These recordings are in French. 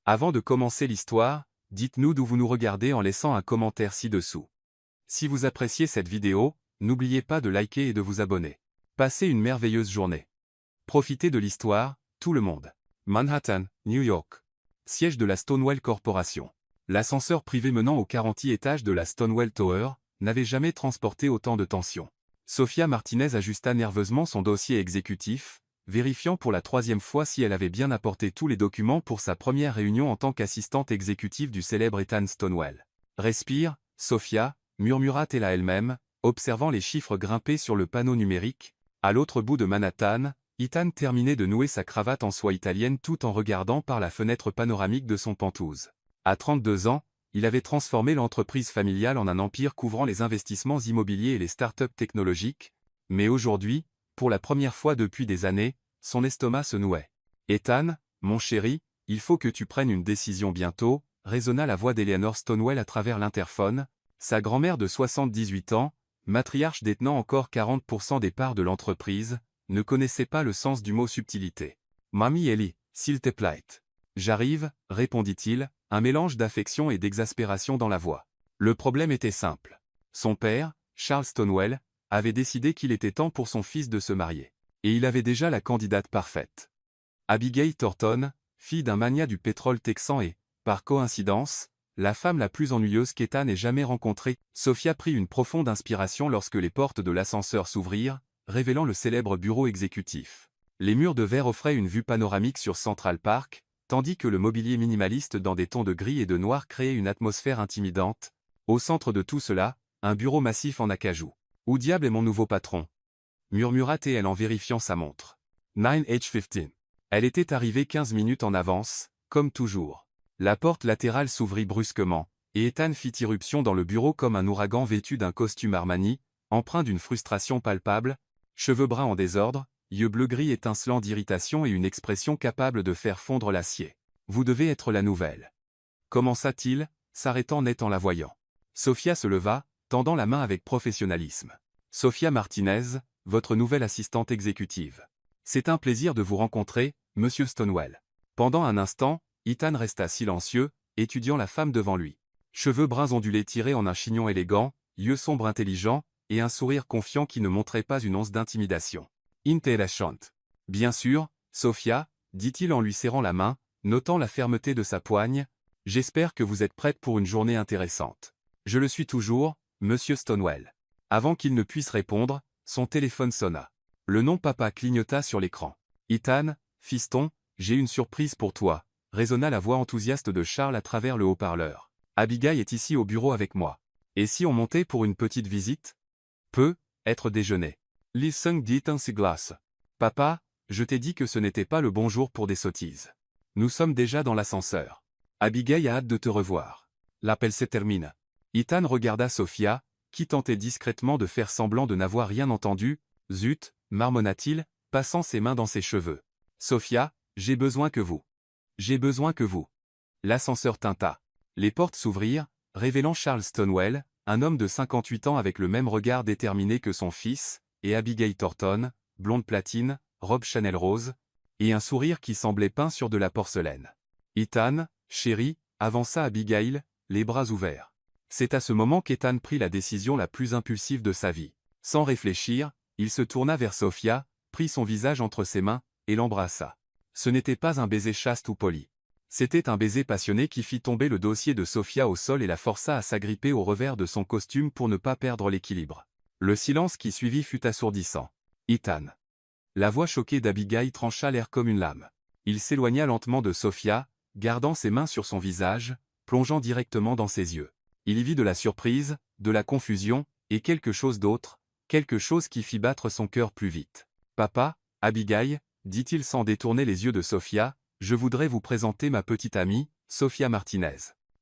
Avant de commencer l'histoire, dites-nous d'où vous nous regardez en laissant un commentaire ci-dessous. Si vous appréciez cette vidéo, n'oubliez pas de liker et de vous abonner. Passez une merveilleuse journée. Profitez de l'histoire, tout le monde. Manhattan, New York. Siège de la Stonewall Corporation. L'ascenseur privé menant au 40e étage de la Stonewall Tower n'avait jamais transporté autant de tension. Sophia Martinez ajusta nerveusement son dossier exécutif, vérifiant pour la 3e fois si elle avait bien apporté tous les documents pour sa première réunion en tant qu'assistante exécutive du célèbre Ethan Stonewall. « Respire, Sophia », murmura-t-elle à elle-même, observant les chiffres grimpés sur le panneau numérique. À l'autre bout de Manhattan, Ethan terminait de nouer sa cravate en soie italienne tout en regardant par la fenêtre panoramique de son Penthouse. À 32 ans, il avait transformé l'entreprise familiale en un empire couvrant les investissements immobiliers et les startups technologiques, mais aujourd'hui, pour la première fois depuis des années, son estomac se nouait. « Ethan, mon chéri, il faut que tu prennes une décision bientôt », résonna la voix d'Eleanor Stonewall à travers l'interphone. Sa grand-mère de 78 ans, matriarche détenant encore 40% des parts de l'entreprise, ne connaissait pas le sens du mot subtilité. « Mamie Ellie, s'il te plaît. »« J'arrive », répondit-il, un mélange d'affection et d'exaspération dans la voix. Le problème était simple. Son père, Charles Stonewall, avait décidé qu'il était temps pour son fils de se marier. Et il avait déjà la candidate parfaite. Abigail Thornton, fille d'un magnat du pétrole texan et, par coïncidence, la femme la plus ennuyeuse qu'Ethan ait jamais rencontrée. Sophia prit une profonde inspiration lorsque les portes de l'ascenseur s'ouvrirent, révélant le célèbre bureau exécutif. Les murs de verre offraient une vue panoramique sur Central Park, tandis que le mobilier minimaliste dans des tons de gris et de noir créait une atmosphère intimidante. Au centre de tout cela, un bureau massif en acajou. « Où diable est mon nouveau patron » murmura-t-elle en vérifiant sa montre. 9h15. Elle était arrivée 15 minutes en avance, comme toujours. La porte latérale s'ouvrit brusquement, et Ethan fit irruption dans le bureau comme un ouragan vêtu d'un costume Armani, empreint d'une frustration palpable, cheveux bruns en désordre, yeux bleu-gris étincelants d'irritation et une expression capable de faire fondre l'acier. « Vous devez être la nouvelle. » commença-t-il, s'arrêtant net en la voyant. Sophia se leva, tendant la main avec professionnalisme. « Sophia Martinez, votre nouvelle assistante exécutive. C'est un plaisir de vous rencontrer, Monsieur Stonewall. » Pendant un instant, Ethan resta silencieux, étudiant la femme devant lui. Cheveux bruns ondulés tirés en un chignon élégant, yeux sombres intelligents, et un sourire confiant qui ne montrait pas une once d'intimidation. « Intéressant. »« Bien sûr, Sophia, » dit-il en lui serrant la main, notant la fermeté de sa poigne, « j'espère que vous êtes prête pour une journée intéressante. »« Je le suis toujours, Monsieur Stonewall. » Avant qu'il ne puisse répondre, son téléphone sonna. Le nom papa clignota sur l'écran. « Ethan, fiston, j'ai une surprise pour toi », résonna la voix enthousiaste de Charles à travers le haut-parleur. « Abigail est ici au bureau avec moi. Et si on montait pour une petite visite ?»« Peut être déjeuner. » Listen dit ainsi glace. « Papa, je t'ai dit que ce n'était pas le bon jour pour des sottises. Nous sommes déjà dans l'ascenseur. Abigail a hâte de te revoir. L'appel se termine. » Ethan regarda Sophia, qui tentait discrètement de faire semblant de n'avoir rien entendu. « Zut » marmonna-t-il, passant ses mains dans ses cheveux. « Sophia, j'ai besoin que vous. J'ai besoin que vous. » L'ascenseur tinta. Les portes s'ouvrirent, révélant Charles Stonewall, un homme de 58 ans avec le même regard déterminé que son fils, et Abigail Thornton, blonde platine, robe Chanel rose, et un sourire qui semblait peint sur de la porcelaine. « Ethan, chéri » avança Abigail, les bras ouverts. C'est à ce moment qu'Ethan prit la décision la plus impulsive de sa vie. Sans réfléchir, il se tourna vers Sophia, prit son visage entre ses mains, et l'embrassa. Ce n'était pas un baiser chaste ou poli. C'était un baiser passionné qui fit tomber le dossier de Sophia au sol et la força à s'agripper au revers de son costume pour ne pas perdre l'équilibre. Le silence qui suivit fut assourdissant. « Ethan » La voix choquée d'Abigail trancha l'air comme une lame. Il s'éloigna lentement de Sophia, gardant ses mains sur son visage, plongeant directement dans ses yeux. Il y vit de la surprise, de la confusion, et quelque chose d'autre, quelque chose qui fit battre son cœur plus vite. « Papa, Abigail » dit-il sans détourner les yeux de Sophia, « je voudrais vous présenter ma petite amie, Sophia Martinez. »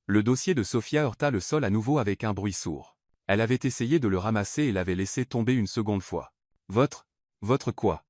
Le dossier de Sophia heurta le sol à nouveau avec un bruit sourd. Elle avait essayé de le ramasser et l'avait laissé tomber une seconde fois. « Votre quoi »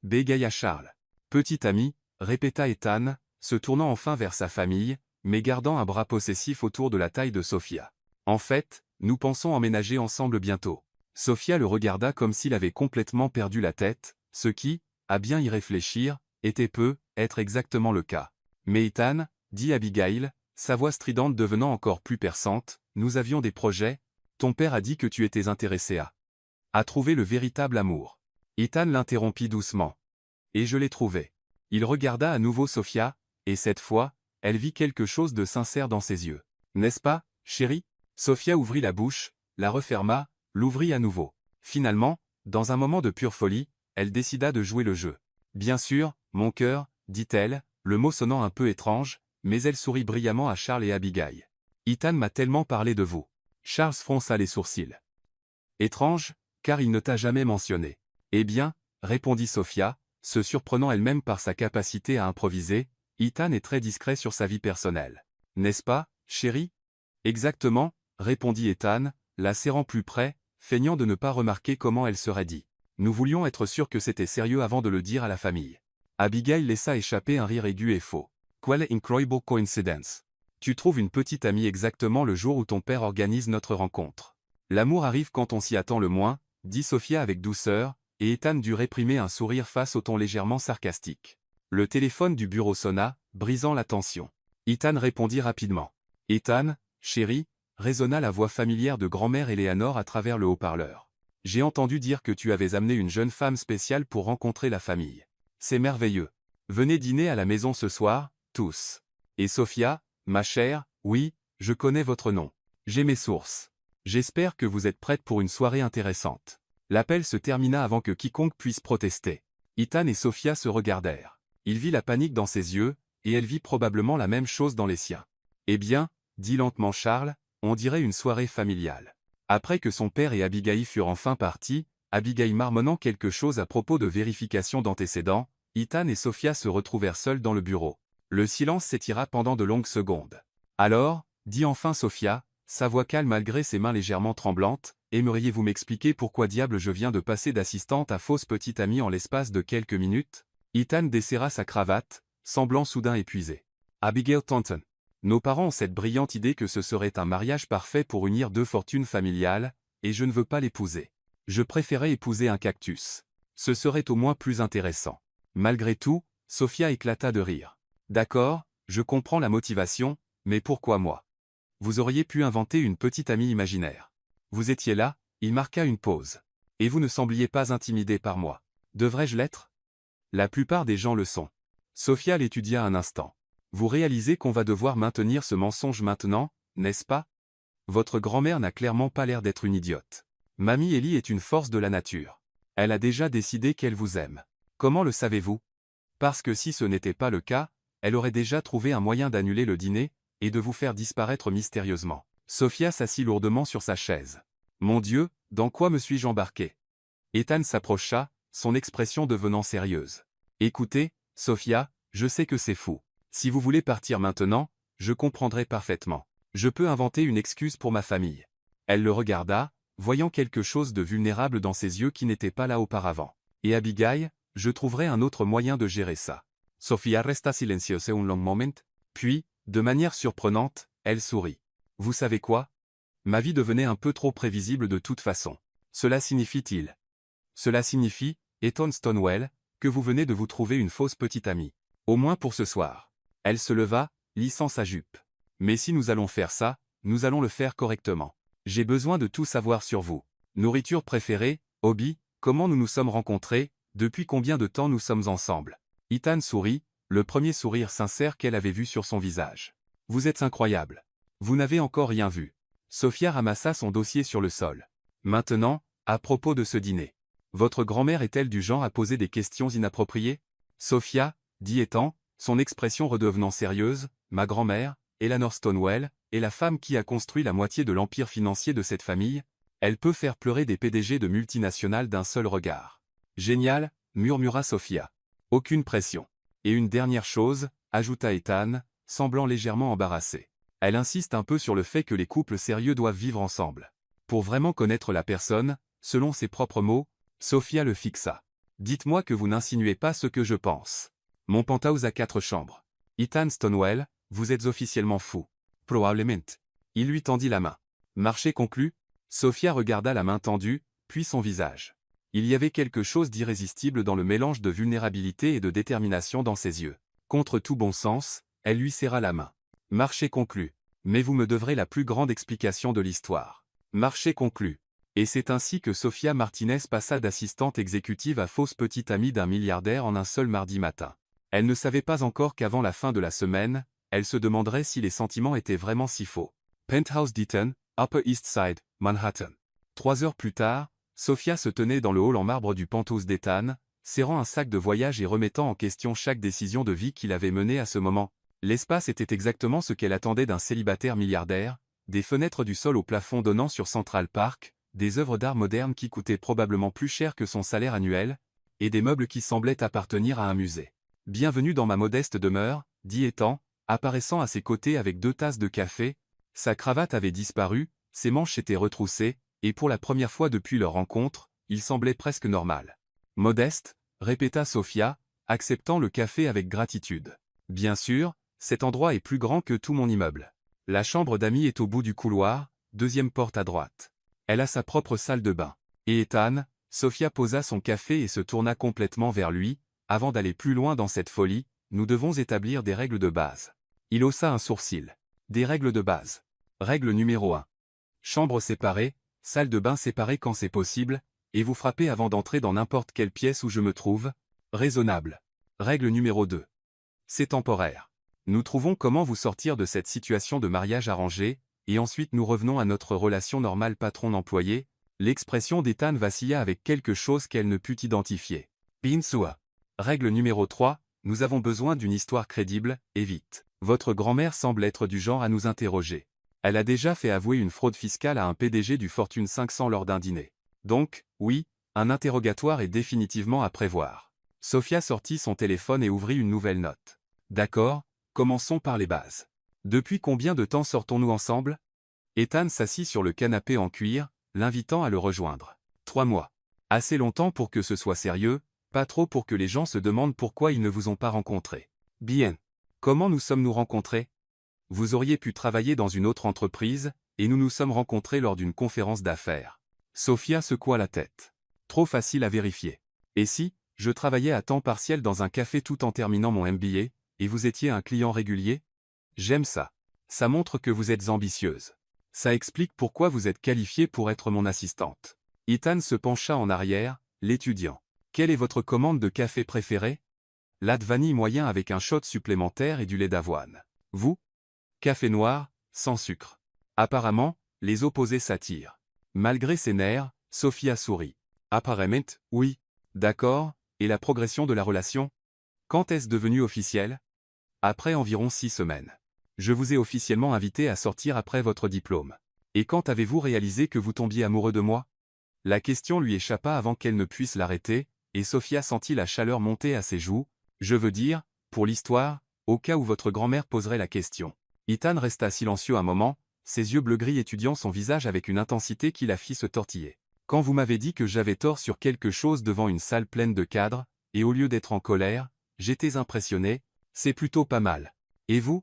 bégaya Charles. « Petite amie » répéta Ethan, se tournant enfin vers sa famille, mais gardant un bras possessif autour de la taille de Sophia. « En fait, nous pensons emménager ensemble bientôt. » Sophia le regarda comme s'il avait complètement perdu la tête, ce qui, à bien y réfléchir, était être exactement le cas. Mais Ethan, dit Abigail, sa voix stridente devenant encore plus perçante, nous avions des projets, ton père a dit que tu étais intéressé à trouver le véritable amour. Ethan l'interrompit doucement. Et je l'ai trouvé. Il regarda à nouveau Sophia, et cette fois, elle vit quelque chose de sincère dans ses yeux. N'est-ce pas, chérie? Sophia ouvrit la bouche, la referma, l'ouvrit à nouveau. Finalement, dans un moment de pure folie, elle décida de jouer le jeu. Bien sûr, mon cœur, dit-elle, le mot sonnant un peu étrange, mais elle sourit brillamment à Charles et Abigail. Ethan m'a tellement parlé de vous. Charles fronça les sourcils. Étrange, car il ne t'a jamais mentionné. Eh bien, répondit Sophia, se surprenant elle-même par sa capacité à improviser, Ethan est très discret sur sa vie personnelle. N'est-ce pas, chérie? Exactement, répondit Ethan, la serrant plus près, feignant de ne pas remarquer comment elle serait dit. Nous voulions être sûrs que c'était sérieux avant de le dire à la famille. Abigail laissa échapper un rire aigu et faux. Quelle incroyable coincidence. Tu trouves une petite amie exactement le jour où ton père organise notre rencontre. L'amour arrive quand on s'y attend le moins, dit Sophia avec douceur, et Ethan dut réprimer un sourire face au ton légèrement sarcastique. Le téléphone du bureau sonna, brisant la tension. Ethan répondit rapidement. Ethan, chérie, résonna la voix familière de grand-mère Eleanor à travers le haut-parleur. J'ai entendu dire que tu avais amené une jeune femme spéciale pour rencontrer la famille. C'est merveilleux. Venez dîner à la maison ce soir, tous. Et Sophia, ma chère, oui, je connais votre nom. J'ai mes sources. J'espère que vous êtes prête pour une soirée intéressante. L'appel se termina avant que quiconque puisse protester. Ethan et Sophia se regardèrent. Il vit la panique dans ses yeux, et elle vit probablement la même chose dans les siens. Eh bien, dit lentement Charles, on dirait une soirée familiale. Après que son père et Abigail furent enfin partis, Abigail marmonnant quelque chose à propos de vérification d'antécédents, Ethan et Sophia se retrouvèrent seuls dans le bureau. Le silence s'étira pendant de longues secondes. Alors, dit enfin Sophia, sa voix calme malgré ses mains légèrement tremblantes, aimeriez-vous m'expliquer pourquoi diable je viens de passer d'assistante à fausse petite amie en l'espace de quelques minutes? Ethan desserra sa cravate, semblant soudain épuisé. Abigail Taunton. Nos parents ont cette brillante idée que ce serait un mariage parfait pour unir deux fortunes familiales, et je ne veux pas l'épouser. Je préférais épouser un cactus. Ce serait au moins plus intéressant. Malgré tout, Sophia éclata de rire. D'accord, je comprends la motivation, mais pourquoi moi? Vous auriez pu inventer une petite amie imaginaire. Vous étiez là, il marqua une pause. Et vous ne sembliez pas intimidé par moi. Devrais-je l'être? La plupart des gens le sont. Sophia l'étudia un instant. Vous réalisez qu'on va devoir maintenir ce mensonge maintenant, n'est-ce pas? Votre grand-mère n'a clairement pas l'air d'être une idiote. Mamie Ellie est une force de la nature. Elle a déjà décidé qu'elle vous aime. Comment le savez-vous? Parce que si ce n'était pas le cas, elle aurait déjà trouvé un moyen d'annuler le dîner, et de vous faire disparaître mystérieusement. Sophia s'assit lourdement sur sa chaise. Mon Dieu, dans quoi me suis-je embarqué? Ethan s'approcha, son expression devenant sérieuse. Écoutez, Sophia, je sais que c'est fou. Si vous voulez partir maintenant, je comprendrai parfaitement. Je peux inventer une excuse pour ma famille. Elle le regarda, voyant quelque chose de vulnérable dans ses yeux qui n'était pas là auparavant. Et Abigail, je trouverai un autre moyen de gérer ça. Sophia resta silencieuse un long moment, puis, de manière surprenante, elle sourit. Vous savez quoi? Ma vie devenait un peu trop prévisible de toute façon. Cela signifie-t-il? Cela signifie, Eton Stonewell, que vous venez de vous trouver une fausse petite amie. Au moins pour ce soir. Elle se leva, lissant sa jupe. Mais si nous allons faire ça, nous allons le faire correctement. J'ai besoin de tout savoir sur vous. Nourriture préférée, hobby, comment nous nous sommes rencontrés, depuis combien de temps nous sommes ensemble. Ethan sourit, le premier sourire sincère qu'elle avait vu sur son visage. Vous êtes incroyable. Vous n'avez encore rien vu. Sophia ramassa son dossier sur le sol. Maintenant, à propos de ce dîner. Votre grand-mère est-elle du genre à poser des questions inappropriées? Sophia, dit Ethan, son expression redevenant sérieuse, ma grand-mère, Eleanor Stonewell, est la femme qui a construit la moitié de l'empire financier de cette famille. Elle peut faire pleurer des PDG de multinationales d'un seul regard. Génial, murmura Sophia. Aucune pression. Et une dernière chose, ajouta Ethan, semblant légèrement embarrassé. Elle insiste un peu sur le fait que les couples sérieux doivent vivre ensemble. Pour vraiment connaître la personne, selon ses propres mots, Sophia le fixa. Dites-moi que vous n'insinuez pas ce que je pense. Mon penthouse a 4 chambres. Ethan Stonewell, vous êtes officiellement fou. Probablement. Il lui tendit la main. Marché conclu? Sophia regarda la main tendue, puis son visage. Il y avait quelque chose d'irrésistible dans le mélange de vulnérabilité et de détermination dans ses yeux. Contre tout bon sens, Elle lui serra la main. Marché conclu. Mais vous me devrez la plus grande explication de l'histoire. Marché conclu. Et c'est ainsi que Sofia Martinez passa d'assistante exécutive à fausse petite amie d'un milliardaire en un seul mardi matin. Elle ne savait pas encore qu'avant la fin de la semaine, elle se demanderait si les sentiments étaient vraiment si faux. Penthouse Deaton, Upper East Side, Manhattan. 3 heures plus tard, Sofia se tenait dans le hall en marbre du Penthouse d'Ethan, serrant un sac de voyage et remettant en question chaque décision de vie qu'il avait menée à ce moment. L'espace était exactement ce qu'elle attendait d'un célibataire milliardaire, des fenêtres du sol au plafond donnant sur Central Park, des œuvres d'art modernes qui coûtaient probablement plus cher que son salaire annuel, et des meubles qui semblaient appartenir à un musée. « Bienvenue dans ma modeste demeure », dit Ethan, apparaissant à ses côtés avec 2 tasses de café. Sa cravate avait disparu, ses manches s'étaient retroussées, et pour la première fois depuis leur rencontre, il semblait presque normal. « Modeste », répéta Sofia, acceptant le café avec gratitude. « Bien sûr, cet endroit est plus grand que tout mon immeuble. La chambre d'amis est au bout du couloir, 2e porte à droite. Elle a sa propre salle de bain. » Et Ethan, Sofia posa son café et se tourna complètement vers lui. « Avant d'aller plus loin dans cette folie, nous devons établir des règles de base. » Il haussa un sourcil. « Des règles de base. Règle numéro 1. Chambre séparée, salle de bain séparée quand c'est possible, et vous frappez avant d'entrer dans n'importe quelle pièce où je me trouve. Raisonnable. Règle numéro 2. C'est temporaire. Nous trouvons comment vous sortir de cette situation de mariage arrangé, et ensuite nous revenons à notre relation normale patron-employé. » L'expression d'Ethan vacilla avec quelque chose qu'elle ne put identifier. Pinsua. Règle numéro 3. Nous avons besoin d'une histoire crédible, et vite. Votre grand-mère semble être du genre à nous interroger. Elle a déjà fait avouer une fraude fiscale à un PDG du Fortune 500 lors d'un dîner. Donc, oui, un interrogatoire est définitivement à prévoir. Sofia sortit son téléphone et ouvrit une nouvelle note. D'accord, commençons par les bases. Depuis combien de temps sortons-nous ensemble? Ethan s'assit sur le canapé en cuir, l'invitant à le rejoindre. 3 mois. Assez longtemps pour que ce soit sérieux, pas trop pour que les gens se demandent pourquoi ils ne vous ont pas rencontré. Bien. Comment nous sommes-nous rencontrés? Vous auriez pu travailler dans une autre entreprise, et nous nous sommes rencontrés lors d'une conférence d'affaires. Sofia secoua la tête. Trop facile à vérifier. Et si, je travaillais à temps partiel dans un café tout en terminant mon MBA, et vous étiez un client régulier? J'aime ça. Ça montre que vous êtes ambitieuse. Ça explique pourquoi vous êtes qualifiée pour être mon assistante. Ethan se pencha en arrière, l'étudiant. Quelle est votre commande de café préférée? Latte vanille moyen avec un shot supplémentaire et du lait d'avoine. Vous? Café noir, sans sucre. Apparemment, les opposés s'attirent. Malgré ses nerfs, Sofia sourit. Apparemment, oui. D'accord, et la progression de la relation? Quand est-ce devenu officiel? Après environ 6 semaines. Je vous ai officiellement invité à sortir après votre diplôme. Et quand avez-vous réalisé que vous tombiez amoureux de moi? La question lui échappa avant qu'elle ne puisse l'arrêter, et Sofia sentit la chaleur monter à ses joues. Je veux dire, pour l'histoire, au cas où votre grand-mère poserait la question. Ethan resta silencieux un moment, ses yeux bleu-gris étudiant son visage avec une intensité qui la fit se tortiller. Quand vous m'avez dit que j'avais tort sur quelque chose devant une salle pleine de cadres, et au lieu d'être en colère, j'étais impressionné, c'est plutôt pas mal. Et vous?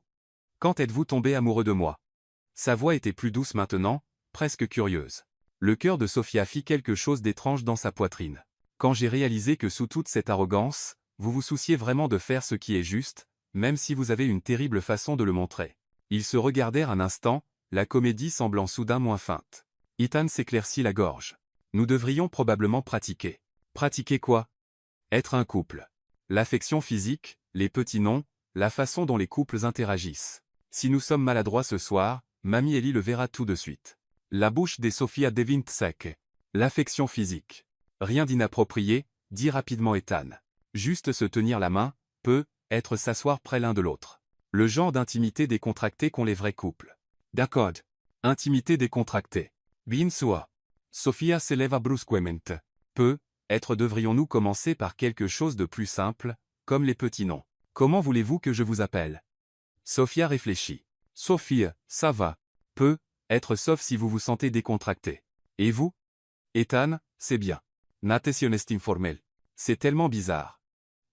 Quand êtes-vous tombé amoureux de moi? Sa voix était plus douce maintenant, presque curieuse. Le cœur de Sofia fit quelque chose d'étrange dans sa poitrine. Quand j'ai réalisé que sous toute cette arrogance, vous vous souciez vraiment de faire ce qui est juste, même si vous avez une terrible façon de le montrer. Ils se regardèrent un instant, la comédie semblant soudain moins feinte. Ethan s'éclaircit la gorge. Nous devrions probablement pratiquer. Pratiquer quoi? Être un couple. L'affection physique, les petits noms, la façon dont les couples interagissent. Si nous sommes maladroits ce soir, Mamie Ellie le verra tout de suite. La bouche des Sofia devint sec. L'affection physique. Rien d'inapproprié, dit rapidement Ethan. Juste se tenir la main, peut être s'asseoir près l'un de l'autre. Le genre d'intimité décontractée qu'ont les vrais couples. D'accord. Intimité décontractée. Bien sûr. Sofia s'éleva brusquement. Peut être devrions-nous commencer par quelque chose de plus simple, comme les petits noms. Comment voulez-vous que je vous appelle? Sofia réfléchit. Sophie, ça va. Peut être sauf si vous vous sentez décontracté. Et vous? Ethan, c'est bien. Natation est informel. C'est tellement bizarre.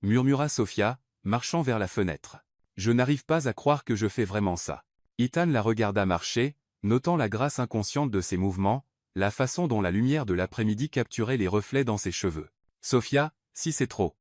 Murmura Sofia, marchant vers la fenêtre. Je n'arrive pas à croire que je fais vraiment ça. Ethan la regarda marcher, notant la grâce inconsciente de ses mouvements, la façon dont la lumière de l'après-midi capturait les reflets dans ses cheveux. Sofia, si c'est trop.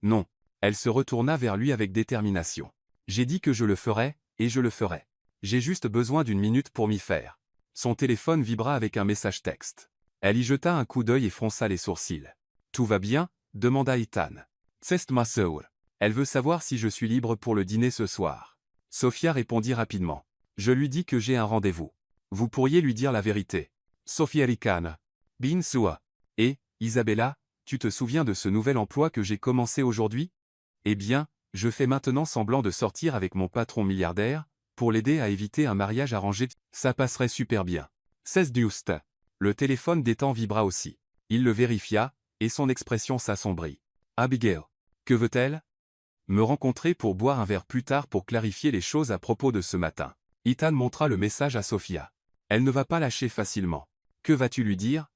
Non. Elle se retourna vers lui avec détermination. J'ai dit que je le ferais, et je le ferai. J'ai juste besoin d'une minute pour m'y faire. Son téléphone vibra avec un message texte. Elle y jeta un coup d'œil et fronça les sourcils. Tout va bien? Demanda Ethan. Tsest ma sœur. Elle veut savoir si je suis libre pour le dîner ce soir. Sophia répondit rapidement. Je lui dis que j'ai un rendez-vous. Vous pourriez lui dire la vérité. Sophia ricane. Bin sua. Et, Isabella, tu te souviens de ce nouvel emploi que j'ai commencé aujourd'hui? Eh bien, je fais maintenant semblant de sortir avec mon patron milliardaire, pour l'aider à éviter un mariage arrangé. Ça passerait super bien. 16 Juste. Le téléphone d'Ethan vibra aussi. Il le vérifia, et son expression s'assombrit. Abigail. Que veut-elle? Me rencontrer pour boire un verre plus tard pour clarifier les choses à propos de ce matin. Ethan montra le message à Sophia. Elle ne va pas lâcher facilement. Que vas-tu lui dire?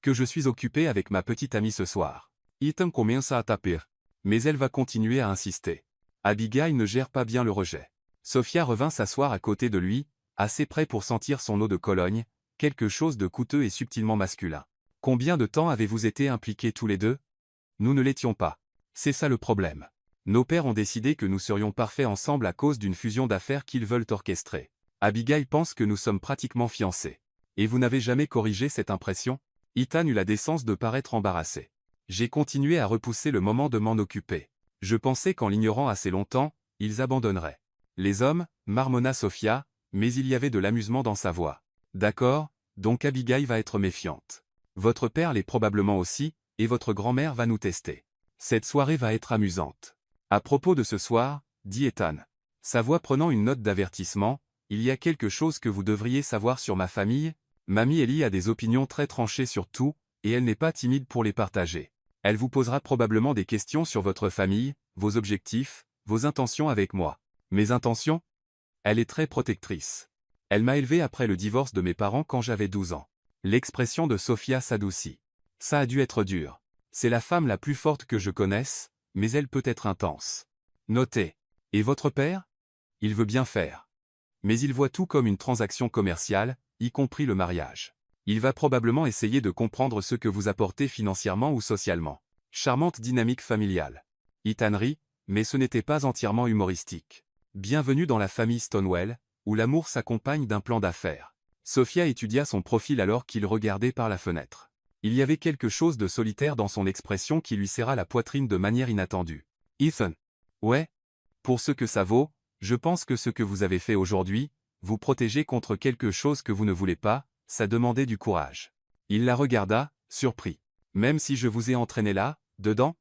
Que je suis occupé avec ma petite amie ce soir. Ethan comienza à taper. Mais elle va continuer à insister. Abigail ne gère pas bien le rejet. Sophia revint s'asseoir à côté de lui, assez près pour sentir son eau de Cologne, quelque chose de coûteux et subtilement masculin. Combien de temps avez-vous été impliqués tous les deux? Nous ne l'étions pas. C'est ça le problème. Nos pères ont décidé que nous serions parfaits ensemble à cause d'une fusion d'affaires qu'ils veulent orchestrer. Abigail pense que nous sommes pratiquement fiancés. Et vous n'avez jamais corrigé cette impression? Ethan eut la décence de paraître embarrassé. J'ai continué à repousser le moment de m'en occuper. Je pensais qu'en l'ignorant assez longtemps, ils abandonneraient. Les hommes, marmonna Sophia, mais il y avait de l'amusement dans sa voix. D'accord, donc Abigail va être méfiante. Votre père l'est probablement aussi, et votre grand-mère va nous tester. Cette soirée va être amusante. À propos de ce soir, dit Ethan. Sa voix prenant une note d'avertissement, il y a quelque chose que vous devriez savoir sur ma famille. Mamie Ellie a des opinions très tranchées sur tout, et elle n'est pas timide pour les partager. Elle vous posera probablement des questions sur votre famille, vos objectifs, vos intentions avec moi. Mes intentions? Elle est très protectrice. Elle m'a élevé après le divorce de mes parents quand j'avais 12 ans. L'expression de Sophia s'adoucit. Ça a dû être dur. C'est la femme la plus forte que je connaisse, mais elle peut être intense. Notez. Et votre père? Il veut bien faire. Mais il voit tout comme une transaction commerciale, y compris le mariage. Il va probablement essayer de comprendre ce que vous apportez financièrement ou socialement. Charmante dynamique familiale. Ethan rit, mais ce n'était pas entièrement humoristique. Bienvenue dans la famille Stonewell, où l'amour s'accompagne d'un plan d'affaires. Sophia étudia son profil alors qu'il regardait par la fenêtre. Il y avait quelque chose de solitaire dans son expression qui lui serra la poitrine de manière inattendue. Ethan. Ouais. Pour ce que ça vaut, je pense que ce que vous avez fait aujourd'hui, vous protéger contre quelque chose que vous ne voulez pas, ça demandait du courage. Il la regarda, surpris. Même si je vous ai entraîné là, dedans?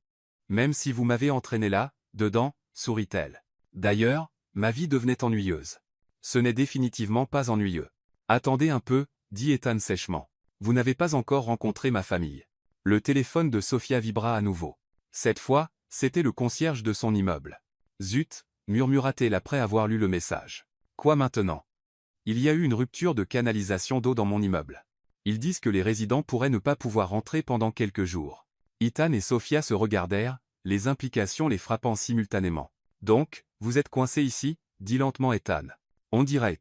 Même si vous m'avez entraîné là, dedans, sourit-elle. D'ailleurs, ma vie devenait ennuyeuse. Ce n'est définitivement pas ennuyeux. Attendez un peu, dit Ethan sèchement. Vous n'avez pas encore rencontré ma famille. Le téléphone de Sophia vibra à nouveau. Cette fois, c'était le concierge de son immeuble. Zut, murmura-t-elle après avoir lu le message. Quoi maintenant? Il y a eu une rupture de canalisation d'eau dans mon immeuble. Ils disent que les résidents pourraient ne pas pouvoir rentrer pendant quelques jours. Ethan et Sophia se regardèrent, les implications les frappant simultanément. Donc, vous êtes coincé ici, dit lentement Ethan. On dirait.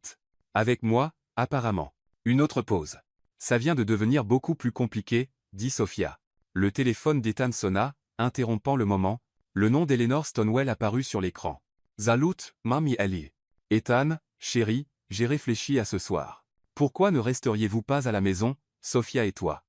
Avec moi, apparemment. Une autre pause. Ça vient de devenir beaucoup plus compliqué, dit Sophia. Le téléphone d'Ethan sonna, interrompant le moment. Le nom d'Eleanor Stonewell apparut sur l'écran. Salut, Mamie Ellie. Ethan, chérie, j'ai réfléchi à ce soir. Pourquoi ne resteriez-vous pas à la maison, Sophia et toi?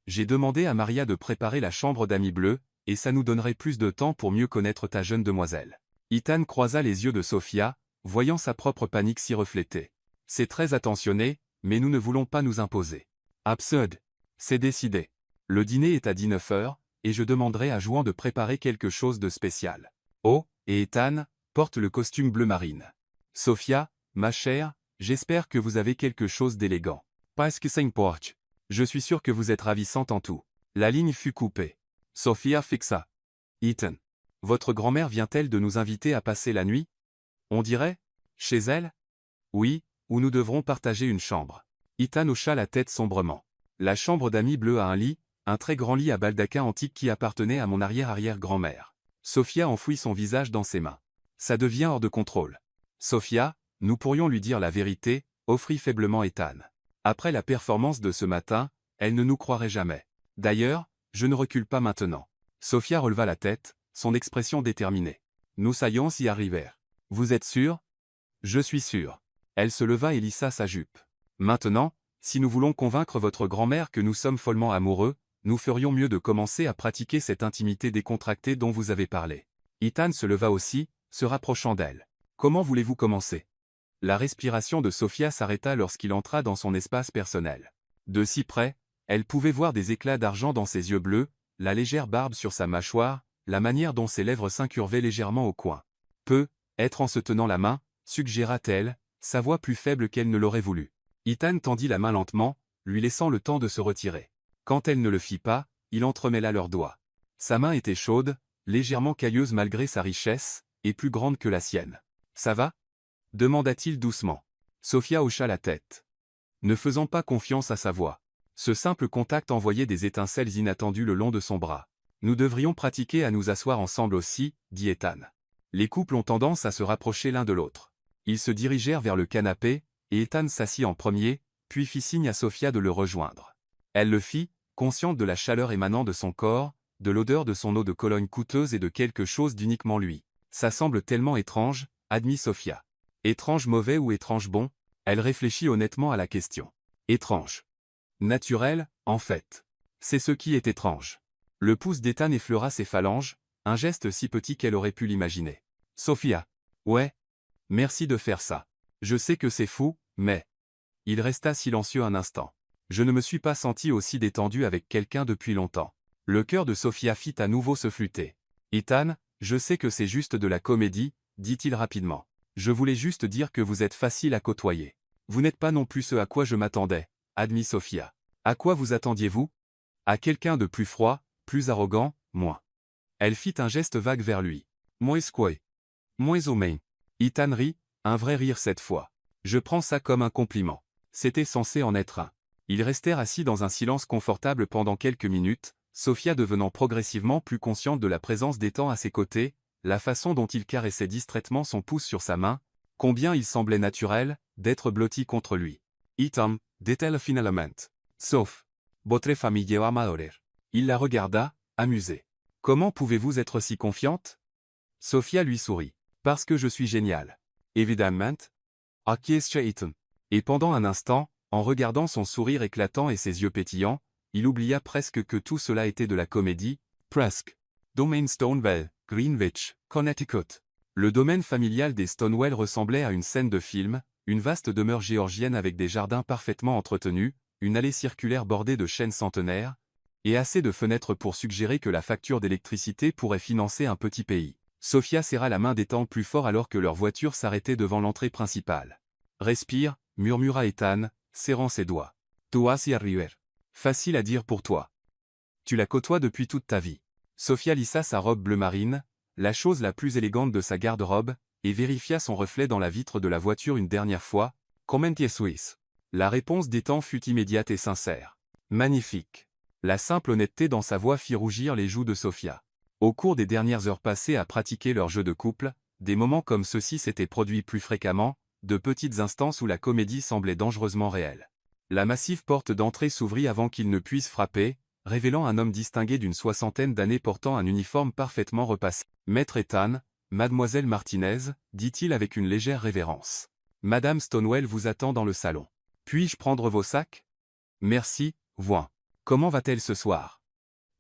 J'ai demandé à Maria de préparer la chambre d'amis bleus, et ça nous donnerait plus de temps pour mieux connaître ta jeune demoiselle. Ethan croisa les yeux de Sophia, voyant sa propre panique s'y refléter. C'est très attentionné, mais nous ne voulons pas nous imposer. Absurde. C'est décidé. Le dîner est à 19 h, et je demanderai à Juan de préparer quelque chose de spécial. Oh, et Ethan, porte le costume bleu marine. Sophia, ma chère, j'espère que vous avez quelque chose d'élégant. Parce que ça importe. Je suis sûr que vous êtes ravissante en tout. La ligne fut coupée. Sophia fixa. Ethan. Votre grand-mère vient-elle de nous inviter à passer la nuit? On dirait? Chez elle? Oui, où nous devrons partager une chambre. Ethan hocha la tête sombrement. La chambre d'amis bleue a un lit, un très grand lit à baldaquin antique qui appartenait à mon arrière-arrière-grand-mère. Sophia enfouit son visage dans ses mains. Ça devient hors de contrôle. Sophia, nous pourrions lui dire la vérité, offrit faiblement Ethan. Après la performance de ce matin, elle ne nous croirait jamais. D'ailleurs, je ne recule pas maintenant. Sophia releva la tête, son expression déterminée. Nous saillons y arriver. Vous êtes sûr? Je suis sûr. Elle se leva et lissa sa jupe. Maintenant, si nous voulons convaincre votre grand-mère que nous sommes follement amoureux, nous ferions mieux de commencer à pratiquer cette intimité décontractée dont vous avez parlé. Ethan se leva aussi, se rapprochant d'elle. Comment voulez-vous commencer? La respiration de Sophia s'arrêta lorsqu'il entra dans son espace personnel. De si près, elle pouvait voir des éclats d'argent dans ses yeux bleus, la légère barbe sur sa mâchoire, la manière dont ses lèvres s'incurvaient légèrement au coin. Être en se tenant la main, suggéra-t-elle, sa voix plus faible qu'elle ne l'aurait voulu. Ethan tendit la main lentement, lui laissant le temps de se retirer. Quand elle ne le fit pas, il entremêla leurs doigts. Sa main était chaude, légèrement cailleuse malgré sa richesse, et plus grande que la sienne. « Ça va » demanda-t-il doucement. Sophia hocha la tête, ne faisant pas confiance à sa voix. Ce simple contact envoyait des étincelles inattendues le long de son bras. « Nous devrions pratiquer à nous asseoir ensemble aussi, dit Ethan. Les couples ont tendance à se rapprocher l'un de l'autre. Ils se dirigèrent vers le canapé, et Ethan s'assit en premier, puis fit signe à Sophia de le rejoindre. Elle le fit, consciente de la chaleur émanant de son corps, de l'odeur de son eau de Cologne coûteuse et de quelque chose d'uniquement lui. Ça semble tellement étrange, admit Sophia. Étrange mauvais ou étrange bon? Elle réfléchit honnêtement à la question. Étrange. Naturel, en fait. C'est ce qui est étrange. Le pouce d'Ethan effleura ses phalanges, un geste si petit qu'elle aurait pu l'imaginer. Sophia. Ouais. Merci de faire ça. Je sais que c'est fou, mais... Il resta silencieux un instant. Je ne me suis pas senti aussi détendu avec quelqu'un depuis longtemps. Le cœur de Sophia fit à nouveau se flûter. Ethan, je sais que c'est juste de la comédie, dit-il rapidement. Je voulais juste dire que vous êtes facile à côtoyer. Vous n'êtes pas non plus ce à quoi je m'attendais, admit Sophia. À quoi vous attendiez-vous? À quelqu'un de plus froid, plus arrogant, moins. Elle fit un geste vague vers lui. Moins quoi? Moins au main. Ethan rit, un vrai rire cette fois. Je prends ça comme un compliment. C'était censé en être un. Ils restèrent assis dans un silence confortable pendant quelques minutes, Sophia devenant progressivement plus consciente de la présence d'Ethan à ses côtés, la façon dont il caressait distraitement son pouce sur sa main, combien il semblait naturel d'être blotti contre lui. Ethan, dit-elle finalement. Sauf. Votre famille amadore. Il la regarda, amusé. Comment pouvez-vous être si confiante? Sophia lui sourit. Parce que je suis génial. Évidemment. Acquiesce Ethan. Et pendant un instant, en regardant son sourire éclatant et ses yeux pétillants, il oublia presque que tout cela était de la comédie, presque. Domaine Stonewell, Greenwich, Connecticut. Le domaine familial des Stonewell ressemblait à une scène de film, une vaste demeure géorgienne avec des jardins parfaitement entretenus, une allée circulaire bordée de chênes centenaires, et assez de fenêtres pour suggérer que la facture d'électricité pourrait financer un petit pays. Sophia serra la main d'Ethan plus fort alors que leur voiture s'arrêtait devant l'entrée principale. « Respire » murmura Ethan, serrant ses doigts. « Toi y arriver. Facile à dire pour toi. Tu la côtoies depuis toute ta vie. » Sophia lissa sa robe bleu marine, la chose la plus élégante de sa garde-robe, et vérifia son reflet dans la vitre de la voiture une dernière fois. « Comment Suisse ?» La réponse d'Ethan fut immédiate et sincère. « Magnifique. » La simple honnêteté dans sa voix fit rougir les joues de Sophia. Au cours des dernières heures passées à pratiquer leur jeu de couple, des moments comme ceux-ci s'étaient produits plus fréquemment, de petites instances où la comédie semblait dangereusement réelle. La massive porte d'entrée s'ouvrit avant qu'il ne puisse frapper, révélant un homme distingué d'une soixantaine d'années portant un uniforme parfaitement repassé. « Maître Ethan, Mademoiselle Martinez, dit-il avec une légère révérence. Madame Stonewell vous attend dans le salon. Puis-je prendre vos sacs? Merci, Juan. Comment va-t-elle ce soir? »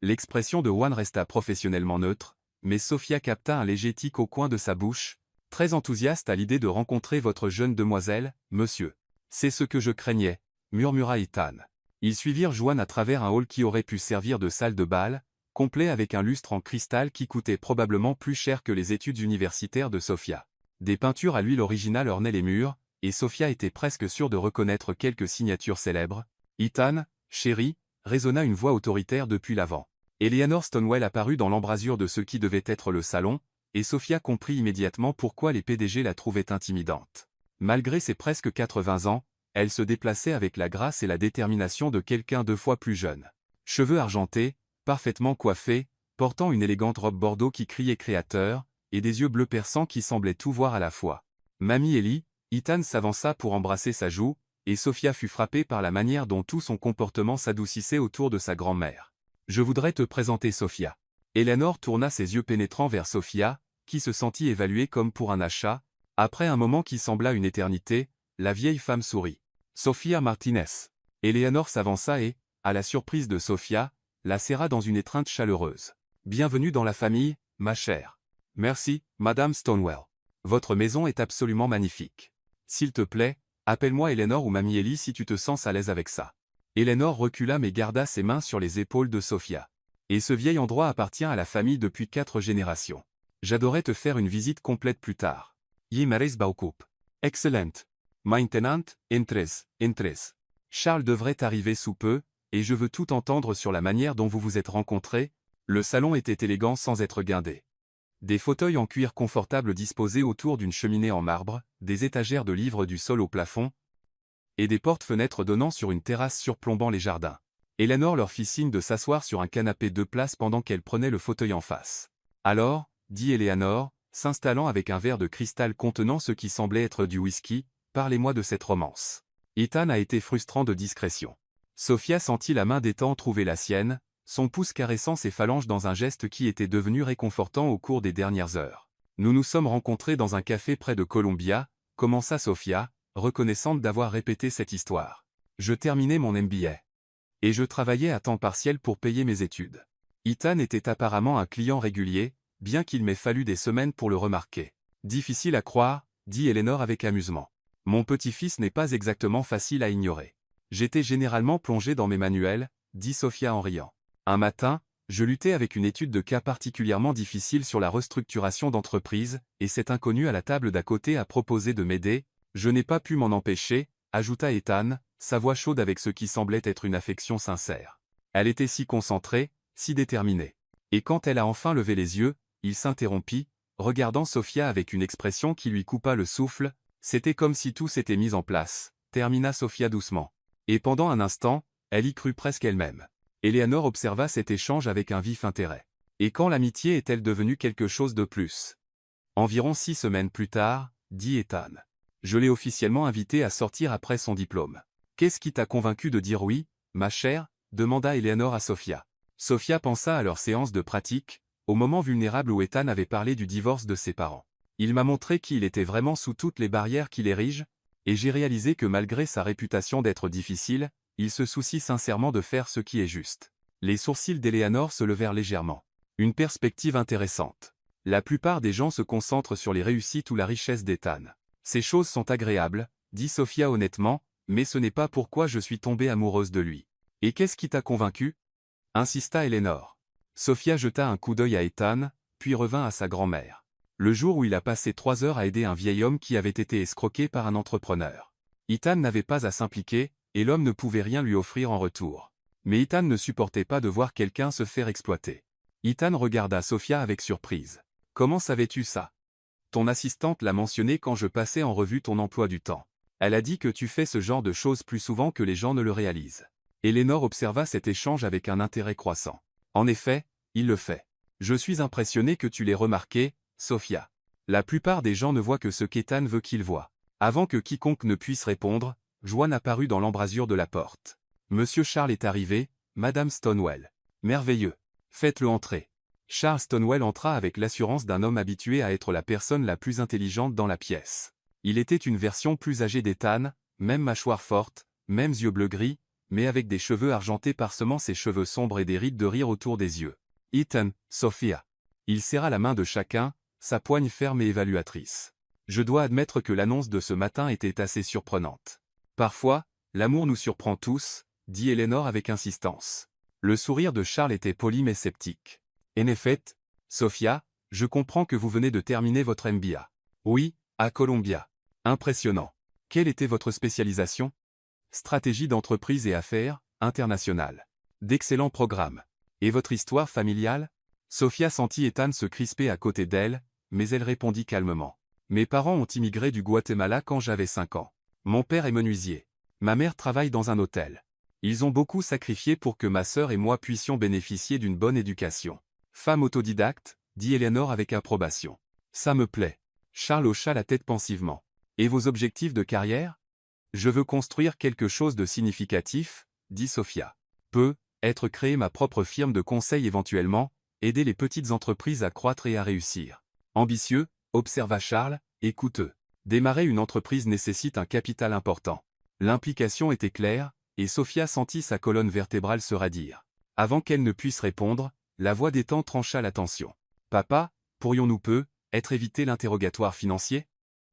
L'expression de Juan resta professionnellement neutre, mais Sophia capta un léger tic au coin de sa bouche, très enthousiaste à l'idée de rencontrer votre jeune demoiselle, monsieur. C'est ce que je craignais, murmura Ethan. Ils suivirent Juan à travers un hall qui aurait pu servir de salle de bal, complet avec un lustre en cristal qui coûtait probablement plus cher que les études universitaires de Sophia. Des peintures à l'huile originale ornaient les murs, et Sophia était presque sûre de reconnaître quelques signatures célèbres. Ethan, chéri, résonna une voix autoritaire depuis l'avant. Eleanor Stonewell apparut dans l'embrasure de ce qui devait être le salon, et Sophia comprit immédiatement pourquoi les PDG la trouvaient intimidante. Malgré ses presque 80 ans, elle se déplaçait avec la grâce et la détermination de quelqu'un 2 fois plus jeune. Cheveux argentés, parfaitement coiffés, portant une élégante robe bordeaux qui criait créateur, et des yeux bleus perçants qui semblaient tout voir à la fois. Mamie Ellie, Ethan s'avança pour embrasser sa joue, et Sophia fut frappée par la manière dont tout son comportement s'adoucissait autour de sa grand-mère. « Je voudrais te présenter Sophia. » Eleanor tourna ses yeux pénétrants vers Sophia, qui se sentit évaluée comme pour un achat, Après un moment qui sembla une éternité, la vieille femme sourit. Sofia Martinez. Eleanor s'avança et, à la surprise de Sofia, la serra dans une étreinte chaleureuse. Bienvenue dans la famille, ma chère. Merci, Madame Stonewell. Votre maison est absolument magnifique. S'il te plaît, appelle-moi Eleanor ou Mamie Ellie si tu te sens à l'aise avec ça. Eleanor recula mais garda ses mains sur les épaules de Sofia. Et ce vieil endroit appartient à la famille depuis 4 générations. J'adorais te faire une visite complète plus tard. Je mereis beaucoup. Excellent. Maintenant, entres. Charles devrait arriver sous peu, et je veux tout entendre sur la manière dont vous vous êtes rencontrés. Le salon était élégant sans être guindé. Des fauteuils en cuir confortables disposés autour d'une cheminée en marbre, des étagères de livres du sol au plafond, et des portes-fenêtres donnant sur une terrasse surplombant les jardins. Eleanor leur fit signe de s'asseoir sur un canapé 2 places pendant qu'elle prenait le fauteuil en face. Alors, dit Eleanor, s'installant avec un verre de cristal contenant ce qui semblait être du whisky, parlez-moi de cette romance. Ethan a été frustrant de discrétion. Sofia sentit la main d'Ethan trouver la sienne, son pouce caressant ses phalanges dans un geste qui était devenu réconfortant au cours des dernières heures. Nous nous sommes rencontrés dans un café près de Columbia, commença Sofia, reconnaissante d'avoir répété cette histoire. Je terminais mon MBA. Et je travaillais à temps partiel pour payer mes études. Ethan était apparemment un client régulier, bien qu'il m'ait fallu des semaines pour le remarquer. Difficile à croire, dit Eleanor avec amusement. Mon petit-fils n'est pas exactement facile à ignorer. J'étais généralement plongé dans mes manuels, dit Sofia en riant. Un matin, je luttais avec une étude de cas particulièrement difficile sur la restructuration d'entreprise, et cet inconnu à la table d'à côté a proposé de m'aider. Je n'ai pas pu m'en empêcher, ajouta Ethan, sa voix chaude avec ce qui semblait être une affection sincère. Elle était si concentrée, si déterminée. Et quand elle a enfin levé les yeux, il s'interrompit, regardant Sofia avec une expression qui lui coupa le souffle. C'était comme si tout s'était mis en place, termina Sofia doucement. Et pendant un instant, elle y crut presque elle-même. Eleanor observa cet échange avec un vif intérêt. Et quand l'amitié est-elle devenue quelque chose de plus? Environ 6 semaines plus tard, dit Ethan. Je l'ai officiellement invité à sortir après son diplôme. Qu'est-ce qui t'a convaincu de dire oui, ma chère? Demanda Eleanor à Sofia. Sofia pensa à leur séance de pratique, au moment vulnérable où Ethan avait parlé du divorce de ses parents. Il m'a montré qu'il était vraiment sous toutes les barrières qu'il érige, et j'ai réalisé que malgré sa réputation d'être difficile, il se soucie sincèrement de faire ce qui est juste. Les sourcils d'Eleanor se levèrent légèrement. Une perspective intéressante. La plupart des gens se concentrent sur les réussites ou la richesse d'Ethan. Ces choses sont agréables, dit Sofia honnêtement, mais ce n'est pas pourquoi je suis tombée amoureuse de lui. Et qu'est-ce qui t'a convaincu? Insista Eleanor. Sofia jeta un coup d'œil à Ethan, puis revint à sa grand-mère. Le jour où il a passé 3 heures à aider un vieil homme qui avait été escroqué par un entrepreneur. Ethan n'avait pas à s'impliquer, et l'homme ne pouvait rien lui offrir en retour. Mais Ethan ne supportait pas de voir quelqu'un se faire exploiter. Ethan regarda Sofia avec surprise. Comment savais-tu ça? Ton assistante l'a mentionné quand je passais en revue ton emploi du temps. Elle a dit que tu fais ce genre de choses plus souvent que les gens ne le réalisent. Eleanor observa cet échange avec un intérêt croissant. En effet, il le fait. Je suis impressionné que tu l'aies remarqué, Sofia. La plupart des gens ne voient que ce qu'Ethan veut qu'ils voient. Avant que quiconque ne puisse répondre, Joanne apparut dans l'embrasure de la porte. Monsieur Charles est arrivé, Madame Stonewell. Merveilleux. Faites-le entrer. Charles Stonewell entra avec l'assurance d'un homme habitué à être la personne la plus intelligente dans la pièce. Il était une version plus âgée d'Ethan, même mâchoire forte, mêmes yeux bleu-gris, mais avec des cheveux argentés parsemant ses cheveux sombres et des rides de rire autour des yeux. Ethan, Sophia. Il serra la main de chacun, sa poigne ferme et évaluatrice. Je dois admettre que l'annonce de ce matin était assez surprenante. Parfois, l'amour nous surprend tous, dit Eleanor avec insistance. Le sourire de Charles était poli mais sceptique. En effet, Sophia, je comprends que vous venez de terminer votre MBA. Oui, à Columbia. Impressionnant. Quelle était votre spécialisation? Stratégie d'entreprise et affaires, internationales. D'excellents programmes. Et votre histoire familiale? Sophia sentit Ethan se crisper à côté d'elle, mais elle répondit calmement. Mes parents ont immigré du Guatemala quand j'avais 5 ans. Mon père est menuisier. Ma mère travaille dans un hôtel. Ils ont beaucoup sacrifié pour que ma sœur et moi puissions bénéficier d'une bonne éducation. Femme autodidacte, dit Eleanor avec approbation. Ça me plaît. Charles hocha la tête pensivement. Et vos objectifs de carrière? Je veux construire quelque chose de significatif, dit Sophia. Créer ma propre firme de conseil éventuellement, aider les petites entreprises à croître et à réussir. Ambitieux, observa Charles, et coûteux. Démarrer une entreprise nécessite un capital important. L'implication était claire, et Sophia sentit sa colonne vertébrale se radir. Avant qu'elle ne puisse répondre, la voix d'Ethan trancha la tension. « Papa, pourrions-nous être éviter l'interrogatoire financier ?»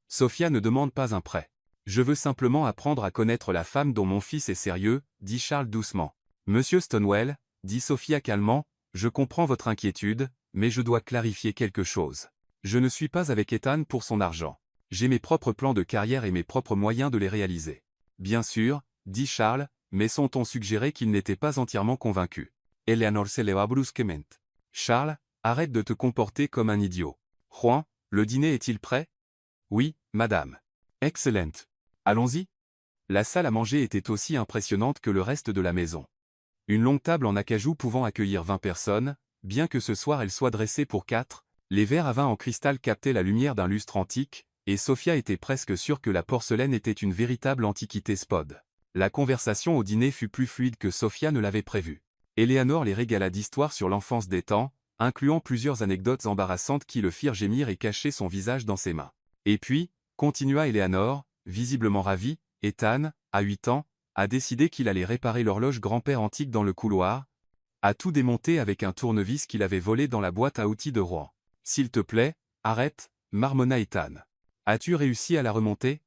Sophia ne demande pas un prêt. « Je veux simplement apprendre à connaître la femme dont mon fils est sérieux, » dit Charles doucement. « Monsieur Stonewell, » dit Sophia calmement, « je comprends votre inquiétude, mais je dois clarifier quelque chose. Je ne suis pas avec Ethan pour son argent. J'ai mes propres plans de carrière et mes propres moyens de les réaliser. » Bien sûr, dit Charles, mais son ton suggérait qu'il n'était pas entièrement convaincu. Eleanor se leva brusquement. « Charles, arrête de te comporter comme un idiot. Juan, le dîner est-il prêt? » « Oui, madame. »« Excellent. Allons-y. » La salle à manger était aussi impressionnante que le reste de la maison. Une longue table en acajou pouvant accueillir 20 personnes, bien que ce soir elle soit dressée pour 4, les verres à vin en cristal captaient la lumière d'un lustre antique, et Sophia était presque sûre que la porcelaine était une véritable antiquité spode. La conversation au dîner fut plus fluide que Sophia ne l'avait prévu. Eleanor les régala d'histoires sur l'enfance d'Ethan, incluant plusieurs anecdotes embarrassantes qui le firent gémir et cacher son visage dans ses mains. Et puis, continua Eleanor, visiblement ravie, Ethan, à 8 ans, a décidé qu'il allait réparer l'horloge grand-père antique dans le couloir, a tout démonté avec un tournevis qu'il avait volé dans la boîte à outils de Rouen. « S'il te plaît, arrête, » marmonna Ethan. « As-tu réussi à la remonter ?»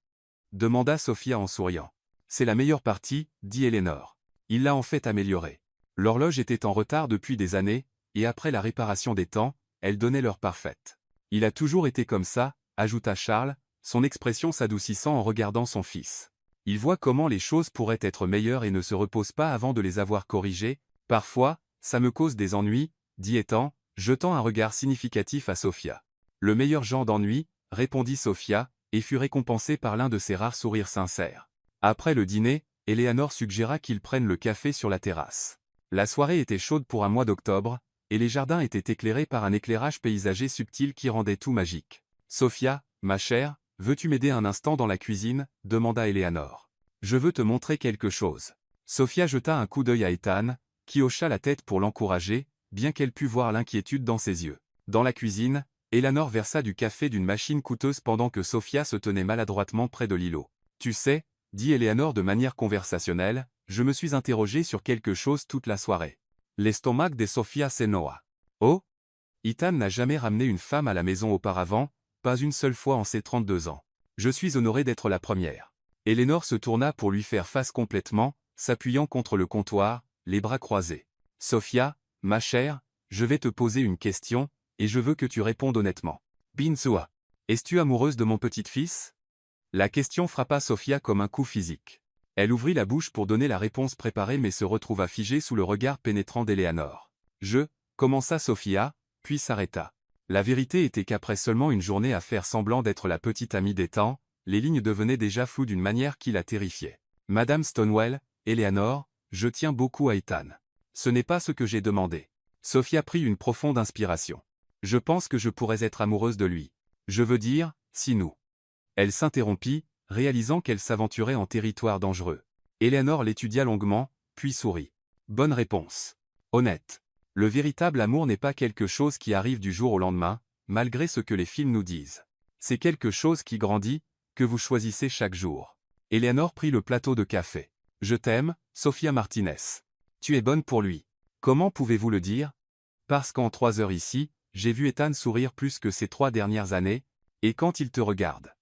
demanda Sophia en souriant. « C'est la meilleure partie, » dit Eleanor. Il l'a en fait améliorée. L'horloge était en retard depuis des années, et après la réparation d'Ethan, elle donnait l'heure parfaite. Il a toujours été comme ça, ajouta Charles, son expression s'adoucissant en regardant son fils. Il voit comment les choses pourraient être meilleures et ne se repose pas avant de les avoir corrigées. Parfois, ça me cause des ennuis, dit Ethan, jetant un regard significatif à Sophia. Le meilleur genre d'ennui, répondit Sophia, et fut récompensée par l'un de ses rares sourires sincères. Après le dîner, Eleanor suggéra qu'ils prennent le café sur la terrasse. La soirée était chaude pour un mois d'octobre, et les jardins étaient éclairés par un éclairage paysager subtil qui rendait tout magique. « Sophia, ma chère, veux-tu m'aider un instant dans la cuisine ?» demanda Eleanor. « Je veux te montrer quelque chose. » Sophia jeta un coup d'œil à Ethan, qui hocha la tête pour l'encourager, bien qu'elle pût voir l'inquiétude dans ses yeux. Dans la cuisine, Eleanor versa du café d'une machine coûteuse pendant que Sophia se tenait maladroitement près de l'îlot. « Tu sais, » dit Eleanor de manière conversationnelle, « je me suis interrogé sur quelque chose toute la soirée. » L'estomac de Sophia s'énoua. « Oh ! Ethan n'a jamais ramené une femme à la maison auparavant, pas une seule fois en ses 32 ans. Je suis honoré d'être la première. » Eleanor se tourna pour lui faire face complètement, s'appuyant contre le comptoir, les bras croisés. « Sophia, ma chère, je vais te poser une question, et je veux que tu répondes honnêtement. Binsua, es-tu amoureuse de mon petit-fils ?» La question frappa Sophia comme un coup physique. Elle ouvrit la bouche pour donner la réponse préparée mais se retrouva figée sous le regard pénétrant d'Eleanor. « commença Sophia, puis s'arrêta. La vérité était qu'après seulement une journée à faire semblant d'être la petite amie d'Ethan, les lignes devenaient déjà floues d'une manière qui la terrifiait. « Madame Stonewell, Eleanor, je tiens beaucoup à Ethan. Ce n'est pas ce que j'ai demandé. » Sophia prit une profonde inspiration. « Je pense que je pourrais être amoureuse de lui. Je veux dire, si nous. » Elle s'interrompit, réalisant qu'elle s'aventurait en territoire dangereux. Eleanor l'étudia longuement, puis sourit. « Bonne réponse. Honnête. Le véritable amour n'est pas quelque chose qui arrive du jour au lendemain, malgré ce que les films nous disent. C'est quelque chose qui grandit, que vous choisissez chaque jour. » Eleanor prit le plateau de café. « Je t'aime, Sophia Martinez. Tu es bonne pour lui. Comment pouvez-vous le dire? Parce qu'en 3 heures ici, j'ai vu Ethan sourire plus que ces 3 dernières années, et quand il te regarde. »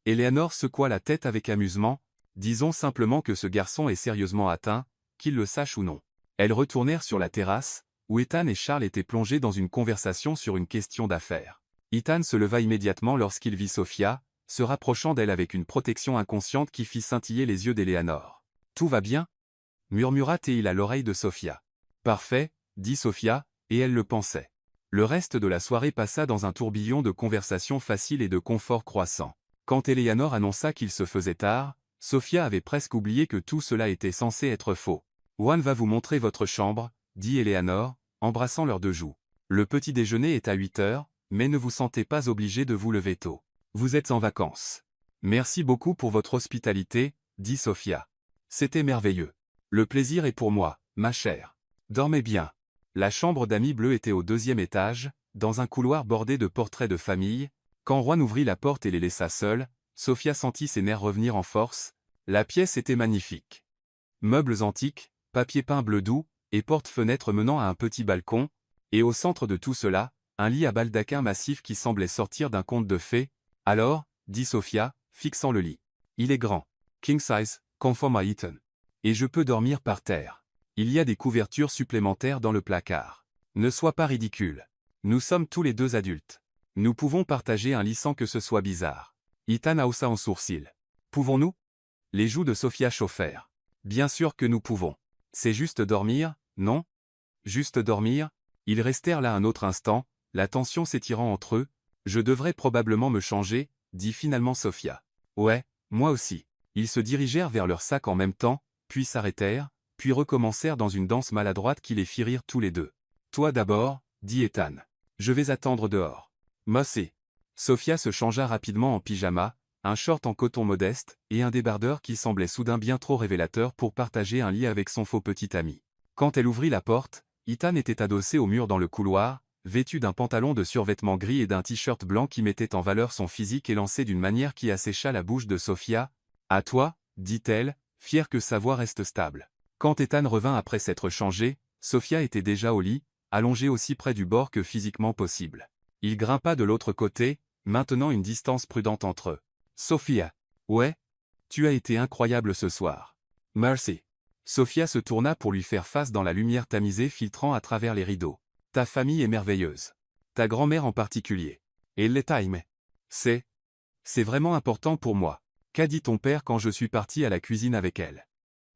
Eleanor secoua la tête avec amusement. « Disons simplement que ce garçon est sérieusement atteint, qu'il le sache ou non. » Elles retournèrent sur la terrasse, où Ethan et Charles étaient plongés dans une conversation sur une question d'affaires. Ethan se leva immédiatement lorsqu'il vit Sophia, se rapprochant d'elle avec une protection inconsciente qui fit scintiller les yeux d'Eleanor. « Tout va bien ?» murmura-t-il à l'oreille de Sophia. « Parfait, » dit Sophia, et elle le pensait. Le reste de la soirée passa dans un tourbillon de conversations faciles et de confort croissant. Quand Eleanor annonça qu'il se faisait tard, Sophia avait presque oublié que tout cela était censé être faux. « Juan va vous montrer votre chambre, » dit Eleanor, embrassant leurs 2 joues. « Le petit déjeuner est à 8 heures, mais ne vous sentez pas obligé de vous lever tôt. Vous êtes en vacances. »« Merci beaucoup pour votre hospitalité, » dit Sophia. « C'était merveilleux. Le plaisir est pour moi, ma chère. Dormez bien. » La chambre d'amis bleus était au 2e étage, dans un couloir bordé de portraits de famille. Quand Juan ouvrit la porte et les laissa seuls, Sophia sentit ses nerfs revenir en force. La pièce était magnifique. Meubles antiques, papier peint bleu doux, et porte-fenêtre menant à un petit balcon, et au centre de tout cela, un lit à baldaquin massif qui semblait sortir d'un conte de fées. Alors, dit Sophia, fixant le lit. Il est grand. King size, conforme à Eton. Et je peux dormir par terre. Il y a des couvertures supplémentaires dans le placard. Ne sois pas ridicule. Nous sommes tous les deux adultes. Nous pouvons partager un lit sans que ce soit bizarre. Ethan haussa en sourcil. Pouvons-nous? Les joues de Sophia chauffèrent. Bien sûr que nous pouvons. C'est juste dormir, non? Juste dormir? Ils restèrent là un autre instant, la tension s'étirant entre eux. Je devrais probablement me changer, dit finalement Sophia. Ouais, moi aussi. Ils se dirigèrent vers leur sac en même temps, puis s'arrêtèrent, puis recommencèrent dans une danse maladroite qui les fit rire tous les deux. Toi d'abord, dit Ethan. Je vais attendre dehors. Mossé. Sophia se changea rapidement en pyjama, un short en coton modeste, et un débardeur qui semblait soudain bien trop révélateur pour partager un lit avec son faux petit ami. Quand elle ouvrit la porte, Ethan était adossé au mur dans le couloir, vêtu d'un pantalon de survêtement gris et d'un t-shirt blanc qui mettait en valeur son physique élancé d'une manière qui assécha la bouche de Sophia. « À toi, dit-elle, fière que sa voix reste stable. Quand Ethan revint après s'être changé, Sophia était déjà au lit, allongée aussi près du bord que physiquement possible. Il grimpa de l'autre côté, maintenant une distance prudente entre eux. « Sophia. Ouais? Tu as été incroyable ce soir. Merci. » Sophia se tourna pour lui faire face dans la lumière tamisée filtrant à travers les rideaux. « Ta famille est merveilleuse. Ta grand-mère en particulier. Et l'État aimait. C'est vraiment important pour moi. Qu'a dit ton père quand je suis parti à la cuisine avec elle? »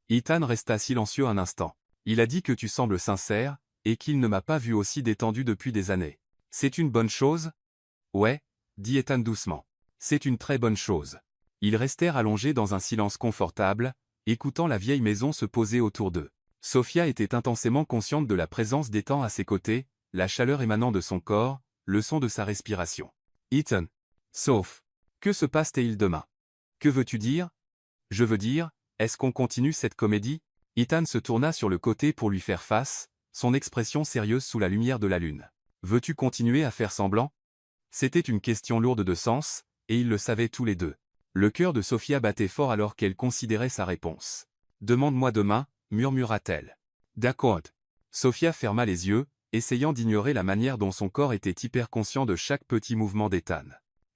Ethan resta silencieux un instant. Il a dit que tu sembles sincère, et qu'il ne m'a pas vu aussi détendu depuis des années. C'est une bonne chose? Ouais, dit Ethan doucement. C'est une très bonne chose. Ils restèrent allongés dans un silence confortable, écoutant la vieille maison se poser autour d'eux. Sophia était intensément consciente de la présence d'Ethan à ses côtés, la chaleur émanant de son corps, le son de sa respiration. Ethan. Sauf. Que se passe-t-il demain? Que veux-tu dire? Je veux dire, est-ce qu'on continue cette comédie? Ethan se tourna sur le côté pour lui faire face, son expression sérieuse sous la lumière de la lune. Veux-tu continuer à faire semblant? C'était une question lourde de sens, et ils le savaient tous les deux. Le cœur de Sophia battait fort alors qu'elle considérait sa réponse. Demande-moi demain, murmura-t-elle. D'accord. Sophia ferma les yeux, essayant d'ignorer la manière dont son corps était hyper conscient de chaque petit mouvement d'Ethan.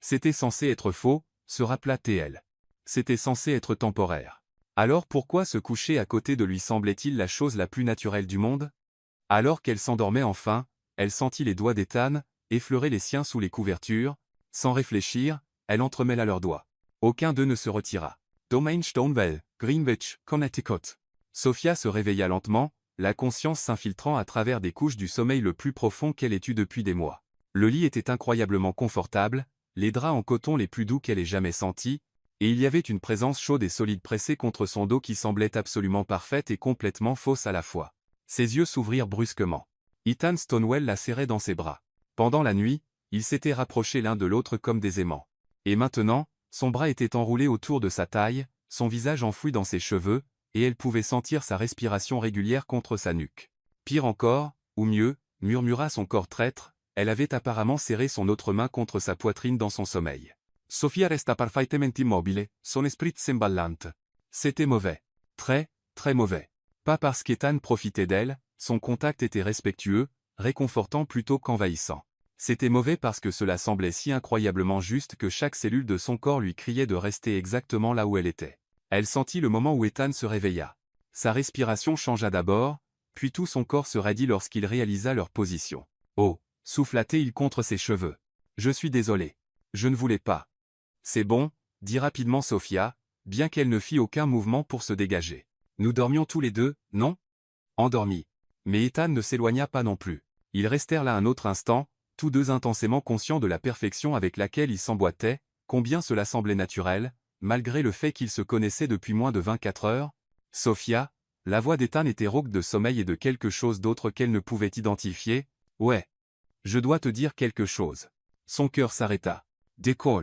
C'était censé être faux, se rappela-t-elle. C'était censé être temporaire. Alors pourquoi se coucher à côté de lui semblait-il la chose la plus naturelle du monde? Alors qu'elle s'endormait enfin, elle sentit les doigts d'Ethan effleurer les siens sous les couvertures. Sans réfléchir, elle entremêla leurs doigts. Aucun d'eux ne se retira. Domain Stonewell, Greenwich, Connecticut. Sophia se réveilla lentement, la conscience s'infiltrant à travers des couches du sommeil le plus profond qu'elle ait eu depuis des mois. Le lit était incroyablement confortable, les draps en coton les plus doux qu'elle ait jamais sentis, et il y avait une présence chaude et solide pressée contre son dos qui semblait absolument parfaite et complètement fausse à la fois. Ses yeux s'ouvrirent brusquement. Ethan Stonewell la serrait dans ses bras. Pendant la nuit, ils s'étaient rapprochés l'un de l'autre comme des aimants. Et maintenant, son bras était enroulé autour de sa taille, son visage enfoui dans ses cheveux, et elle pouvait sentir sa respiration régulière contre sa nuque. Pire encore, ou mieux, murmura son corps traître, elle avait apparemment serré son autre main contre sa poitrine dans son sommeil. Sophia resta parfaitement immobile, son esprit s'emballante. C'était mauvais. Très, très mauvais. Pas parce qu'Ethan profitait d'elle, son contact était respectueux, réconfortant plutôt qu'envahissant. C'était mauvais parce que cela semblait si incroyablement juste que chaque cellule de son corps lui criait de rester exactement là où elle était. Elle sentit le moment où Ethan se réveilla. Sa respiration changea d'abord, puis tout son corps se raidit lorsqu'il réalisa leur position. Oh, souffla-t-il contre ses cheveux. Je suis désolé. Je ne voulais pas. C'est bon, dit rapidement Sophia, bien qu'elle ne fît aucun mouvement pour se dégager. Nous dormions tous les deux, non? Endormis. Mais Ethan ne s'éloigna pas non plus. Ils restèrent là un autre instant, tous deux intensément conscients de la perfection avec laquelle ils s'emboîtaient, combien cela semblait naturel, malgré le fait qu'ils se connaissaient depuis moins de 24 heures. Sophia, la voix d'Ethan était rauque de sommeil et de quelque chose d'autre qu'elle ne pouvait identifier. Ouais. Je dois te dire quelque chose. Son cœur s'arrêta. D'accord.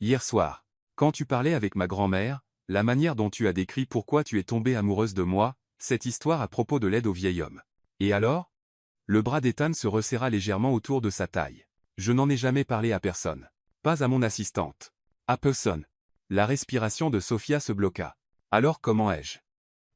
Hier soir, quand tu parlais avec ma grand-mère, la manière dont tu as décrit pourquoi tu es tombée amoureuse de moi, cette histoire à propos de l'aide au vieil homme. Et alors? Le bras d'Ethan se resserra légèrement autour de sa taille. Je n'en ai jamais parlé à personne. Pas à mon assistante. À personne. La respiration de Sofia se bloqua. Alors comment ai-je?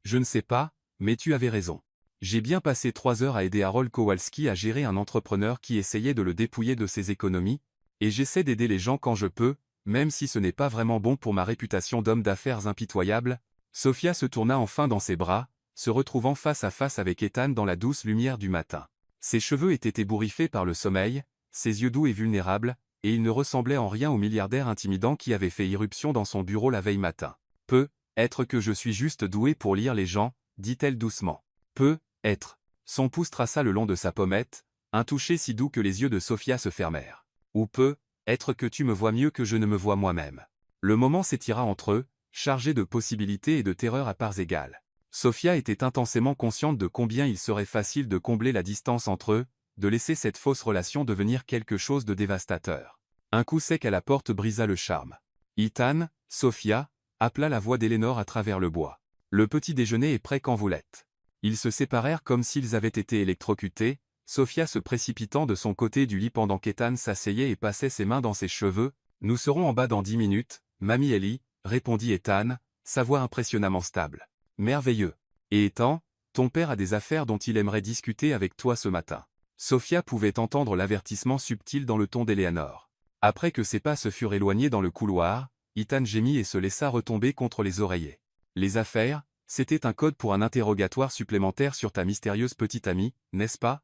Je ne sais pas, mais tu avais raison. J'ai bien passé 3 heures à aider Harold Kowalski à gérer un entrepreneur qui essayait de le dépouiller de ses économies, et j'essaie d'aider les gens quand je peux, même si ce n'est pas vraiment bon pour ma réputation d'homme d'affaires impitoyable. Sofia se tourna enfin dans ses bras, se retrouvant face à face avec Ethan dans la douce lumière du matin. Ses cheveux étaient ébouriffés par le sommeil, ses yeux doux et vulnérables, et il ne ressemblait en rien au milliardaire intimidant qui avait fait irruption dans son bureau la veille matin. Peut-être que je suis juste doué pour lire les gens, dit-elle doucement. Peut-être. Son pouce traça le long de sa pommette, un toucher si doux que les yeux de Sofia se fermèrent. Ou peut-être que tu me vois mieux que je ne me vois moi-même. Le moment s'étira entre eux, chargé de possibilités et de terreur à parts égales. Sofia était intensément consciente de combien il serait facile de combler la distance entre eux, de laisser cette fausse relation devenir quelque chose de dévastateur. Un coup sec à la porte brisa le charme. Ethan, Sofia, appela la voix d'Eleanor à travers le bois. Le petit déjeuner est prêt quand vous l'êtes. Ils se séparèrent comme s'ils avaient été électrocutés, Sofia se précipitant de son côté du lit pendant qu'Ethan s'asseyait et passait ses mains dans ses cheveux. Nous serons en bas dans 10 minutes, Mamie Ellie, répondit Ethan, sa voix impressionnamment stable. Merveilleux. Et Ethan, ton père a des affaires dont il aimerait discuter avec toi ce matin. Sofia pouvait entendre l'avertissement subtil dans le ton d'Eleanor. Après que ses pas se furent éloignés dans le couloir, Ethan gémit et se laissa retomber contre les oreillers. Les affaires, c'était un code pour un interrogatoire supplémentaire sur ta mystérieuse petite amie, n'est-ce pas?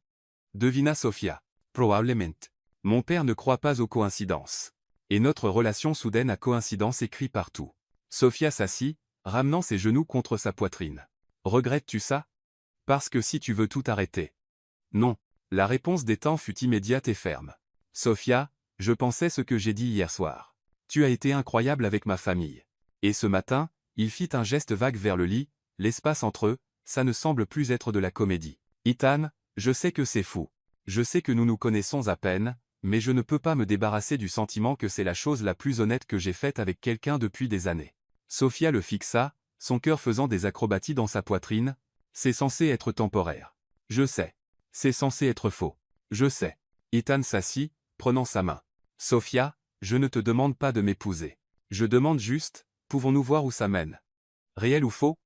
Devina Sofia. Probablement. Mon père ne croit pas aux coïncidences. Et notre relation soudaine à coïncidence écrit partout. Sofia s'assit, ramenant ses genoux contre sa poitrine. Regrettes-tu ça? Parce que si tu veux tout arrêter. Non. La réponse d'Ethan fut immédiate et ferme. Sofia, je pensais ce que j'ai dit hier soir. Tu as été incroyable avec ma famille. Et ce matin, il fit un geste vague vers le lit, l'espace entre eux, ça ne semble plus être de la comédie. Ethan, je sais que c'est fou. Je sais que nous nous connaissons à peine, mais je ne peux pas me débarrasser du sentiment que c'est la chose la plus honnête que j'ai faite avec quelqu'un depuis des années. Sofia le fixa, son cœur faisant des acrobaties dans sa poitrine. C'est censé être temporaire. Je sais. C'est censé être faux. Je sais. Ethan s'assit, prenant sa main. Sofia, je ne te demande pas de m'épouser. Je demande juste, pouvons-nous voir où ça mène? Réel ou faux?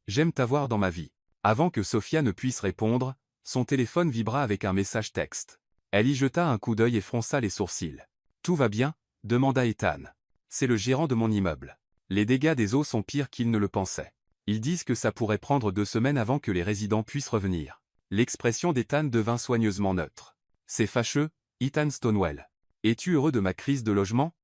J'aime t'avoir dans ma vie. Avant que Sofia ne puisse répondre, son téléphone vibra avec un message texte. Elle y jeta un coup d'œil et fronça les sourcils. Tout va bien? Demanda Ethan. C'est le gérant de mon immeuble. Les dégâts des eaux sont pires qu'ils ne le pensaient. Ils disent que ça pourrait prendre 2 semaines avant que les résidents puissent revenir. L'expression d'Ethan devint soigneusement neutre. C'est fâcheux, Ethan Stonewell. Es-tu heureux de ma crise de logement?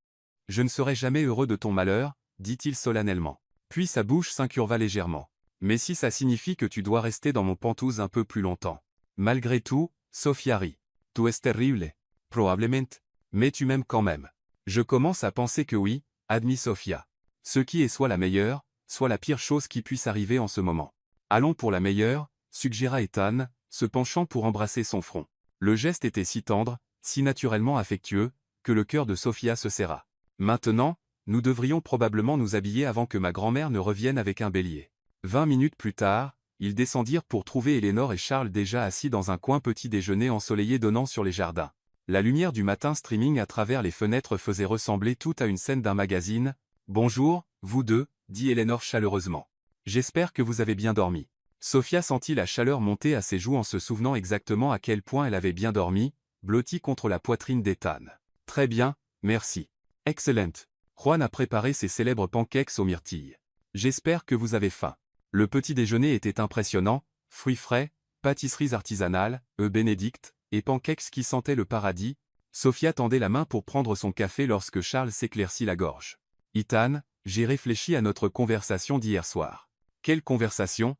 Je ne serai jamais heureux de ton malheur, dit-il solennellement. Puis sa bouche s'incurva légèrement. Mais si ça signifie que tu dois rester dans mon pantouse un peu plus longtemps. Malgré tout, Sofia rit. Tu es terrible. Probablement. Mais tu m'aimes quand même. Je commence à penser que oui, admit Sofia. Ce qui est soit la meilleure, soit la pire chose qui puisse arriver en ce moment. Allons pour la meilleure, suggéra Ethan, se penchant pour embrasser son front. Le geste était si tendre, si naturellement affectueux, que le cœur de Sofia se serra. Maintenant, nous devrions probablement nous habiller avant que ma grand-mère ne revienne avec un bélier. 20 minutes plus tard, ils descendirent pour trouver Eleanor et Charles déjà assis dans un coin petit déjeuner ensoleillé donnant sur les jardins. La lumière du matin streaming à travers les fenêtres faisait ressembler tout à une scène d'un magazine. « Bonjour, vous deux », dit Eleanor chaleureusement. « J'espère que vous avez bien dormi. » Sofia sentit la chaleur monter à ses joues en se souvenant exactement à quel point elle avait bien dormi, blottie contre la poitrine d'Ethan. « Très bien, merci. Excellent. Juan a préparé ses célèbres pancakes aux myrtilles. J'espère que vous avez faim. » Le petit déjeuner était impressionnant, fruits frais, pâtisseries artisanales, œufs bénédicts, et pancakes qui sentaient le paradis. Sofia tendait la main pour prendre son café lorsque Charles s'éclaircit la gorge. « Ethan, j'ai réfléchi à notre conversation d'hier soir. » « Quelle conversation ?»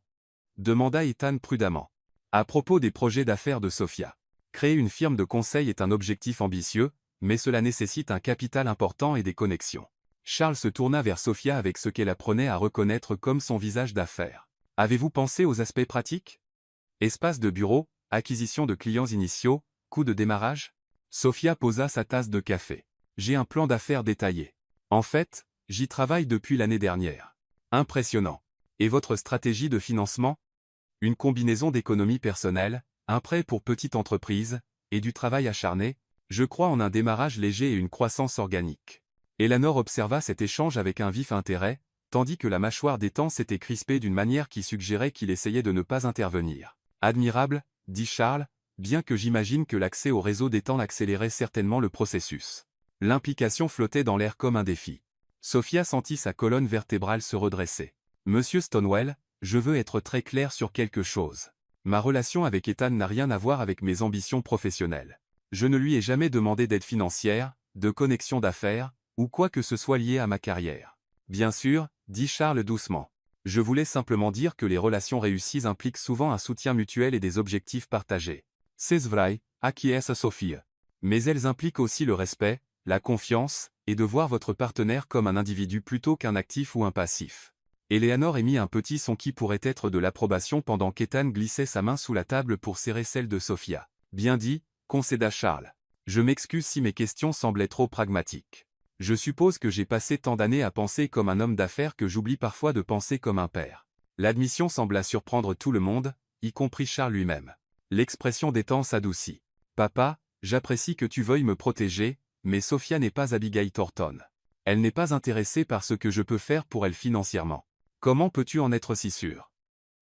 demanda Ethan prudemment. « À propos des projets d'affaires de Sofia. Créer une firme de conseil est un objectif ambitieux, mais cela nécessite un capital important et des connexions. » Charles se tourna vers Sofia avec ce qu'elle apprenait à reconnaître comme son visage d'affaires. « Avez-vous pensé aux aspects pratiques? Espace de bureau, acquisition de clients initiaux, coût de démarrage ?» Sofia posa sa tasse de café. « J'ai un plan d'affaires détaillé. En fait, j'y travaille depuis l'année dernière. » Impressionnant. Et votre stratégie de financement? Une combinaison d'économie personnelle, un prêt pour petite entreprise, et du travail acharné. Je crois en un démarrage léger et une croissance organique. Eleanor observa cet échange avec un vif intérêt, tandis que la mâchoire d'Ethan s'était crispée d'une manière qui suggérait qu'il essayait de ne pas intervenir. « Admirable, dit Charles, bien que j'imagine que l'accès au réseau d'Ethan accélérait certainement le processus. » L'implication flottait dans l'air comme un défi. Sophia sentit sa colonne vertébrale se redresser. « Monsieur Stonewell, je veux être très clair sur quelque chose. Ma relation avec Ethan n'a rien à voir avec mes ambitions professionnelles. Je ne lui ai jamais demandé d'aide financière, de connexion d'affaires, ou quoi que ce soit lié à ma carrière. Bien sûr, dit Charles doucement. Je voulais simplement dire que les relations réussies impliquent souvent un soutien mutuel et des objectifs partagés. C'est vrai, acquiesce Sophia. Mais elles impliquent aussi le respect, la confiance, et de voir votre partenaire comme un individu plutôt qu'un actif ou un passif. Eleanor émit un petit son qui pourrait être de l'approbation pendant qu'Ethan glissait sa main sous la table pour serrer celle de Sophia. Bien dit, concéda Charles. Je m'excuse si mes questions semblaient trop pragmatiques. Je suppose que j'ai passé tant d'années à penser comme un homme d'affaires que j'oublie parfois de penser comme un père. L'admission sembla surprendre tout le monde, y compris Charles lui-même. L'expression d'Ethan s'adoucit. Papa, j'apprécie que tu veuilles me protéger, mais Sophia n'est pas Abigail Thornton. Elle n'est pas intéressée par ce que je peux faire pour elle financièrement. Comment peux-tu en être si sûr?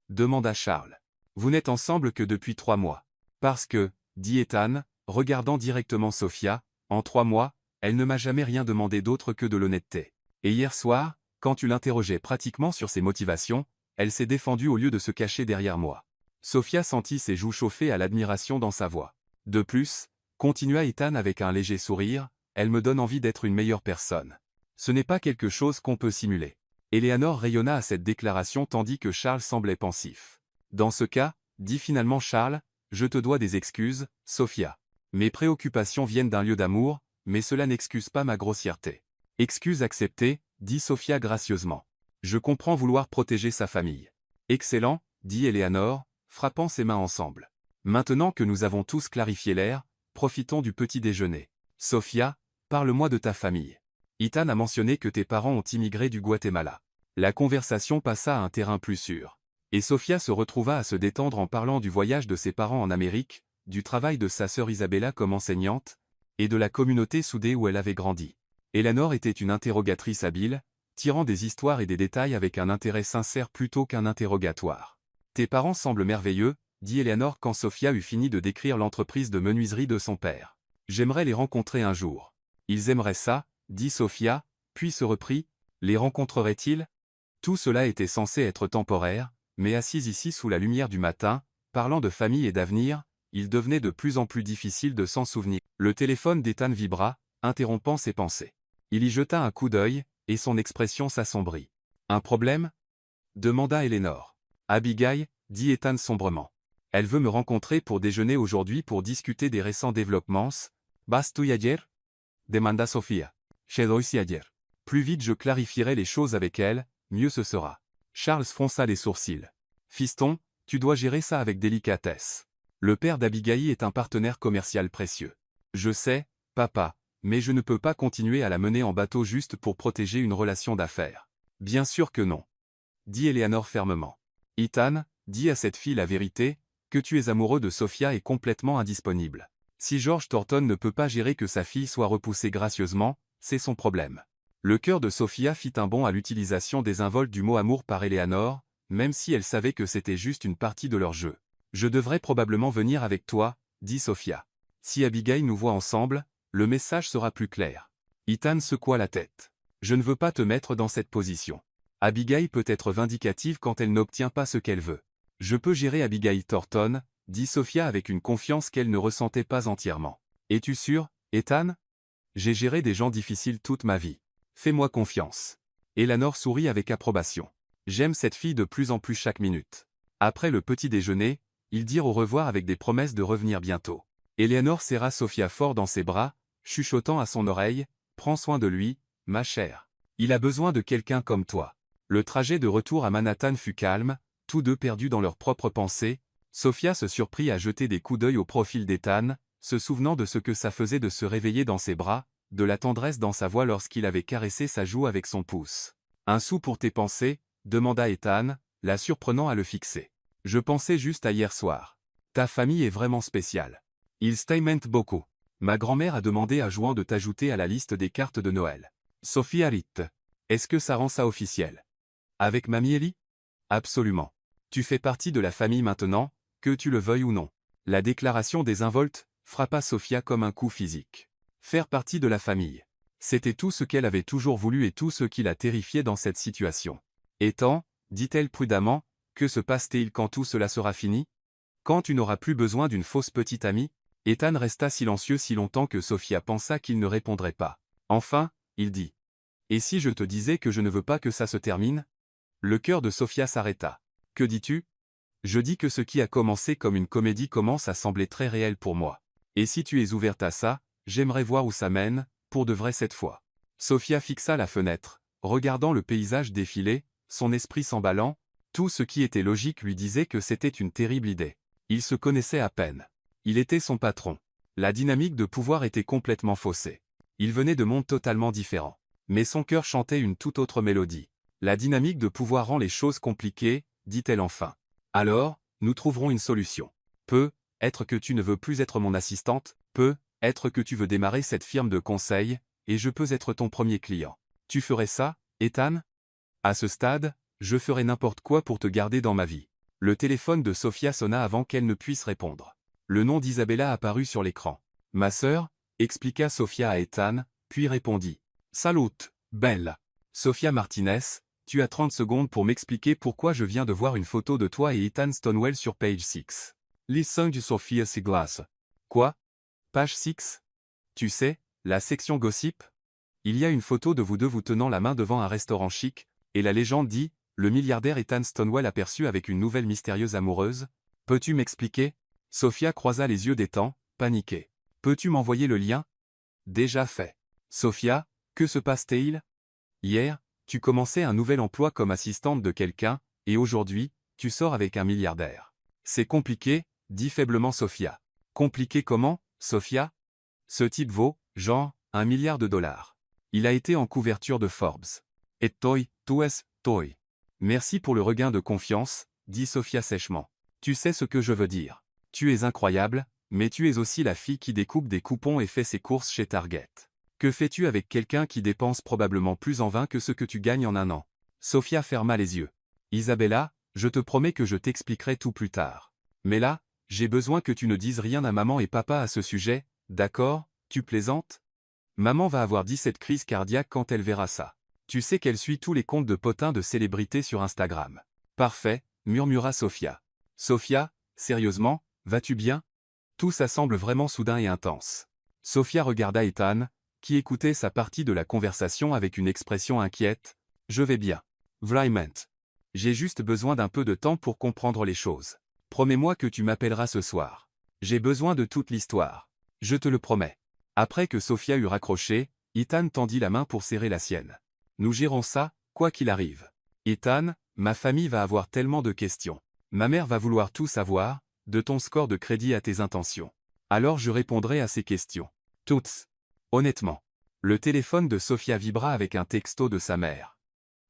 Demanda Charles. Vous n'êtes ensemble que depuis 3 mois. Parce que, dit Ethan, regardant directement Sophia, en 3 mois, elle ne m'a jamais rien demandé d'autre que de l'honnêteté. Et hier soir, quand tu l'interrogeais pratiquement sur ses motivations, elle s'est défendue au lieu de se cacher derrière moi. Sophia sentit ses joues chauffer à l'admiration dans sa voix. De plus, continua Ethan avec un léger sourire, elle me donne envie d'être une meilleure personne. Ce n'est pas quelque chose qu'on peut simuler. Eleanor rayonna à cette déclaration tandis que Charles semblait pensif. Dans ce cas, dit finalement Charles, je te dois des excuses, Sophia. Mes préoccupations viennent d'un lieu d'amour, mais cela n'excuse pas ma grossièreté. Excuse acceptée, dit Sophia gracieusement. Je comprends vouloir protéger sa famille. Excellent, dit Eleanor, frappant ses mains ensemble. Maintenant que nous avons tous clarifié l'air, profitons du petit déjeuner. Sophia, parle-moi de ta famille. Ethan a mentionné que tes parents ont immigré du Guatemala. La conversation passa à un terrain plus sûr. Et Sophia se retrouva à se détendre en parlant du voyage de ses parents en Amérique, du travail de sa sœur Isabella comme enseignante, et de la communauté soudée où elle avait grandi. Eleanor était une interrogatrice habile, tirant des histoires et des détails avec un intérêt sincère plutôt qu'un interrogatoire. Tes parents semblent merveilleux, dit Eleanor quand Sophia eut fini de décrire l'entreprise de menuiserie de son père. J'aimerais les rencontrer un jour. Ils aimeraient ça, dit Sophia, puis se reprit, les rencontrerait-ils? Tout cela était censé être temporaire, mais assis ici sous la lumière du matin, parlant de famille et d'avenir, il devenait de plus en plus difficile de s'en souvenir. Le téléphone d'Ethan vibra, interrompant ses pensées. Il y jeta un coup d'œil, et son expression s'assombrit. Un problème? Demanda Eleanor. Abigail, dit Ethan sombrement. Elle veut me rencontrer pour déjeuner aujourd'hui pour discuter des récents développements. ¿Vas tú ayer? Demanda Sophia. Je doy si ayer. Plus vite je clarifierai les choses avec elle, mieux ce sera. Charles fronça les sourcils. Fiston, tu dois gérer ça avec délicatesse. Le père d'Abigail est un partenaire commercial précieux. Je sais, papa, mais je ne peux pas continuer à la mener en bateau juste pour protéger une relation d'affaires. Bien sûr que non. Dit Eleanor fermement. Ethan, dis à cette fille la vérité, que tu es amoureux de Sophia et complètement indisponible. Si George Thornton ne peut pas gérer que sa fille soit repoussée gracieusement, c'est son problème. Le cœur de Sophia fit un bond à l'utilisation désinvolte du mot amour par Eleanor, même si elle savait que c'était juste une partie de leur jeu. Je devrais probablement venir avec toi, dit Sophia. Si Abigail nous voit ensemble, le message sera plus clair. Ethan secoua la tête. Je ne veux pas te mettre dans cette position. Abigail peut être vindicative quand elle n'obtient pas ce qu'elle veut. Je peux gérer Abigail Thornton, dit Sophia avec une confiance qu'elle ne ressentait pas entièrement. Es-tu sûr, Ethan? J'ai géré des gens difficiles toute ma vie. Fais-moi confiance. Eleanor sourit avec approbation. J'aime cette fille de plus en plus chaque minute. Après le petit déjeuner, ils dirent au revoir avec des promesses de revenir bientôt. Eleanor serra Sophia fort dans ses bras, chuchotant à son oreille, « Prends soin de lui, ma chère. Il a besoin de quelqu'un comme toi. » Le trajet de retour à Manhattan fut calme, tous deux perdus dans leurs propres pensées. Sophia se surprit à jeter des coups d'œil au profil d'Ethan, se souvenant de ce que ça faisait de se réveiller dans ses bras, de la tendresse dans sa voix lorsqu'il avait caressé sa joue avec son pouce. « Un sou pour tes pensées ?» demanda Ethan, la surprenant à le fixer. « Je pensais juste à hier soir. Ta famille est vraiment spéciale. Ils t'aiment beaucoup. Ma grand-mère a demandé à Juan de t'ajouter à la liste des cartes de Noël. Sophia Ritt. Est-ce que ça rend ça officiel? Avec Mamie Ellie? Absolument. Tu fais partie de la famille maintenant, que tu le veuilles ou non. La déclaration désinvolte frappa Sophia comme un coup physique. Faire partie de la famille. C'était tout ce qu'elle avait toujours voulu et tout ce qui la terrifiait dans cette situation. Ethan, dit-elle prudemment, que se passe-t-il quand tout cela sera fini? Quand tu n'auras plus besoin d'une fausse petite amie? Ethan resta silencieux si longtemps que Sophia pensa qu'il ne répondrait pas. Enfin, il dit. Et si je te disais que je ne veux pas que ça se termine? Le cœur de Sophia s'arrêta. Que dis-tu? Je dis que ce qui a commencé comme une comédie commence à sembler très réel pour moi. Et si tu es ouverte à ça, j'aimerais voir où ça mène, pour de vrai cette fois. Sophia fixa la fenêtre, regardant le paysage défiler, son esprit s'emballant, tout ce qui était logique lui disait que c'était une terrible idée. Il se connaissait à peine. Il était son patron. La dynamique de pouvoir était complètement faussée. Il venait de mondes totalement différents. Mais son cœur chantait une toute autre mélodie. La dynamique de pouvoir rend les choses compliquées, dit-elle enfin. Alors, nous trouverons une solution. Peut-être que tu ne veux plus être mon assistante, peut-être que tu veux démarrer cette firme de conseil, et je peux être ton premier client. Tu ferais ça, Ethan? À ce stade, je ferais n'importe quoi pour te garder dans ma vie. Le téléphone de Sophia sonna avant qu'elle ne puisse répondre. Le nom d'Isabella apparut sur l'écran. Ma sœur, expliqua Sophia à Ethan, puis répondit. Salut, belle. Sophia Martinez, tu as 30 secondes pour m'expliquer pourquoi je viens de voir une photo de toi et Ethan Stonewell sur page 6. Listen to Sophia Siglas. Quoi? Page 6? Tu sais, la section gossip? Il y a une photo de vous deux vous tenant la main devant un restaurant chic, et la légende dit, le milliardaire Ethan Stonewell aperçu avec une nouvelle mystérieuse amoureuse. Peux-tu m'expliquer? Sophia croisa les yeux d'Ethan, paniquée. Peux-tu m'envoyer le lien? Déjà fait. Sophia, que se passe-t-il? Hier, tu commençais un nouvel emploi comme assistante de quelqu'un, et aujourd'hui, tu sors avec un milliardaire. C'est compliqué, dit faiblement Sophia. Compliqué comment, Sophia? Ce type vaut, genre, $1 milliard. Il a été en couverture de Forbes. Et toi, tu es, toi. Merci pour le regain de confiance, dit Sophia sèchement. Tu sais ce que je veux dire. Tu es incroyable, mais tu es aussi la fille qui découpe des coupons et fait ses courses chez Target. Que fais-tu avec quelqu'un qui dépense probablement plus en vin que ce que tu gagnes en un an? Sophia ferma les yeux. Isabella, je te promets que je t'expliquerai tout plus tard. Mais là, j'ai besoin que tu ne dises rien à maman et papa à ce sujet, d'accord? Tu plaisantes? Maman va avoir 17 crises cardiaques quand elle verra ça. Tu sais qu'elle suit tous les comptes de potins de célébrités sur Instagram. Parfait, murmura Sophia. Sophia, sérieusement, vas-tu bien? Tout ça semble vraiment soudain et intense. Sophia regarda Ethan, qui écoutait sa partie de la conversation avec une expression inquiète. Je vais bien. Vraiment. J'ai juste besoin d'un peu de temps pour comprendre les choses. Promets-moi que tu m'appelleras ce soir. J'ai besoin de toute l'histoire. Je te le promets. Après que Sophia eut raccroché, Ethan tendit la main pour serrer la sienne. Nous gérons ça, quoi qu'il arrive. Ethan, ma famille va avoir tellement de questions. Ma mère va vouloir tout savoir, de ton score de crédit à tes intentions. Alors je répondrai à ces questions. Toutes. Honnêtement. Le téléphone de Sophia vibra avec un texto de sa mère.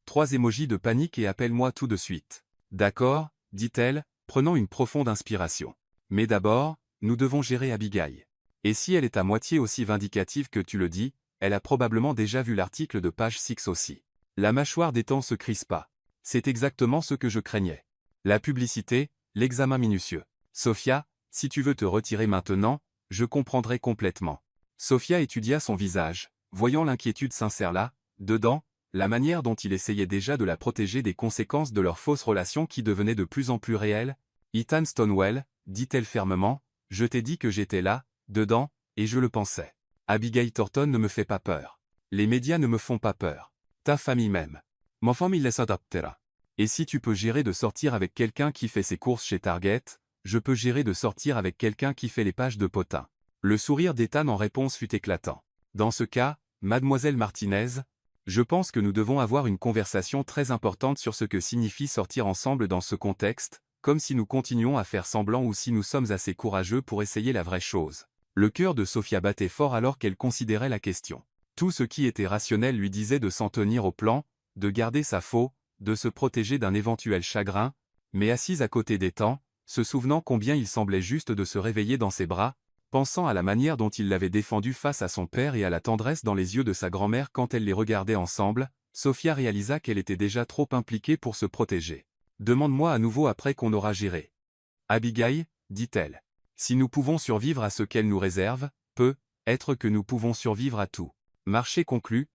3 émojis de panique et appelle-moi tout de suite. D'accord, dit-elle, prenant une profonde inspiration. Mais d'abord, nous devons gérer Abigail. Et si elle est à moitié aussi vindicative que tu le dis, elle a probablement déjà vu l'article de page 6 aussi. La mâchoire d'Ethan se crispa. C'est exactement ce que je craignais. La publicité, l'examen minutieux. Sophia, si tu veux te retirer maintenant, je comprendrai complètement. Sophia étudia son visage, voyant l'inquiétude sincère là, dedans, la manière dont il essayait déjà de la protéger des conséquences de leur fausse relation qui devenait de plus en plus réelle. Ethan Stonewell, dit-elle fermement, je t'ai dit que j'étais là, dedans, et je le pensais. Abigail Thornton ne me fait pas peur. Les médias ne me font pas peur. Ta famille même. Ma famille les adaptera. Et si tu peux gérer de sortir avec quelqu'un qui fait ses courses chez Target, je peux gérer de sortir avec quelqu'un qui fait les pages de potins. Le sourire d'Ethan en réponse fut éclatant. Dans ce cas, mademoiselle Martinez, je pense que nous devons avoir une conversation très importante sur ce que signifie sortir ensemble dans ce contexte, comme si nous continuons à faire semblant ou si nous sommes assez courageux pour essayer la vraie chose. Le cœur de Sophia battait fort alors qu'elle considérait la question. Tout ce qui était rationnel lui disait de s'en tenir au plan, de garder sa faux, de se protéger d'un éventuel chagrin, mais assise à côté d'Ethan, se souvenant combien il semblait juste de se réveiller dans ses bras, Pensant à la manière dont il l'avait défendue face à son père et à la tendresse dans les yeux de sa grand-mère quand elle les regardait ensemble, Sophia réalisa qu'elle était déjà trop impliquée pour se protéger. « Demande-moi à nouveau après qu'on aura géré. » « Abigail, dit-elle. Si nous pouvons survivre à ce qu'elle nous réserve, peut-être que nous pouvons survivre à tout. » « Marché conclu,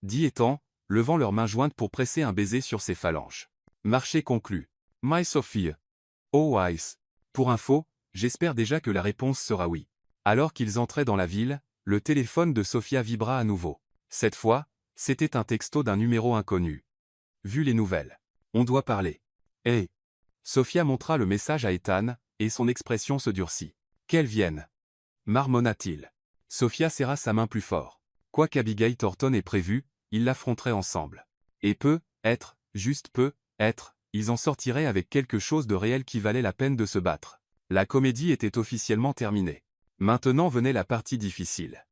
dit Ethan, levant leurs mains jointes pour presser un baiser sur ses phalanges. « Marché conclu. My Sophie. Oh wise. Pour info, j'espère déjà que la réponse sera oui. » Alors qu'ils entraient dans la ville, le téléphone de Sophia vibra à nouveau. Cette fois, c'était un texto d'un numéro inconnu. « Vu les nouvelles. On doit parler. »« Hey !» Sophia montra le message à Ethan, et son expression se durcit. « Qu'elle vienne !» marmonna-t-il. Sophia serra sa main plus fort. Quoi qu'Abigail Thornton ait prévu, ils l'affronteraient ensemble. Et juste peut-être, ils en sortiraient avec quelque chose de réel qui valait la peine de se battre. La comédie était officiellement terminée. Maintenant venait la partie difficile.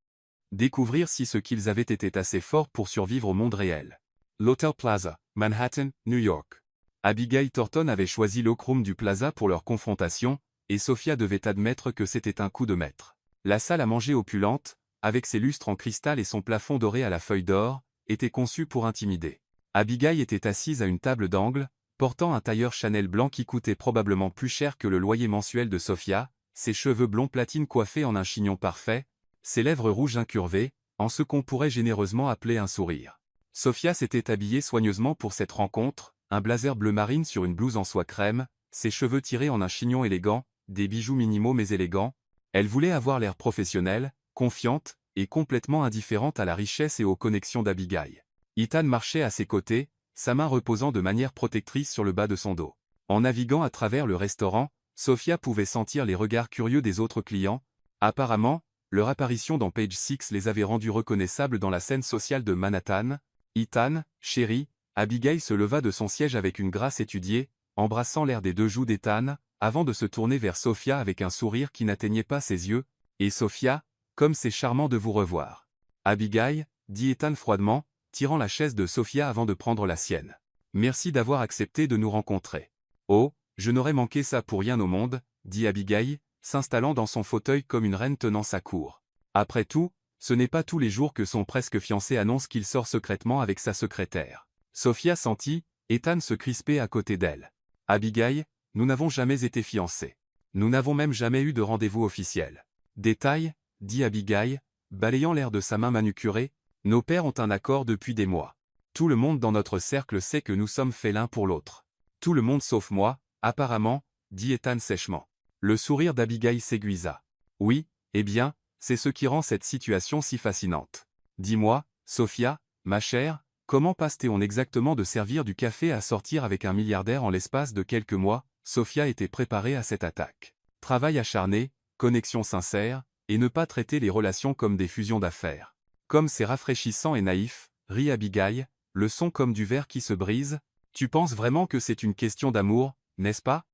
Découvrir si ce qu'ils avaient été assez forts pour survivre au monde réel. L'Hotel Plaza, Manhattan, New York. Abigail Thornton avait choisi l'Oak du Plaza pour leur confrontation, et Sophia devait admettre que c'était un coup de maître. La salle à manger opulente, avec ses lustres en cristal et son plafond doré à la feuille d'or, était conçue pour intimider. Abigail était assise à une table d'angle, portant un tailleur Chanel blanc qui coûtait probablement plus cher que le loyer mensuel de Sophia, ses cheveux blonds platine coiffés en un chignon parfait, ses lèvres rouges incurvées, en ce qu'on pourrait généreusement appeler un sourire. Sophia s'était habillée soigneusement pour cette rencontre, un blazer bleu marine sur une blouse en soie crème, ses cheveux tirés en un chignon élégant, des bijoux minimaux mais élégants. Elle voulait avoir l'air professionnelle, confiante, et complètement indifférente à la richesse et aux connexions d'Abigail. Ethan marchait à ses côtés, sa main reposant de manière protectrice sur le bas de son dos. En naviguant à travers le restaurant, Sophia pouvait sentir les regards curieux des autres clients. Apparemment, leur apparition dans Page 6 les avait rendus reconnaissables dans la scène sociale de Manhattan. « Ethan, chéri », Abigail se leva de son siège avec une grâce étudiée, embrassant l'air des deux joues d'Ethan, avant de se tourner vers Sophia avec un sourire qui n'atteignait pas ses yeux. « Et Sophia, comme c'est charmant de vous revoir. »« Abigail, » dit Ethan froidement, tirant la chaise de Sophia avant de prendre la sienne. « Merci d'avoir accepté de nous rencontrer. »« Oh, je n'aurais manqué ça pour rien au monde, » dit Abigail, s'installant dans son fauteuil comme une reine tenant sa cour. Après tout, ce n'est pas tous les jours que son presque fiancé annonce qu'il sort secrètement avec sa secrétaire. Sophia sentit Ethan se crisper à côté d'elle. « Abigail, nous n'avons jamais été fiancés. Nous n'avons même jamais eu de rendez-vous officiel. »« Détail, » dit Abigail, balayant l'air de sa main manucurée, « nos pères ont un accord depuis des mois. Tout le monde dans notre cercle sait que nous sommes faits l'un pour l'autre. Tout le monde sauf moi, apparemment, » dit Ethan sèchement. Le sourire d'Abigail s'aiguisa. « Oui, eh bien, c'est ce qui rend cette situation si fascinante. Dis-moi, Sophia, ma chère, comment passe-t-on exactement de servir du café à sortir avec un milliardaire en l'espace de quelques mois ?» Sophia était préparée à cette attaque. Travail acharné, connexion sincère, et ne pas traiter les relations comme des fusions d'affaires. Comme c'est rafraîchissant et naïf, rit Abigail, le son comme du verre qui se brise. Tu penses vraiment que c'est une question d'amour, n'est-ce pas?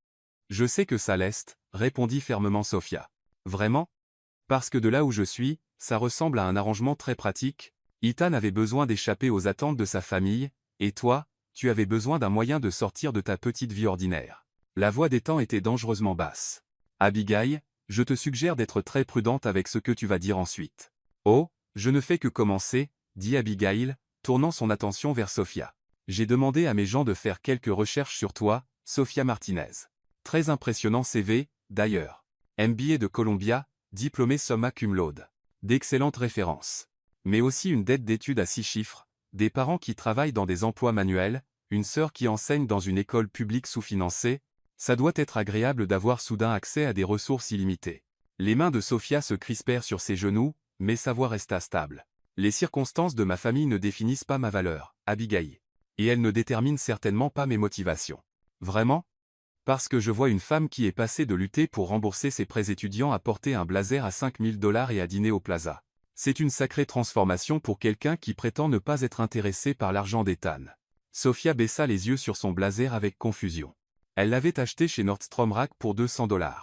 Je sais que ça l'est, répondit fermement Sophia. Vraiment? Parce que de là où je suis, ça ressemble à un arrangement très pratique. Ethan avait besoin d'échapper aux attentes de sa famille, et toi, tu avais besoin d'un moyen de sortir de ta petite vie ordinaire. La voix d'Ethan était dangereusement basse. Abigail, je te suggère d'être très prudente avec ce que tu vas dire ensuite. Oh, je ne fais que commencer, dit Abigail, tournant son attention vers Sophia. J'ai demandé à mes gens de faire quelques recherches sur toi, Sophia Martinez. Très impressionnant CV, d'ailleurs. MBA de Columbia, diplômé summa cum laude. D'excellentes références. Mais aussi une dette d'études à 6 chiffres, des parents qui travaillent dans des emplois manuels, une sœur qui enseigne dans une école publique sous-financée. Ça doit être agréable d'avoir soudain accès à des ressources illimitées. Les mains de Sophia se crispèrent sur ses genoux, mais sa voix resta stable. Les circonstances de ma famille ne définissent pas ma valeur, Abigail. Et elles ne déterminent certainement pas mes motivations. Vraiment? Parce que je vois une femme qui est passée de lutter pour rembourser ses prêts étudiants à porter un blazer à $5000 et à dîner au Plaza. C'est une sacrée transformation pour quelqu'un qui prétend ne pas être intéressé par l'argent d'Ethan. Sophia baissa les yeux sur son blazer avec confusion. Elle l'avait acheté chez Nordstrom Rack pour $200.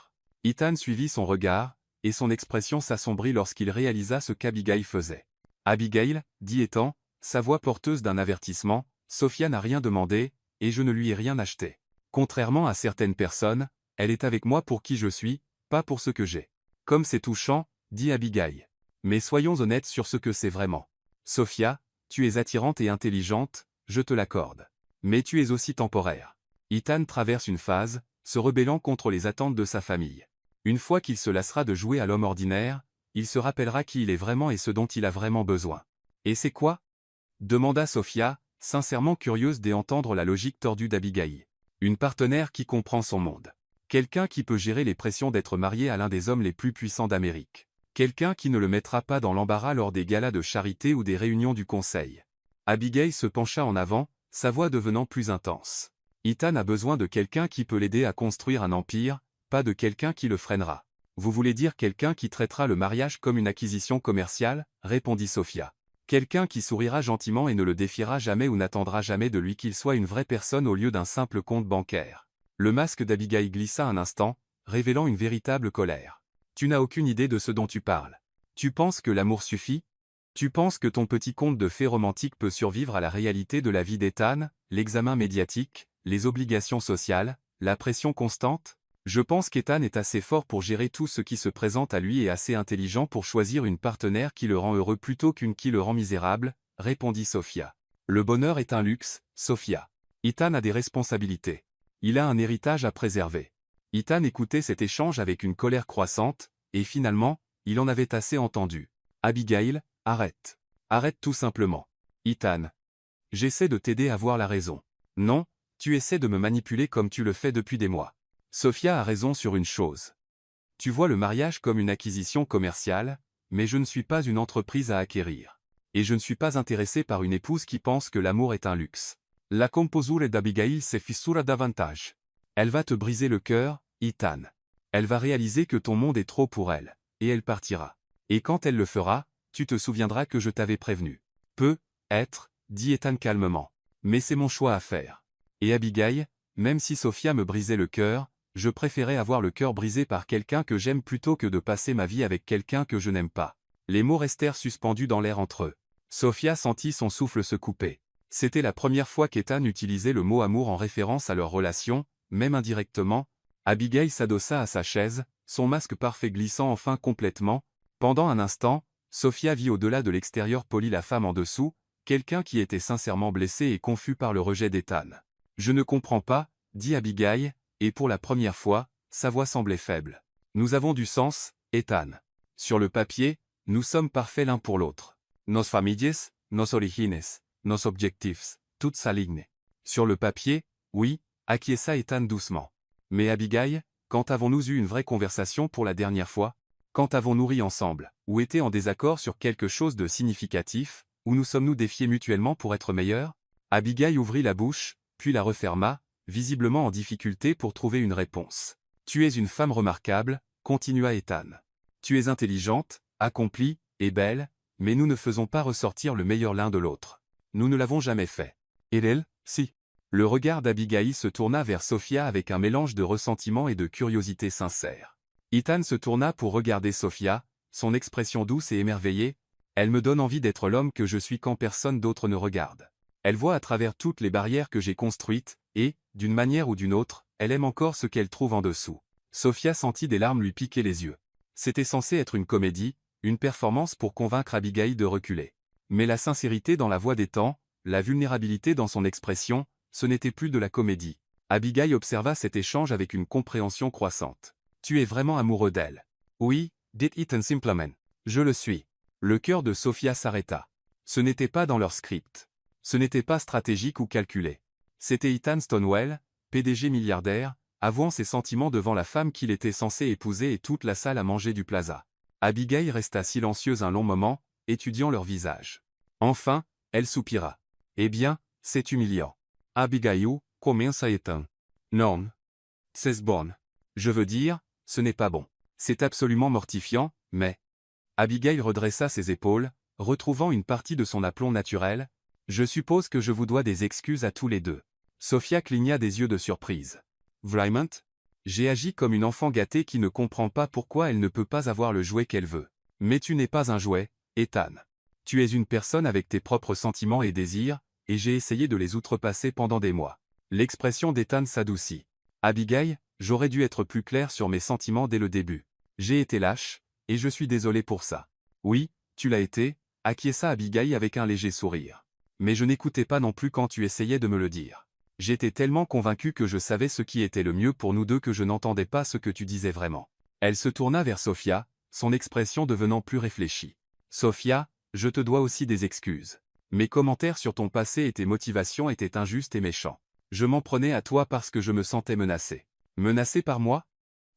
Ethan suivit son regard, et son expression s'assombrit lorsqu'il réalisa ce qu'Abigail faisait. « Abigail, » dit Ethan, sa voix porteuse d'un avertissement, « Sophia n'a rien demandé, et je ne lui ai rien acheté. Contrairement à certaines personnes, elle est avec moi pour qui je suis, pas pour ce que j'ai. » Comme c'est touchant, dit Abigail. Mais soyons honnêtes sur ce que c'est vraiment. Sophia, tu es attirante et intelligente, je te l'accorde. Mais tu es aussi temporaire. Ethan traverse une phase, se rebellant contre les attentes de sa famille. Une fois qu'il se lassera de jouer à l'homme ordinaire, il se rappellera qui il est vraiment et ce dont il a vraiment besoin. Et c'est quoi? Demanda Sophia, sincèrement curieuse d'entendre la logique tordue d'Abigail. Une partenaire qui comprend son monde. Quelqu'un qui peut gérer les pressions d'être marié à l'un des hommes les plus puissants d'Amérique. Quelqu'un qui ne le mettra pas dans l'embarras lors des galas de charité ou des réunions du conseil. Abigail se pencha en avant, sa voix devenant plus intense. Ethan a besoin de quelqu'un qui peut l'aider à construire un empire, pas de quelqu'un qui le freinera. Vous voulez dire quelqu'un qui traitera le mariage comme une acquisition commerciale, répondit Sophia. Quelqu'un qui sourira gentiment et ne le défiera jamais ou n'attendra jamais de lui qu'il soit une vraie personne au lieu d'un simple compte bancaire. Le masque d'Abigail glissa un instant, révélant une véritable colère. Tu n'as aucune idée de ce dont tu parles. Tu penses que l'amour suffit? Tu penses que ton petit conte de fées romantique peut survivre à la réalité de la vie d'Ethan, l'examen médiatique, les obligations sociales, la pression constante? Je pense qu'Ethan est assez fort pour gérer tout ce qui se présente à lui et assez intelligent pour choisir une partenaire qui le rend heureux plutôt qu'une qui le rend misérable, répondit Sophia. Le bonheur est un luxe, Sophia. Ethan a des responsabilités. Il a un héritage à préserver. Ethan écoutait cet échange avec une colère croissante, et finalement, il en avait assez entendu. Abigail, arrête. Arrête tout simplement. Ethan. J'essaie de t'aider à voir la raison. Non, tu essaies de me manipuler comme tu le fais depuis des mois. Sophia a raison sur une chose. Tu vois le mariage comme une acquisition commerciale, mais je ne suis pas une entreprise à acquérir. Et je ne suis pas intéressé par une épouse qui pense que l'amour est un luxe. La composure d'Abigail se fissura davantage. Elle va te briser le cœur, Ethan. Elle va réaliser que ton monde est trop pour elle, et elle partira. Et quand elle le fera, tu te souviendras que je t'avais prévenu. Peut-être, dit Ethan calmement. Mais c'est mon choix à faire. Et Abigail, même si Sophia me brisait le cœur, je préférais avoir le cœur brisé par quelqu'un que j'aime plutôt que de passer ma vie avec quelqu'un que je n'aime pas. Les mots restèrent suspendus dans l'air entre eux. Sophia sentit son souffle se couper. C'était la première fois qu'Ethan utilisait le mot amour en référence à leur relation, même indirectement. Abigail s'adossa à sa chaise, son masque parfait glissant enfin complètement. Pendant un instant, Sophia vit au-delà de l'extérieur poli la femme en dessous, quelqu'un qui était sincèrement blessé et confus par le rejet d'Ethan. Je ne comprends pas, dit Abigail, et pour la première fois, sa voix semblait faible. Nous avons du sens, Ethan. Sur le papier, nous sommes parfaits l'un pour l'autre. Nos familias, nos origines, nos objectifs, toutes s'alignent. Sur le papier, oui, acquiesça Ethan doucement. Mais Abigail, quand avons-nous eu une vraie conversation pour la dernière fois? Quand avons-nous ri ensemble, ou été en désaccord sur quelque chose de significatif, ou nous sommes-nous défiés mutuellement pour être meilleurs? Abigail ouvrit la bouche, puis la referma, visiblement en difficulté pour trouver une réponse. Tu es une femme remarquable, continua Ethan. Tu es intelligente, accomplie, et belle, mais nous ne faisons pas ressortir le meilleur l'un de l'autre. Nous ne l'avons jamais fait. Et elle, si. Le regard d'Abigail se tourna vers Sophia avec un mélange de ressentiment et de curiosité sincère. Ethan se tourna pour regarder Sophia, son expression douce et émerveillée. Elle me donne envie d'être l'homme que je suis quand personne d'autre ne regarde. Elle voit à travers toutes les barrières que j'ai construites, et, d'une manière ou d'une autre, elle aime encore ce qu'elle trouve en dessous. Sophia sentit des larmes lui piquer les yeux. C'était censé être une comédie, une performance pour convaincre Abigail de reculer. Mais la sincérité dans la voix d'Ethan, la vulnérabilité dans son expression, ce n'était plus de la comédie. Abigail observa cet échange avec une compréhension croissante. Tu es vraiment amoureux d'elle. Oui, dit Ethan simplement. Je le suis. Le cœur de Sophia s'arrêta. Ce n'était pas dans leur script. Ce n'était pas stratégique ou calculé. C'était Ethan Stonewall, PDG milliardaire, avouant ses sentiments devant la femme qu'il était censé épouser et toute la salle à manger du plaza. Abigail resta silencieuse un long moment, étudiant leur visage. Enfin, elle soupira. Eh bien, c'est humiliant. Abigail, commença Ethan. Non. C'est bon. Je veux dire, ce n'est pas bon. C'est absolument mortifiant, mais... Abigail redressa ses épaules, retrouvant une partie de son aplomb naturel. Je suppose que je vous dois des excuses à tous les deux. Sophia cligna des yeux de surprise. Vraiment? J'ai agi comme une enfant gâtée qui ne comprend pas pourquoi elle ne peut pas avoir le jouet qu'elle veut. Mais tu n'es pas un jouet, Ethan. Tu es une personne avec tes propres sentiments et désirs, et j'ai essayé de les outrepasser pendant des mois. L'expression d'Ethan s'adoucit. Abigail, j'aurais dû être plus clair sur mes sentiments dès le début. J'ai été lâche, et je suis désolé pour ça. Oui, tu l'as été, acquiesça Abigail avec un léger sourire. Mais je n'écoutais pas non plus quand tu essayais de me le dire. J'étais tellement convaincu que je savais ce qui était le mieux pour nous deux que je n'entendais pas ce que tu disais vraiment. Elle se tourna vers Sophia, son expression devenant plus réfléchie. Sophia, je te dois aussi des excuses. Mes commentaires sur ton passé et tes motivations étaient injustes et méchants. Je m'en prenais à toi parce que je me sentais menacée. Menacée par moi?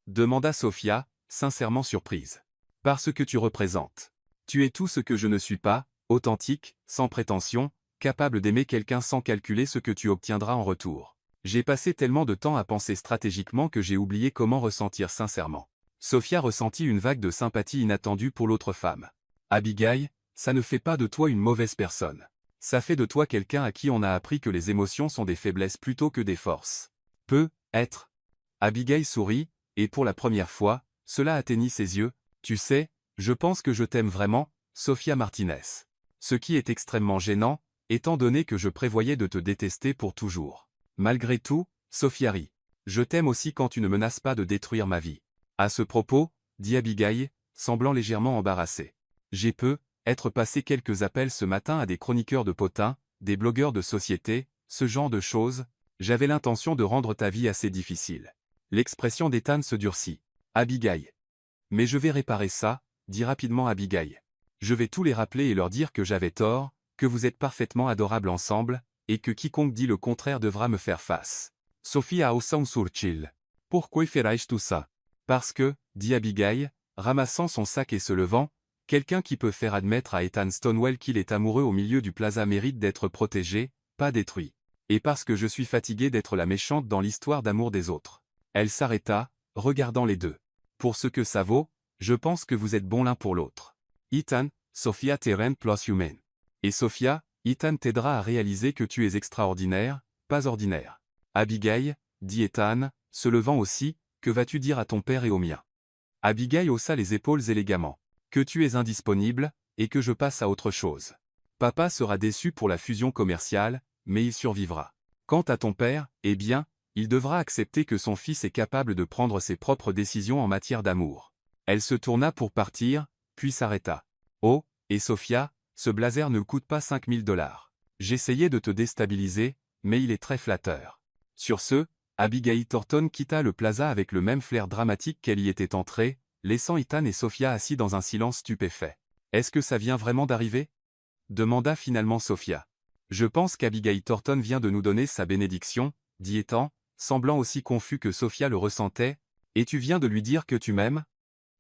Demanda Sophia, sincèrement surprise. Parce que tu représentes. Tu es tout ce que je ne suis pas, authentique, sans prétention, capable d'aimer quelqu'un sans calculer ce que tu obtiendras en retour. J'ai passé tellement de temps à penser stratégiquement que j'ai oublié comment ressentir sincèrement. Sophia ressentit une vague de sympathie inattendue pour l'autre femme. Abigail, ça ne fait pas de toi une mauvaise personne. Ça fait de toi quelqu'un à qui on a appris que les émotions sont des faiblesses plutôt que des forces. Être. Abigail sourit, et pour la première fois, cela atteignit ses yeux. Tu sais, je pense que je t'aime vraiment, Sophia Martinez. Ce qui est extrêmement gênant, étant donné que je prévoyais de te détester pour toujours. Malgré tout, Sophia rit. Je t'aime aussi quand tu ne menaces pas de détruire ma vie. À ce propos, dit Abigail, semblant légèrement embarrassée. J'ai être passé quelques appels ce matin à des chroniqueurs de potins, des blogueurs de société, ce genre de choses. J'avais l'intention de rendre ta vie assez difficile. L'expression d'Ethan se durcit. Abigail. Mais je vais réparer ça, dit rapidement Abigail. Je vais tous les rappeler et leur dire que j'avais tort, que vous êtes parfaitement adorables ensemble, et que quiconque dit le contraire devra me faire face. Sophie a haussé un sourcil. Pourquoi ferais-je tout ça? Parce que, dit Abigail, ramassant son sac et se levant, quelqu'un qui peut faire admettre à Ethan Stonewall qu'il est amoureux au milieu du plaza mérite d'être protégé, pas détruit. Et parce que je suis fatigué d'être la méchante dans l'histoire d'amour des autres. Elle s'arrêta, regardant les deux. Pour ce que ça vaut, je pense que vous êtes bons l'un pour l'autre. Ethan, Sophia Terren plus human. Et Sophia, Ethan t'aidera à réaliser que tu es extraordinaire, pas ordinaire. Abigail, dit Ethan, se levant aussi, que vas-tu dire à ton père et au mien? Abigail haussa les épaules élégamment. Que tu es indisponible, et que je passe à autre chose. Papa sera déçu pour la fusion commerciale, mais il survivra. Quant à ton père, eh bien, il devra accepter que son fils est capable de prendre ses propres décisions en matière d'amour. Elle se tourna pour partir, puis s'arrêta. Oh, et Sophia, ce blazer ne coûte pas 5000 $. J'essayais de te déstabiliser, mais il est très flatteur. Sur ce, Abigail Thornton quitta le plaza avec le même flair dramatique qu'elle y était entrée, laissant Ethan et Sophia assis dans un silence stupéfait. Est-ce que ça vient vraiment d'arriver? Demanda finalement Sophia. Je pense qu'Abigail Thornton vient de nous donner sa bénédiction, dit Ethan, semblant aussi confus que Sophia le ressentait, et tu viens de lui dire que tu m'aimes?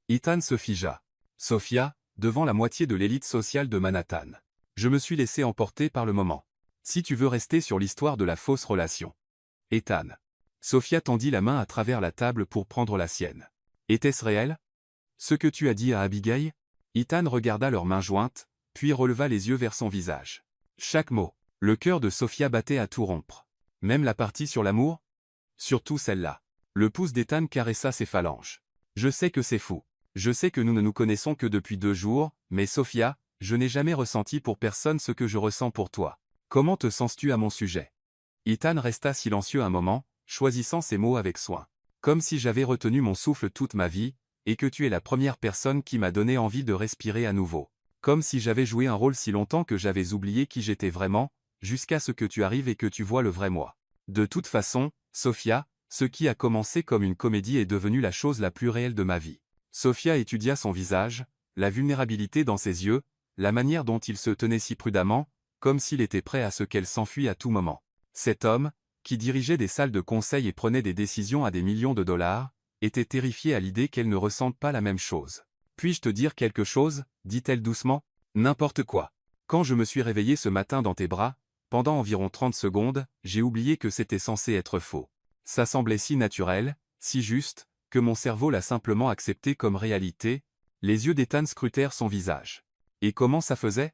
Ethan se figea. Sophia, devant la moitié de l'élite sociale de Manhattan. Je me suis laissé emporter par le moment. Si tu veux rester sur l'histoire de la fausse relation. Ethan. Sophia tendit la main à travers la table pour prendre la sienne. Était-ce réel? Ce que tu as dit à Abigail? Ethan regarda leurs mains jointes, puis releva les yeux vers son visage. Chaque mot. Le cœur de Sophia battait à tout rompre. Même la partie sur l'amour? Surtout celle-là. Le pouce d'Ethan caressa ses phalanges. Je sais que c'est fou. Je sais que nous ne nous connaissons que depuis 2 jours, mais Sophia, je n'ai jamais ressenti pour personne ce que je ressens pour toi. Comment te sens-tu à mon sujet? Ethan resta silencieux un moment, choisissant ses mots avec soin. Comme si j'avais retenu mon souffle toute ma vie, et que tu es la première personne qui m'a donné envie de respirer à nouveau. Comme si j'avais joué un rôle si longtemps que j'avais oublié qui j'étais vraiment, jusqu'à ce que tu arrives et que tu vois le vrai moi. De toute façon, Sophia, ce qui a commencé comme une comédie est devenu la chose la plus réelle de ma vie. Sophia étudia son visage, la vulnérabilité dans ses yeux, la manière dont il se tenait si prudemment, comme s'il était prêt à ce qu'elle s'enfuit à tout moment. Cet homme, qui dirigeait des salles de conseil et prenait des décisions à des millions de dollars, était terrifié à l'idée qu'elle ne ressente pas la même chose. « Puis-je te dire quelque chose » dit-elle doucement. « N'importe quoi. Quand je me suis réveillé ce matin dans tes bras, pendant environ 30 secondes, j'ai oublié que c'était censé être faux. Ça semblait si naturel, si juste, que mon cerveau l'a simplement accepté comme réalité. » Les yeux d'Ethan scrutèrent son visage. « Et comment ça faisait ?»«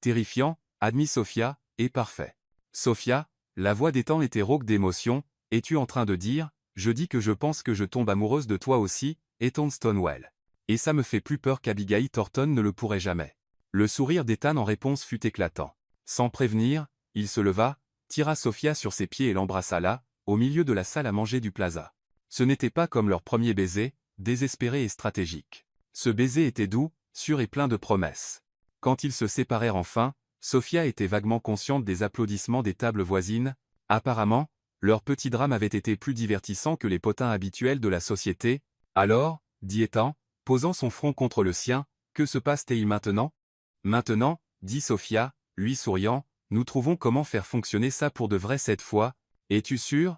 Terrifiant, admit Sophia, et parfait. » Sophia, la voix d'Ethan était rauque d'émotion. « Es-tu en train de dire, je dis que je pense que je tombe amoureuse de toi aussi, Ethan Stonewall. Et ça me fait plus peur qu'Abigail Thornton ne le pourrait jamais. » Le sourire d'Ethan en réponse fut éclatant. Sans prévenir, il se leva, tira Sophia sur ses pieds et l'embrassa là, au milieu de la salle à manger du plaza. Ce n'était pas comme leur premier baiser, désespéré et stratégique. Ce baiser était doux, sûr et plein de promesses. Quand ils se séparèrent enfin, Sofia était vaguement consciente des applaudissements des tables voisines. Apparemment, leur petit drame avait été plus divertissant que les potins habituels de la société. Alors, dit Ethan, posant son front contre le sien, que se passe-t-il maintenant? Maintenant, dit Sofia, lui souriant, nous trouvons comment faire fonctionner ça pour de vrai cette fois. Es-tu sûr?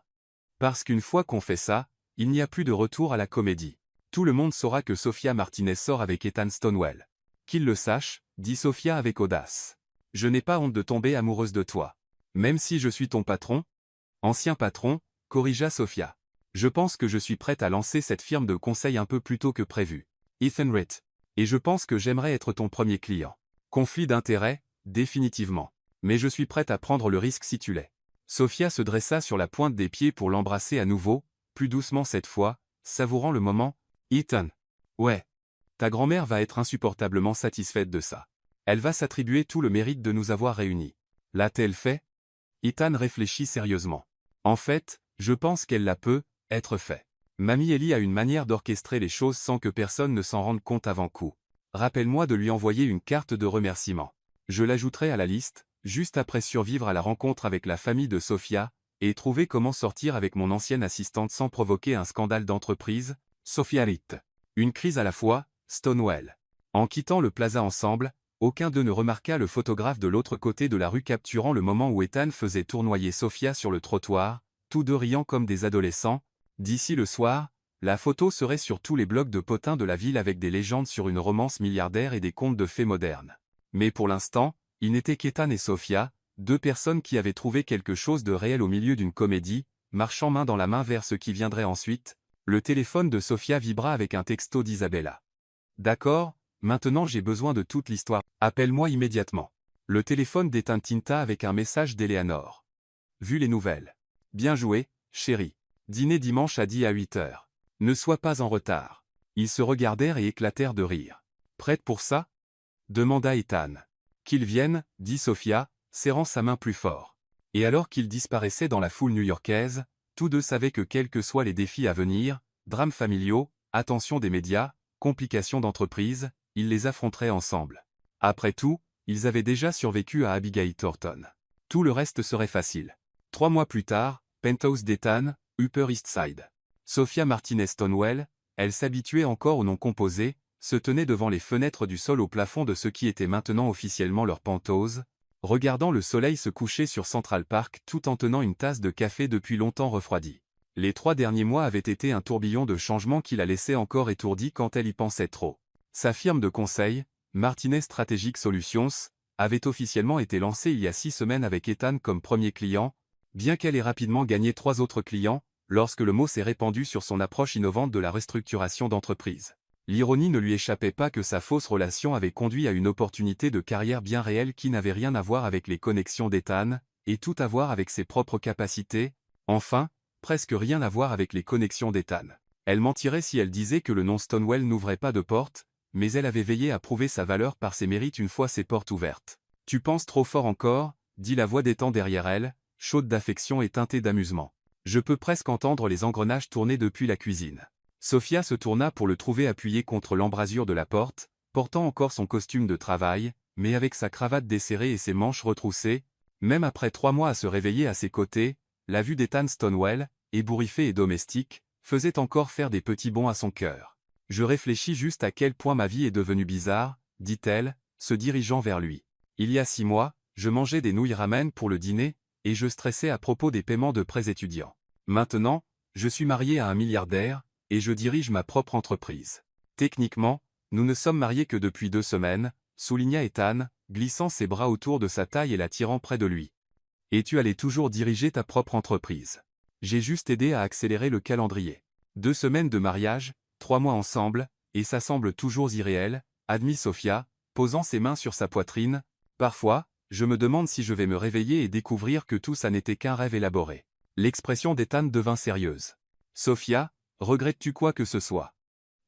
Parce qu'une fois qu'on fait ça, il n'y a plus de retour à la comédie. Tout le monde saura que Sofia Martinez sort avec Ethan Stonewell. Qu'il le sache, dit Sofia avec audace. Je n'ai pas honte de tomber amoureuse de toi. Même si je suis ton patron? Ancien patron, corrigea Sofia. Je pense que je suis prête à lancer cette firme de conseil un peu plus tôt que prévu. Ethan Ritt. Et je pense que j'aimerais être ton premier client. Conflit d'intérêts, définitivement. Mais je suis prête à prendre le risque si tu l'es. Sofia se dressa sur la pointe des pieds pour l'embrasser à nouveau, plus doucement cette fois, savourant le moment. Ethan. Ouais. Ta grand-mère va être insupportablement satisfaite de ça. Elle va s'attribuer tout le mérite de nous avoir réunis. L'a-t-elle fait? Ethan réfléchit sérieusement. En fait, je pense qu'elle la peut, être fait. Mamie Ellie a une manière d'orchestrer les choses sans que personne ne s'en rende compte avant coup. Rappelle-moi de lui envoyer une carte de remerciement. Je l'ajouterai à la liste, juste après survivre à la rencontre avec la famille de Sofia, et trouver comment sortir avec mon ancienne assistante sans provoquer un scandale d'entreprise. Sofia Ritt. Une crise à la fois, Stonewell. En quittant le plaza ensemble, aucun d'eux ne remarqua le photographe de l'autre côté de la rue capturant le moment où Ethan faisait tournoyer Sofia sur le trottoir, tous deux riant comme des adolescents. D'ici le soir, la photo serait sur tous les blogs de potins de la ville avec des légendes sur une romance milliardaire et des contes de fées modernes. Mais pour l'instant, il n'était qu'Ethan et Sofia, deux personnes qui avaient trouvé quelque chose de réel au milieu d'une comédie, marchant main dans la main vers ce qui viendrait ensuite. Le téléphone de Sofia vibra avec un texto d'Isabella. D'accord, maintenant j'ai besoin de toute l'histoire. Appelle-moi immédiatement. Le téléphone d'Ethan tinta avec un message d'Eleanor. Vu les nouvelles. Bien joué, chérie. Dîner dimanche à 8h. Ne sois pas en retard. Ils se regardèrent et éclatèrent de rire. Prête pour ça? Demanda Ethan. Qu'ils viennent, dit Sofia, serrant sa main plus fort. Et alors qu'ils disparaissaient dans la foule new-yorkaise, tous deux savaient que quels que soient les défis à venir, drames familiaux, attention des médias, complications d'entreprise, ils les affronteraient ensemble. Après tout, ils avaient déjà survécu à Abigail Thornton. Tout le reste serait facile. 3 mois plus tard, penthouse d'Ethan, Upper East Side. Sofia Martinez Stonewell, elle s'habituait encore au nom composé, se tenait devant les fenêtres du sol au plafond de ce qui était maintenant officiellement leur penthouse, regardant le soleil se coucher sur Central Park tout en tenant une tasse de café depuis longtemps refroidie. Les 3 derniers mois avaient été un tourbillon de changements qui la laissait encore étourdie quand elle y pensait trop. Sa firme de conseil, Martinez Strategic Solutions, avait officiellement été lancée il y a 6 semaines avec Ethan comme premier client, bien qu'elle ait rapidement gagné 3 autres clients, lorsque le mot s'est répandu sur son approche innovante de la restructuration d'entreprise. L'ironie ne lui échappait pas que sa fausse relation avait conduit à une opportunité de carrière bien réelle qui n'avait rien à voir avec les connexions d'Ethan, et tout à voir avec ses propres capacités, enfin, presque rien à voir avec les connexions d'Ethan. Elle mentirait si elle disait que le nom Stonewell n'ouvrait pas de porte, mais elle avait veillé à prouver sa valeur par ses mérites une fois ses portes ouvertes. « Tu penses trop fort encore » dit la voix d'Ethan derrière elle, chaude d'affection et teintée d'amusement. Je peux presque entendre les engrenages tourner depuis la cuisine. Sofia se tourna pour le trouver appuyé contre l'embrasure de la porte, portant encore son costume de travail, mais avec sa cravate desserrée et ses manches retroussées. Même après 3 mois à se réveiller à ses côtés, la vue d'Ethan Stonewell, ébouriffé et domestique, faisait encore faire des petits bonds à son cœur. « Je réfléchis juste à quel point ma vie est devenue bizarre, » dit-elle, se dirigeant vers lui. « Il y a 6 mois, je mangeais des nouilles ramen pour le dîner, et je stressais à propos des paiements de prêts étudiants. Maintenant, je suis marié à un milliardaire, et je dirige ma propre entreprise. Techniquement, nous ne sommes mariés que depuis 2 semaines, souligna Ethan, glissant ses bras autour de sa taille et la tirant près de lui. Et tu allais toujours diriger ta propre entreprise. J'ai juste aidé à accélérer le calendrier. 2 semaines de mariage, 3 mois ensemble, et ça semble toujours irréel, admit Sofia, posant ses mains sur sa poitrine. Parfois, je me demande si je vais me réveiller et découvrir que tout ça n'était qu'un rêve élaboré. L'expression d'Ethan devint sérieuse. Sofia, regrettes-tu quoi que ce soit?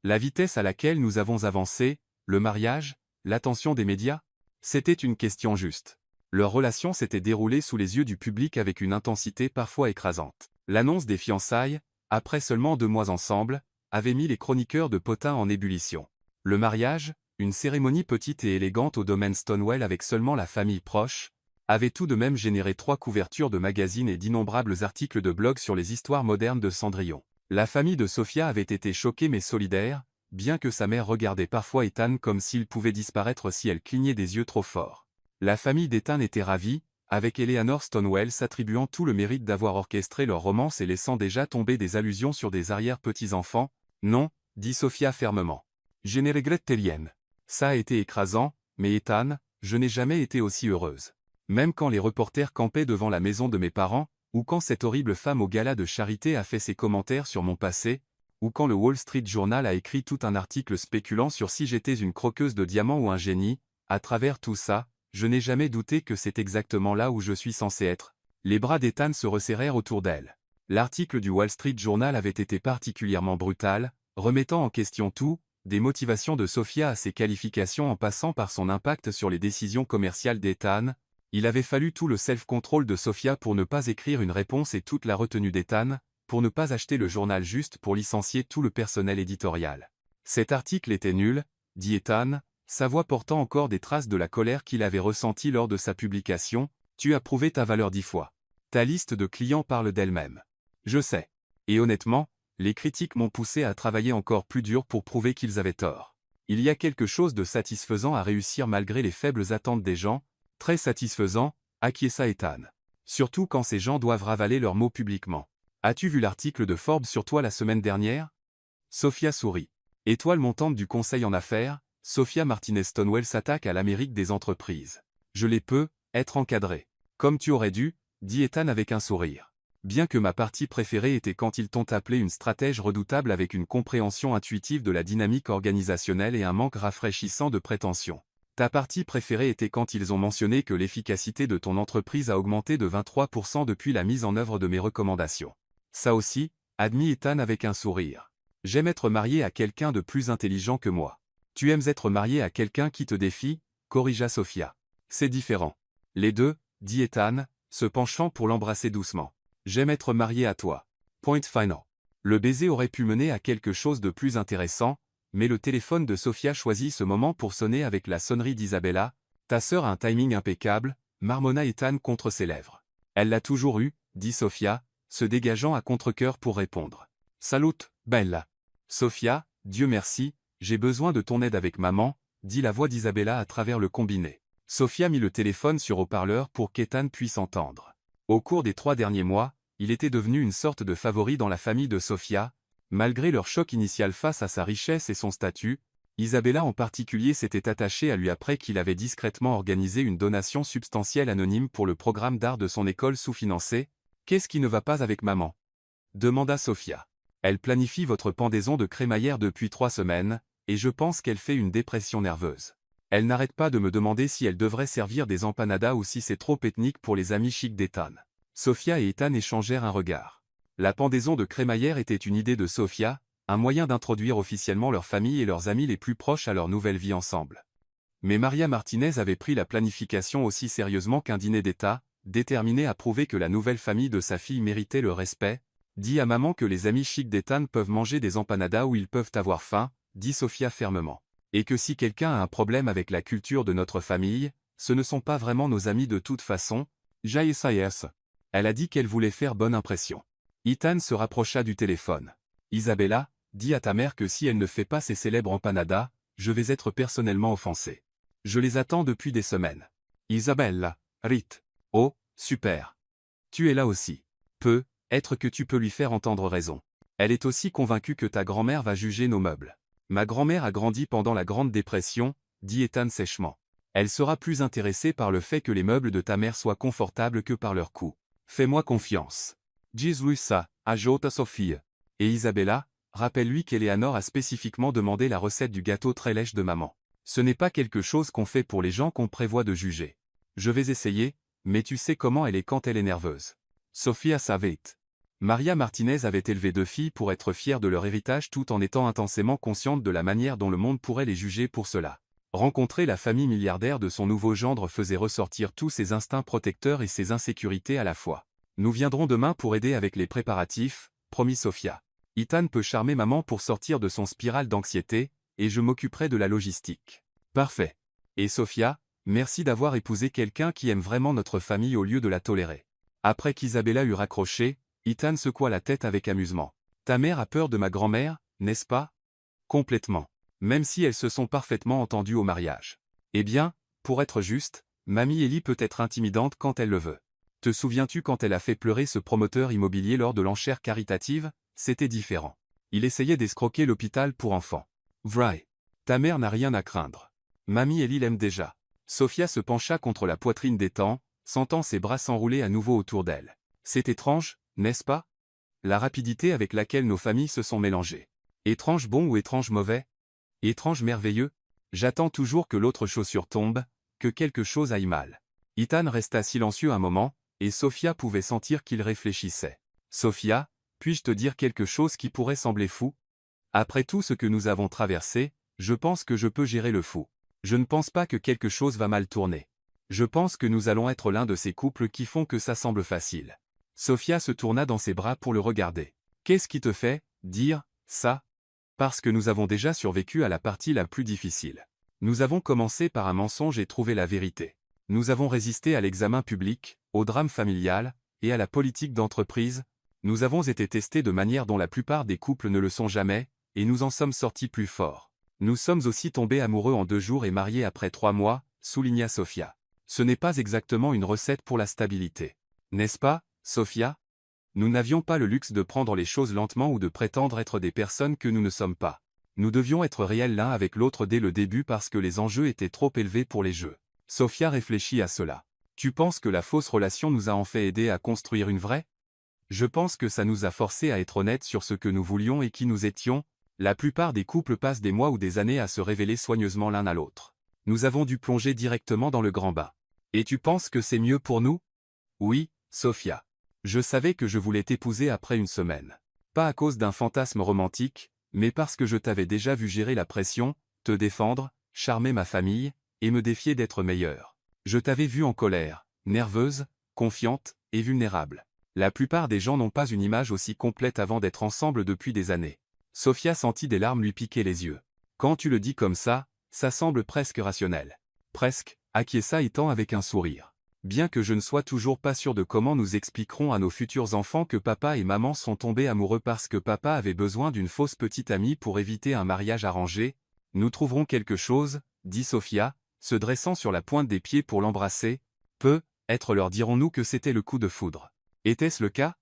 La vitesse à laquelle nous avons avancé, le mariage, l'attention des médias? C'était une question juste. Leur relation s'était déroulée sous les yeux du public avec une intensité parfois écrasante. L'annonce des fiançailles, après seulement 2 mois ensemble, avait mis les chroniqueurs de Potin en ébullition. Le mariage, une cérémonie petite et élégante au domaine Stonewall avec seulement la famille proche, avait tout de même généré 3 couvertures de magazines et d'innombrables articles de blog sur les histoires modernes de Cendrillon. La famille de Sofia avait été choquée mais solidaire, bien que sa mère regardait parfois Ethan comme s'il pouvait disparaître si elle clignait des yeux trop fort. La famille d'Ethan était ravie, avec Eleanor Stonewall s'attribuant tout le mérite d'avoir orchestré leur romance et laissant déjà tomber des allusions sur des arrière-petits-enfants. « Non », dit Sofia fermement. « Je ne regrette rien. Ça a été écrasant, mais Ethan, je n'ai jamais été aussi heureuse. Même quand les reporters campaient devant la maison de mes parents, ou quand cette horrible femme au gala de charité a fait ses commentaires sur mon passé, ou quand le Wall Street Journal a écrit tout un article spéculant sur si j'étais une croqueuse de diamants ou un génie, à travers tout ça, je n'ai jamais douté que c'est exactement là où je suis censé être. » Les bras d'Ethan se resserrèrent autour d'elle. L'article du Wall Street Journal avait été particulièrement brutal, remettant en question tout, des motivations de Sofia à ses qualifications en passant par son impact sur les décisions commerciales d'Ethan. Il avait fallu tout le self-control de Sofia pour ne pas écrire une réponse et toute la retenue d'Ethan, pour ne pas acheter le journal juste pour licencier tout le personnel éditorial. Cet article était nul, dit Ethan, sa voix portant encore des traces de la colère qu'il avait ressentie lors de sa publication. Tu as prouvé ta valeur 10 fois. Ta liste de clients parle d'elle-même. Je sais. Et honnêtement, les critiques m'ont poussé à travailler encore plus dur pour prouver qu'ils avaient tort. Il y a quelque chose de satisfaisant à réussir malgré les faibles attentes des gens, très satisfaisant, acquiesça Ethan. Surtout quand ces gens doivent ravaler leurs mots publiquement. As-tu vu l'article de Forbes sur toi la semaine dernière? Sofia sourit. Étoile montante du conseil en affaires, Sofia Martinez Stonewall s'attaque à l'Amérique des entreprises. Je les peux, être encadré. Comme tu aurais dû, dit Ethan avec un sourire. Bien que ma partie préférée était quand ils t'ont appelé une stratège redoutable avec une compréhension intuitive de la dynamique organisationnelle et un manque rafraîchissant de prétention. Ta partie préférée était quand ils ont mentionné que l'efficacité de ton entreprise a augmenté de 23% depuis la mise en œuvre de mes recommandations. Ça aussi, admit Ethan avec un sourire. J'aime être marié à quelqu'un de plus intelligent que moi. Tu aimes être marié à quelqu'un qui te défie, corrigea Sofia. C'est différent. Les deux, dit Ethan, se penchant pour l'embrasser doucement. J'aime être marié à toi. Point final. Le baiser aurait pu mener à quelque chose de plus intéressant, mais le téléphone de Sofia choisit ce moment pour sonner avec la sonnerie d'Isabella. Ta sœur a un timing impeccable, marmonna Ethan contre ses lèvres. Elle l'a toujours eu, dit Sofia, se dégageant à contre-cœur pour répondre. Salut, bella. Sofia, Dieu merci, j'ai besoin de ton aide avec maman, dit la voix d'Isabella à travers le combiné. Sofia mit le téléphone sur haut-parleur pour qu'Ethan puisse entendre. Au cours des 3 derniers mois, il était devenu une sorte de favori dans la famille de Sofia. Malgré leur choc initial face à sa richesse et son statut, Isabella en particulier s'était attachée à lui après qu'il avait discrètement organisé une donation substantielle anonyme pour le programme d'art de son école sous-financée. Qu'est-ce qui ne va pas avec maman? Demanda Sofia. Elle planifie votre pendaison de crémaillère depuis 3 semaines, et je pense qu'elle fait une dépression nerveuse. Elle n'arrête pas de me demander si elle devrait servir des empanadas ou si c'est trop ethnique pour les amis chics d'Ethan. Sofia et Ethan échangèrent un regard. La pendaison de crémaillère était une idée de Sofia, un moyen d'introduire officiellement leur famille et leurs amis les plus proches à leur nouvelle vie ensemble. Mais Maria Martinez avait pris la planification aussi sérieusement qu'un dîner d'État, déterminée à prouver que la nouvelle famille de sa fille méritait le respect. Dis à maman que les amis chics d'Ethan peuvent manger des empanadas où ils peuvent avoir faim, dit Sofia fermement. Et que si quelqu'un a un problème avec la culture de notre famille, ce ne sont pas vraiment nos amis de toute façon. J.S.I.S. Elle a dit qu'elle voulait faire bonne impression. Ethan se rapprocha du téléphone. Isabella, dis à ta mère que si elle ne fait pas ses célèbres empanadas, je vais être personnellement offensé. Je les attends depuis des semaines. Isabella, Rit. Oh, super. Tu es là aussi. Être que tu peux lui faire entendre raison. Elle est aussi convaincue que ta grand-mère va juger nos meubles. Ma grand-mère a grandi pendant la Grande Dépression, dit Ethan sèchement. Elle sera plus intéressée par le fait que les meubles de ta mère soient confortables que par leur coût. Fais-moi confiance. Dis-lui ça, ajoute Sophie. Et Isabella, rappelle-lui qu'Eleanor a spécifiquement demandé la recette du gâteau très lèche de maman. Ce n'est pas quelque chose qu'on fait pour les gens qu'on prévoit de juger. Je vais essayer, mais tu sais comment elle est quand elle est nerveuse. Sophia savait. Maria Martinez avait élevé 2 filles pour être fière de leur héritage tout en étant intensément consciente de la manière dont le monde pourrait les juger pour cela. Rencontrer la famille milliardaire de son nouveau gendre faisait ressortir tous ses instincts protecteurs et ses insécurités à la fois. Nous viendrons demain pour aider avec les préparatifs, promit Sofia. Ethan peut charmer maman pour sortir de son spirale d'anxiété, et je m'occuperai de la logistique. Parfait. Et Sophia, merci d'avoir épousé quelqu'un qui aime vraiment notre famille au lieu de la tolérer. Après qu'Isabella eut raccroché, Ethan secoua la tête avec amusement. Ta mère a peur de ma grand-mère, n'est-ce pas? Complètement. Même si elles se sont parfaitement entendues au mariage. Eh bien, pour être juste, Mamie Ellie peut être intimidante quand elle le veut. Te souviens-tu quand elle a fait pleurer ce promoteur immobilier lors de l'enchère caritative? C'était différent. Il essayait d'escroquer l'hôpital pour enfants. Vrai. Ta mère n'a rien à craindre. Mamie Ellie l'aime déjà. Sophia se pencha contre la poitrine d'Ethan, sentant ses bras s'enrouler à nouveau autour d'elle. C'est étrange, n'est-ce pas? La rapidité avec laquelle nos familles se sont mélangées. Étrange bon ou étrange mauvais? Étrange merveilleux? J'attends toujours que l'autre chaussure tombe, que quelque chose aille mal. Ethan resta silencieux un moment, et Sophia pouvait sentir qu'il réfléchissait. Sophia, puis-je te dire quelque chose qui pourrait sembler fou? Après tout ce que nous avons traversé, je pense que je peux gérer le fou. Je ne pense pas que quelque chose va mal tourner. Je pense que nous allons être l'un de ces couples qui font que ça semble facile. Sophia se tourna dans ses bras pour le regarder. Qu'est-ce qui te fait dire ça? Parce que nous avons déjà survécu à la partie la plus difficile. Nous avons commencé par un mensonge et trouvé la vérité. Nous avons résisté à l'examen public, au drame familial, et à la politique d'entreprise. Nous avons été testés de manière dont la plupart des couples ne le sont jamais, et nous en sommes sortis plus forts. Nous sommes aussi tombés amoureux en 2 jours et mariés après 3 mois, souligna Sophia. Ce n'est pas exactement une recette pour la stabilité. N'est-ce pas, Sophia? Nous n'avions pas le luxe de prendre les choses lentement ou de prétendre être des personnes que nous ne sommes pas. Nous devions être réels l'un avec l'autre dès le début parce que les enjeux étaient trop élevés pour les jeux. Sophia réfléchit à cela. Tu penses que la fausse relation nous a en fait aidé à construire une vraie? Je pense que ça nous a forcés à être honnêtes sur ce que nous voulions et qui nous étions. La plupart des couples passent des mois ou des années à se révéler soigneusement l'un à l'autre. Nous avons dû plonger directement dans le grand bain. Et tu penses que c'est mieux pour nous? Oui, Sophia. Je savais que je voulais t'épouser après une semaine. Pas à cause d'un fantasme romantique, mais parce que je t'avais déjà vu gérer la pression, te défendre, charmer ma famille, et me défier d'être meilleur. Je t'avais vu en colère, nerveuse, confiante, et vulnérable. La plupart des gens n'ont pas une image aussi complète avant d'être ensemble depuis des années. Sophia sentit des larmes lui piquer les yeux. Quand tu le dis comme ça semble presque rationnel. Presque, acquiesça Ethan avec un sourire. Bien que je ne sois toujours pas sûr de comment nous expliquerons à nos futurs enfants que papa et maman sont tombés amoureux parce que papa avait besoin d'une fausse petite amie pour éviter un mariage arrangé, nous trouverons quelque chose, dit Sophia, se dressant sur la pointe des pieds pour l'embrasser. Peut-être leur dirons-nous que c'était le coup de foudre. Était-ce le cas?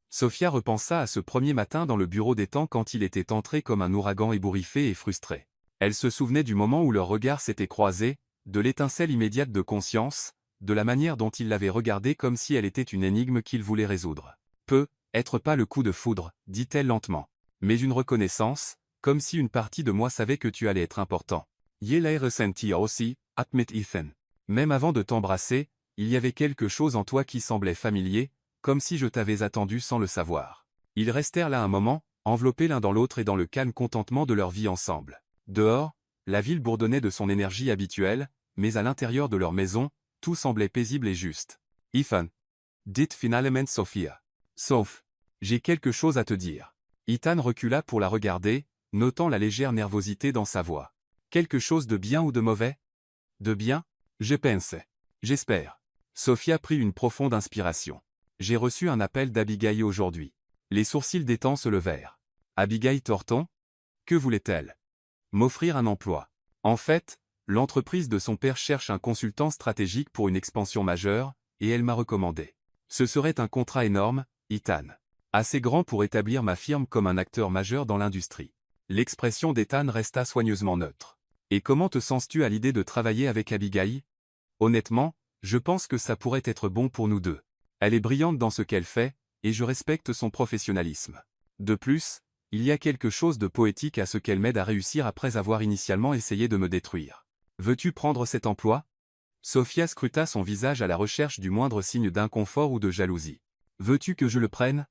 Sophia repensa à ce premier matin dans le bureau d'Ethan quand il était entré comme un ouragan ébouriffé et frustré. Elle se souvenait du moment où leurs regards s'étaient croisés, de l'étincelle immédiate de conscience, de la manière dont il l'avait regardée comme si elle était une énigme qu'il voulait résoudre. Peut-être pas le coup de foudre, dit-elle lentement. Mais une reconnaissance, comme si une partie de moi savait que tu allais être important. Je l'ai ressenti aussi, admit Ethan. Même avant de t'embrasser, il y avait quelque chose en toi qui semblait familier, comme si je t'avais attendu sans le savoir. Ils restèrent là un moment, enveloppés l'un dans l'autre et dans le calme contentement de leur vie ensemble. Dehors, la ville bourdonnait de son énergie habituelle, mais à l'intérieur de leur maison, tout semblait paisible et juste. Ethan. Dit finalement Sophia. Sauf. J'ai quelque chose à te dire. Ethan recula pour la regarder, notant la légère nervosité dans sa voix. Quelque chose de bien ou de mauvais? De bien? Je pensais. J'espère. Sophia prit une profonde inspiration. J'ai reçu un appel d'Abigail aujourd'hui. Les sourcils d'Ethan se levèrent. Abigail Thornton? Que voulait-elle? M'offrir un emploi. En fait, l'entreprise de son père cherche un consultant stratégique pour une expansion majeure, et elle m'a recommandé. Ce serait un contrat énorme, Ethan. Assez grand pour établir ma firme comme un acteur majeur dans l'industrie. L'expression d'Ethan resta soigneusement neutre. Et comment te sens-tu à l'idée de travailler avec Abigail? Honnêtement, je pense que ça pourrait être bon pour nous deux. Elle est brillante dans ce qu'elle fait, et je respecte son professionnalisme. De plus, il y a quelque chose de poétique à ce qu'elle m'aide à réussir après avoir initialement essayé de me détruire. Veux-tu prendre cet emploi? Sophia scruta son visage à la recherche du moindre signe d'inconfort ou de jalousie. Veux-tu que je le prenne?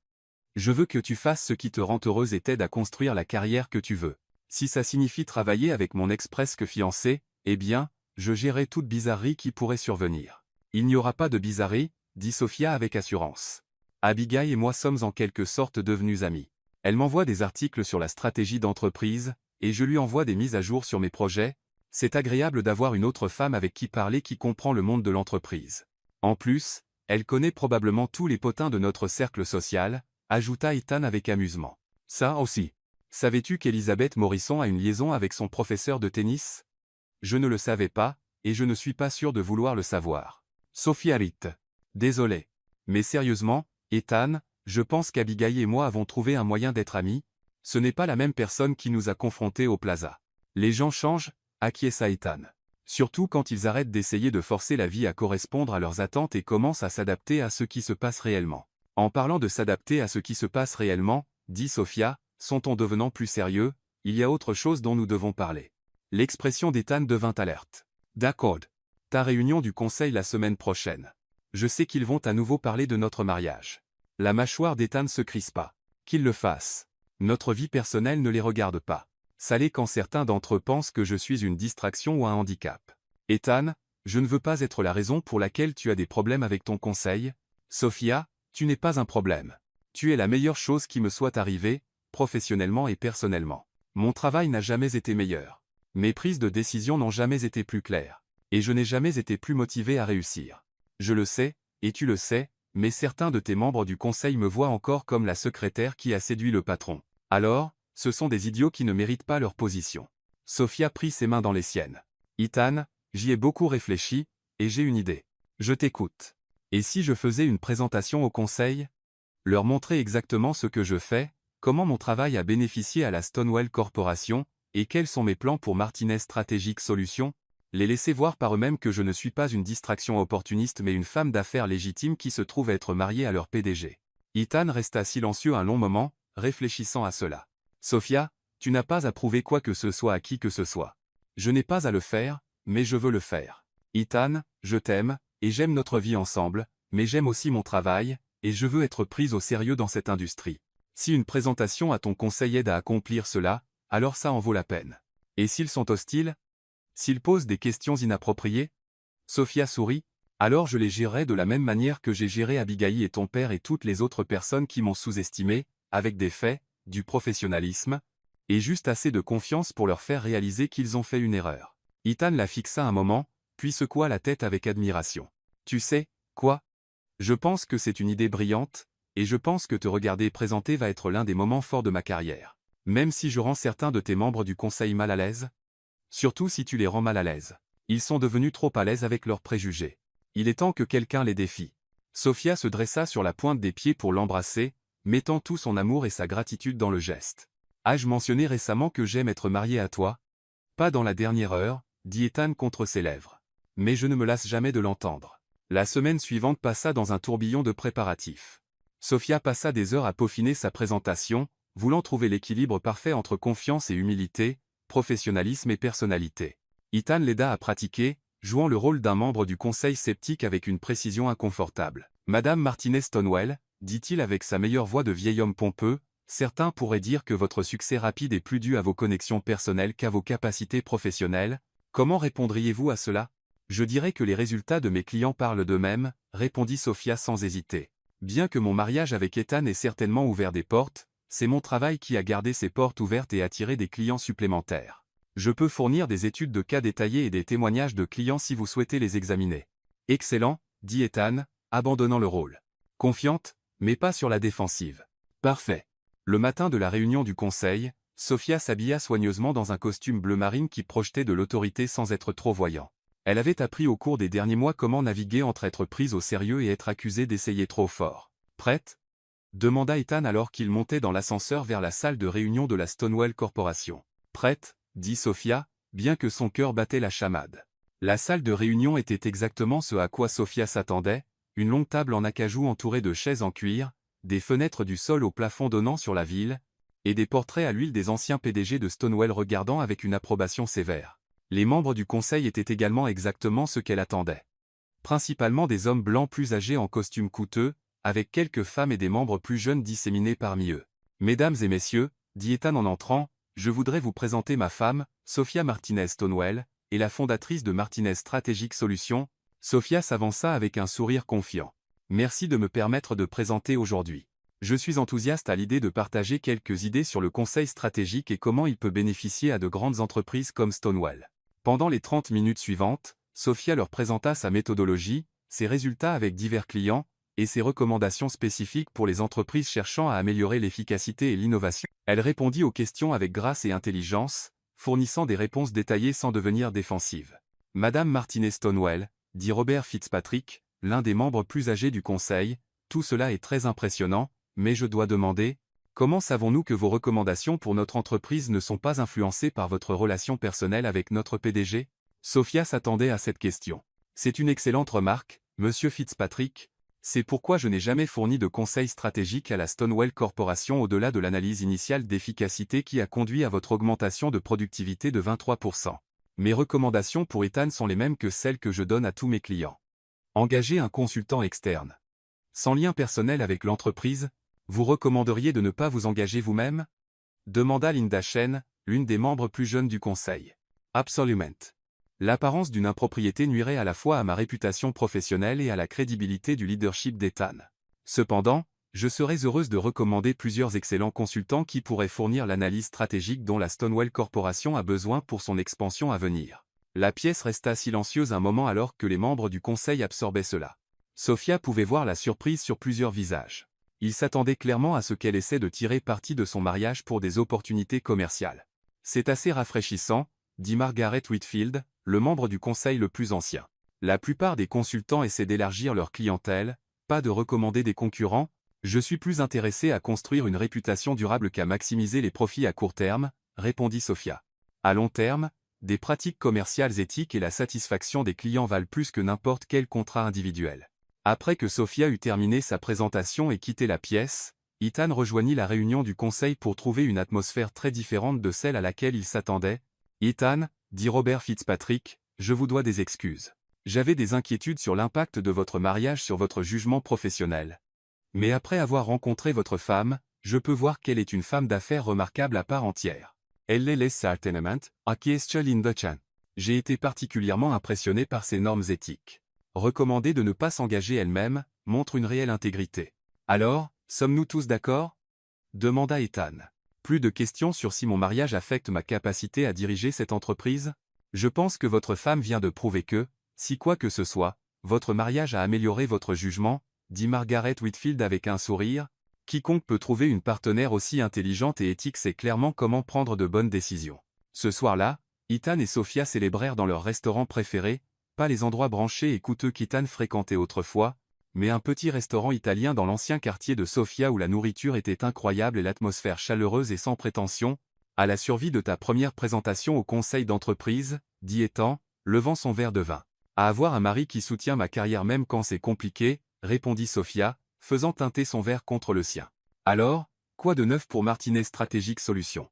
Je veux que tu fasses ce qui te rend heureuse et t'aide à construire la carrière que tu veux. Si ça signifie travailler avec mon ex-presque fiancé, eh bien, je gérerai toute bizarrerie qui pourrait survenir. Il n'y aura pas de bizarrerie, dit Sophia avec assurance. Abigail et moi sommes en quelque sorte devenus amis. Elle m'envoie des articles sur la stratégie d'entreprise, et je lui envoie des mises à jour sur mes projets. C'est agréable d'avoir une autre femme avec qui parler qui comprend le monde de l'entreprise. En plus, elle connaît probablement tous les potins de notre cercle social, ajouta Ethan avec amusement. Ça aussi. Savais-tu qu'Elisabeth Morisson a une liaison avec son professeur de tennis? Je ne le savais pas, et je ne suis pas sûr de vouloir le savoir. Sophia rit. Désolé. Mais sérieusement, Ethan, je pense qu'Abigail et moi avons trouvé un moyen d'être amis. Ce n'est pas la même personne qui nous a confrontés au plaza. Les gens changent, acquiesça Ethan. Surtout quand ils arrêtent d'essayer de forcer la vie à correspondre à leurs attentes et commencent à s'adapter à ce qui se passe réellement. En parlant de s'adapter à ce qui se passe réellement, dit Sophia, son ton devenant plus sérieux, il y a autre chose dont nous devons parler. L'expression d'Ethan devint alerte. D'accord. Ta réunion du conseil la semaine prochaine. Je sais qu'ils vont à nouveau parler de notre mariage. La mâchoire d'Ethan se crispa. Qu'ils le fassent. Notre vie personnelle ne les regarde pas. Ça l'est quand certains d'entre eux pensent que je suis une distraction ou un handicap. Ethan, je ne veux pas être la raison pour laquelle tu as des problèmes avec ton conseil. Sophia, tu n'es pas un problème. Tu es la meilleure chose qui me soit arrivée, professionnellement et personnellement. Mon travail n'a jamais été meilleur. Mes prises de décision n'ont jamais été plus claires. Et je n'ai jamais été plus motivé à réussir. Je le sais, et tu le sais, mais certains de tes membres du conseil me voient encore comme la secrétaire qui a séduit le patron. Alors, ce sont des idiots qui ne méritent pas leur position. Sophia prit ses mains dans les siennes. Ethan, j'y ai beaucoup réfléchi, et j'ai une idée. Je t'écoute. Et si je faisais une présentation au conseil? Leur montrer exactement ce que je fais, comment mon travail a bénéficié à la Stonewall Corporation, et quels sont mes plans pour Martinez Strategic Solutions? Les laisser voir par eux-mêmes que je ne suis pas une distraction opportuniste mais une femme d'affaires légitime qui se trouve être mariée à leur PDG. Ethan resta silencieux un long moment, réfléchissant à cela. Sophia, tu n'as pas à prouver quoi que ce soit à qui que ce soit. Je n'ai pas à le faire, mais je veux le faire. Ethan, je t'aime, et j'aime notre vie ensemble, mais j'aime aussi mon travail, et je veux être prise au sérieux dans cette industrie. Si une présentation à ton conseil aide à accomplir cela, alors ça en vaut la peine. Et s'ils sont hostiles? S'ils posent des questions inappropriées? Sophia sourit. Alors je les gérerai de la même manière que j'ai géré Abigail et ton père et toutes les autres personnes qui m'ont sous-estimé, avec des faits, du professionnalisme, et juste assez de confiance pour leur faire réaliser qu'ils ont fait une erreur. Ethan la fixa un moment, puis secoua la tête avec admiration. Tu sais, quoi? Je pense que c'est une idée brillante, et je pense que te regarder présenter va être l'un des moments forts de ma carrière. Même si je rends certains de tes membres du conseil mal à l'aise? Surtout si tu les rends mal à l'aise. Ils sont devenus trop à l'aise avec leurs préjugés. Il est temps que quelqu'un les défie. Sophia se dressa sur la pointe des pieds pour l'embrasser, mettant tout son amour et sa gratitude dans le geste. Ai-je mentionné récemment que j'aime être marié à toi? Pas dans la dernière heure, dit Ethan contre ses lèvres. Mais je ne me lasse jamais de l'entendre. La semaine suivante passa dans un tourbillon de préparatifs. Sophia passa des heures à peaufiner sa présentation, voulant trouver l'équilibre parfait entre confiance et humilité, professionnalisme et personnalité. Ethan l'aida à pratiquer, jouant le rôle d'un membre du conseil sceptique avec une précision inconfortable. Madame Martinez Stonewall, dit-il avec sa meilleure voix de vieil homme pompeux, certains pourraient dire que votre succès rapide est plus dû à vos connexions personnelles qu'à vos capacités professionnelles. Comment répondriez-vous à cela? Je dirais que les résultats de mes clients parlent d'eux-mêmes, répondit Sophia sans hésiter. Bien que mon mariage avec Ethan ait certainement ouvert des portes, c'est mon travail qui a gardé ces portes ouvertes et attiré des clients supplémentaires. Je peux fournir des études de cas détaillées et des témoignages de clients si vous souhaitez les examiner. Excellent, dit Ethan, abandonnant le rôle. Confiante, mais pas sur la défensive. Parfait. Le matin de la réunion du conseil, Sophia s'habilla soigneusement dans un costume bleu marine qui projetait de l'autorité sans être trop voyant. Elle avait appris au cours des derniers mois comment naviguer entre être prise au sérieux et être accusée d'essayer trop fort. Prête? Demanda Ethan alors qu'il montait dans l'ascenseur vers la salle de réunion de la Stonewall Corporation. Prête, dit Sophia, bien que son cœur battait la chamade. La salle de réunion était exactement ce à quoi Sophia s'attendait, une longue table en acajou entourée de chaises en cuir, des fenêtres du sol au plafond donnant sur la ville, et des portraits à l'huile des anciens PDG de Stonewall regardant avec une approbation sévère. Les membres du conseil étaient également exactement ce qu'elle attendait. Principalement des hommes blancs plus âgés en costumes coûteux, avec quelques femmes et des membres plus jeunes disséminés parmi eux. Mesdames et messieurs, dit Ethan en entrant, je voudrais vous présenter ma femme, Sophia Martinez Stonewall, et la fondatrice de Martinez Strategic Solutions. Sophia s'avança avec un sourire confiant. Merci de me permettre de présenter aujourd'hui. Je suis enthousiaste à l'idée de partager quelques idées sur le conseil stratégique et comment il peut bénéficier à de grandes entreprises comme Stonewall. Pendant les 30 minutes suivantes, Sophia leur présenta sa méthodologie, ses résultats avec divers clients, et ses recommandations spécifiques pour les entreprises cherchant à améliorer l'efficacité et l'innovation. Elle répondit aux questions avec grâce et intelligence, fournissant des réponses détaillées sans devenir défensive. Madame Martinez Stonewall, dit Robert Fitzpatrick, l'un des membres plus âgés du conseil, tout cela est très impressionnant, mais je dois demander, comment savons-nous que vos recommandations pour notre entreprise ne sont pas influencées par votre relation personnelle avec notre PDG? Sophia s'attendait à cette question. C'est une excellente remarque, Monsieur Fitzpatrick. C'est pourquoi je n'ai jamais fourni de conseils stratégiques à la Stonewall Corporation au-delà de l'analyse initiale d'efficacité qui a conduit à votre augmentation de productivité de 23%. Mes recommandations pour Ethan sont les mêmes que celles que je donne à tous mes clients. Engagez un consultant externe. Sans lien personnel avec l'entreprise, vous recommanderiez de ne pas vous engager vous-même? Demanda Linda Chen, l'une des membres plus jeunes du conseil. Absolument. L'apparence d'une impropriété nuirait à la fois à ma réputation professionnelle et à la crédibilité du leadership d'Ethan. Cependant, je serais heureuse de recommander plusieurs excellents consultants qui pourraient fournir l'analyse stratégique dont la Stonewall Corporation a besoin pour son expansion à venir. La pièce resta silencieuse un moment alors que les membres du conseil absorbaient cela. Sophia pouvait voir la surprise sur plusieurs visages. Il s'attendait clairement à ce qu'elle essaie de tirer parti de son mariage pour des opportunités commerciales. C'est assez rafraîchissant, dit Margaret Whitfield, le membre du conseil le plus ancien. La plupart des consultants essaient d'élargir leur clientèle, pas de recommander des concurrents. Je suis plus intéressé à construire une réputation durable qu'à maximiser les profits à court terme, répondit Sophia. À long terme, des pratiques commerciales éthiques et la satisfaction des clients valent plus que n'importe quel contrat individuel. Après que Sophia eut terminé sa présentation et quitté la pièce, Ethan rejoignit la réunion du conseil pour trouver une atmosphère très différente de celle à laquelle il s'attendait. Ethan, dit Robert Fitzpatrick, je vous dois des excuses. J'avais des inquiétudes sur l'impact de votre mariage sur votre jugement professionnel. Mais après avoir rencontré votre femme, je peux voir qu'elle est une femme d'affaires remarquable à part entière. Elle l'est certainement, acquiesce Linda Chen. J'ai été particulièrement impressionné par ses normes éthiques. Recommander de ne pas s'engager elle-même montre une réelle intégrité. Alors, sommes-nous tous d'accord? Demanda Ethan. Plus de questions sur si mon mariage affecte ma capacité à diriger cette entreprise? Je pense que votre femme vient de prouver que, si quoi que ce soit, votre mariage a amélioré votre jugement, dit Margaret Whitfield avec un sourire. Quiconque peut trouver une partenaire aussi intelligente et éthique sait clairement comment prendre de bonnes décisions. Ce soir-là, Ethan et Sophia célébrèrent dans leur restaurant préféré, pas les endroits branchés et coûteux qu'Ethan fréquentait autrefois, mais un petit restaurant italien dans l'ancien quartier de Sofia où la nourriture était incroyable et l'atmosphère chaleureuse et sans prétention. À la survie de ta première présentation au conseil d'entreprise, dit Ethan, levant son verre de vin. À avoir un mari qui soutient ma carrière même quand c'est compliqué, répondit Sophia, faisant teinter son verre contre le sien. Alors, quoi de neuf pour Martinez Strategic Solutions?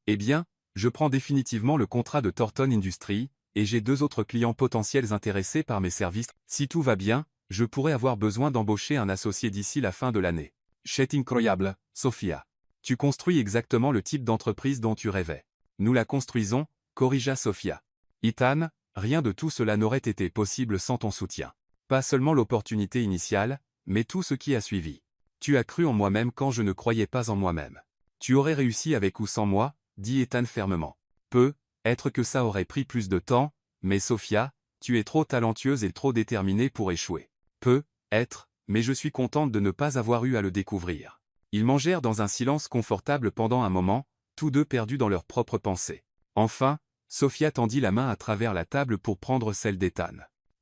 Eh bien, je prends définitivement le contrat de Thornton Industries, et j'ai 2 autres clients potentiels intéressés par mes services. Si tout va bien, je pourrais avoir besoin d'embaucher un associé d'ici la fin de l'année. C'est incroyable, Sophia. Tu construis exactement le type d'entreprise dont tu rêvais. Nous la construisons, corrigea Sophia. Ethan, rien de tout cela n'aurait été possible sans ton soutien. Pas seulement l'opportunité initiale, mais tout ce qui a suivi. Tu as cru en moi-même quand je ne croyais pas en moi-même. Tu aurais réussi avec ou sans moi, dit Ethan fermement. Peut-être que ça aurait pris plus de temps, mais Sophia, tu es trop talentueuse et trop déterminée pour échouer. Peut-être, mais je suis contente de ne pas avoir eu à le découvrir. Ils mangèrent dans un silence confortable pendant un moment, tous deux perdus dans leurs propres pensées. Enfin, Sophia tendit la main à travers la table pour prendre celle d'Ethan.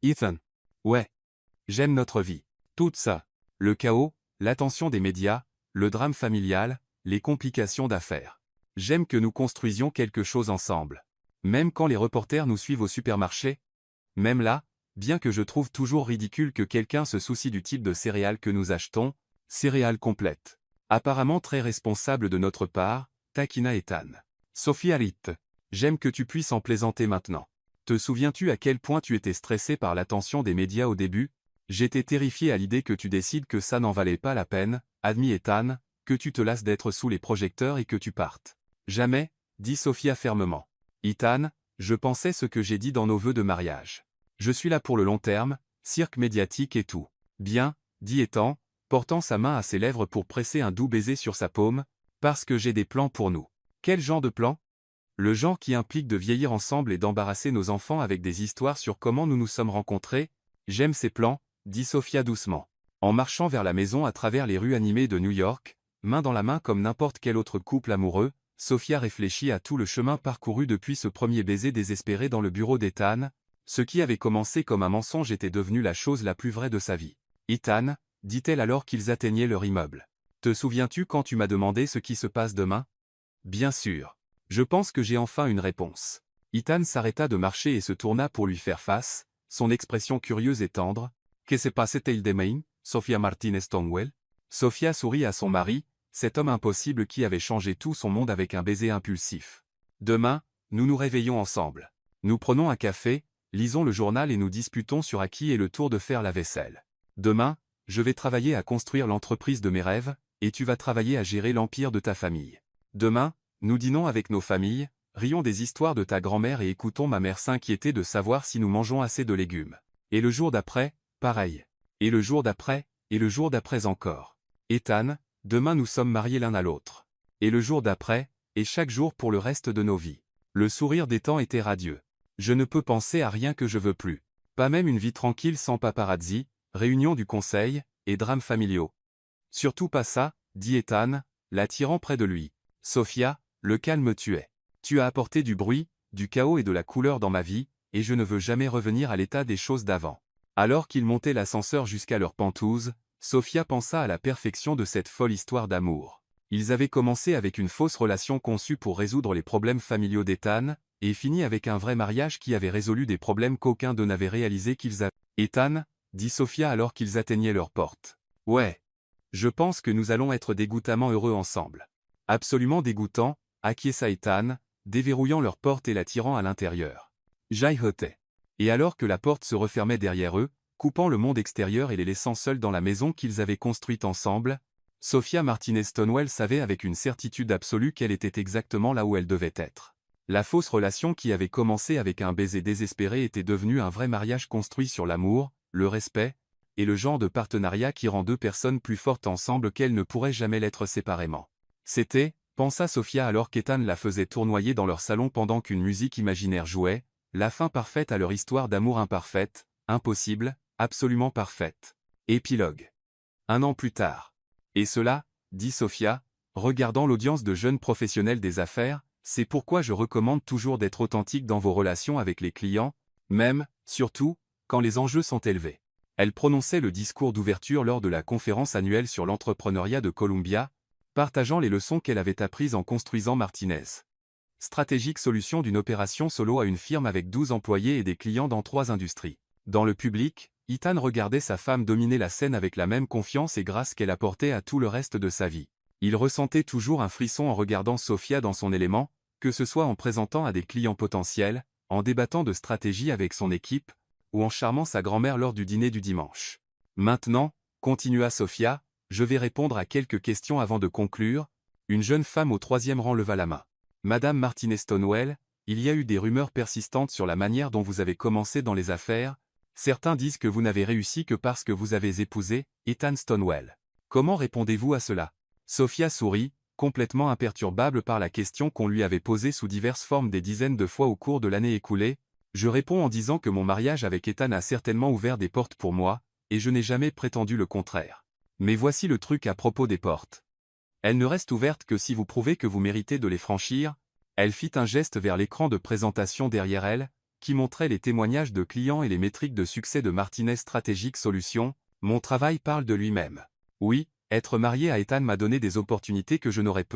Ethan. Ouais. J'aime notre vie. Tout ça. Le chaos, l'attention des médias, le drame familial, les complications d'affaires. J'aime que nous construisions quelque chose ensemble. Même quand les reporters nous suivent au supermarché. Même là, bien que je trouve toujours ridicule que quelqu'un se soucie du type de céréales que nous achetons, céréales complètes. Apparemment très responsable de notre part, taquina Ethan. Sophia Ritt. J'aime que tu puisses en plaisanter maintenant. Te souviens-tu à quel point tu étais stressé par l'attention des médias au début? J'étais terrifié à l'idée que tu décides que ça n'en valait pas la peine, admis Ethan, que tu te lasses d'être sous les projecteurs et que tu partes. Jamais, dit Sophia fermement. Ethan, je pensais ce que j'ai dit dans nos vœux de mariage. Je suis là pour le long terme, cirque médiatique et tout. Bien, dit Ethan, portant sa main à ses lèvres pour presser un doux baiser sur sa paume, « parce que j'ai des plans pour nous. » Quel genre de plan? Le genre qui implique de vieillir ensemble et d'embarrasser nos enfants avec des histoires sur comment nous nous sommes rencontrés. J'aime ces plans, dit Sophia doucement. En marchant vers la maison à travers les rues animées de New York, main dans la main comme n'importe quel autre couple amoureux, Sophia réfléchit à tout le chemin parcouru depuis ce premier baiser désespéré dans le bureau d'Ethan. Ce qui avait commencé comme un mensonge était devenu la chose la plus vraie de sa vie. Ethan, dit-elle alors qu'ils atteignaient leur immeuble. Te souviens-tu quand tu m'as demandé ce qui se passe demain? Bien sûr. Je pense que j'ai enfin une réponse. Ethan s'arrêta de marcher et se tourna pour lui faire face, son expression curieuse et tendre. Que se passe-t-il demain, Sophia Martinez Stonewall? Sophia sourit à son mari, cet homme impossible qui avait changé tout son monde avec un baiser impulsif. Demain, nous nous réveillons ensemble. Nous prenons un café, lisons le journal et nous disputons sur à qui est le tour de faire la vaisselle. Demain, je vais travailler à construire l'entreprise de mes rêves, et tu vas travailler à gérer l'empire de ta famille. Demain, nous dînons avec nos familles, rions des histoires de ta grand-mère et écoutons ma mère s'inquiéter de savoir si nous mangeons assez de légumes. Et le jour d'après, pareil. Et le jour d'après, et le jour d'après encore. Ethan, demain nous sommes mariés l'un à l'autre. Et le jour d'après, et chaque jour pour le reste de nos vies. Le sourire d'Ethan était radieux. Je ne peux penser à rien que je veux plus. Pas même une vie tranquille sans paparazzi, réunion du conseil, et drames familiaux. Surtout pas ça, dit Ethan, l'attirant près de lui. Sophia, le calme tuait. Tu as apporté du bruit, du chaos et de la couleur dans ma vie, et je ne veux jamais revenir à l'état des choses d'avant. Alors qu'ils montaient l'ascenseur jusqu'à leur pentouse, Sophia pensa à la perfection de cette folle histoire d'amour. Ils avaient commencé avec une fausse relation conçue pour résoudre les problèmes familiaux d'Ethan, et fini avec un vrai mariage qui avait résolu des problèmes qu'aucun d'eux n'avait réalisé qu'ils avaient. Ethan, dit Sophia alors qu'ils atteignaient leur porte. Ouais. Je pense que nous allons être dégoûtamment heureux ensemble. Absolument dégoûtant, acquiesça Ethan, déverrouillant leur porte et la tirant à l'intérieur. J'ailletais. Et alors que la porte se refermait derrière eux, coupant le monde extérieur et les laissant seuls dans la maison qu'ils avaient construite ensemble, Sophia Martinez Stonewall savait avec une certitude absolue qu'elle était exactement là où elle devait être. La fausse relation qui avait commencé avec un baiser désespéré était devenue un vrai mariage construit sur l'amour, le respect, et le genre de partenariat qui rend deux personnes plus fortes ensemble qu'elles ne pourraient jamais l'être séparément. C'était, pensa Sophia alors qu'Ethan la faisait tournoyer dans leur salon pendant qu'une musique imaginaire jouait, la fin parfaite à leur histoire d'amour imparfaite, impossible, absolument parfaite. Épilogue. 1 an plus tard. Et cela, dit Sophia, regardant l'audience de jeunes professionnels des affaires, c'est pourquoi je recommande toujours d'être authentique dans vos relations avec les clients, même, surtout, quand les enjeux sont élevés. Elle prononçait le discours d'ouverture lors de la conférence annuelle sur l'entrepreneuriat de Columbia, partageant les leçons qu'elle avait apprises en construisant Martinez. Stratégique solution d'une opération solo à une firme avec 12 employés et des clients dans 3 industries. Dans le public, Ethan regardait sa femme dominer la scène avec la même confiance et grâce qu'elle apportait à tout le reste de sa vie. Il ressentait toujours un frisson en regardant Sophia dans son élément, que ce soit en présentant à des clients potentiels, en débattant de stratégie avec son équipe, ou en charmant sa grand-mère lors du dîner du dimanche. Maintenant, continua Sophia, je vais répondre à quelques questions avant de conclure. Une jeune femme au 3e rang leva la main. Madame Martinez Stonewall, il y a eu des rumeurs persistantes sur la manière dont vous avez commencé dans les affaires. Certains disent que vous n'avez réussi que parce que vous avez épousé Ethan Stonewall. Comment répondez-vous à cela? Sophia sourit, complètement imperturbable par la question qu'on lui avait posée sous diverses formes des dizaines de fois au cours de l'année écoulée. Je réponds en disant que mon mariage avec Ethan a certainement ouvert des portes pour moi, et je n'ai jamais prétendu le contraire. Mais voici le truc à propos des portes. Elles ne restent ouvertes que si vous prouvez que vous méritez de les franchir. Elle fit un geste vers l'écran de présentation derrière elle, qui montrait les témoignages de clients et les métriques de succès de Martinez Strategic Solutions. Mon travail parle de lui-même. Oui, être marié à Ethan m'a donné des opportunités que je n'aurais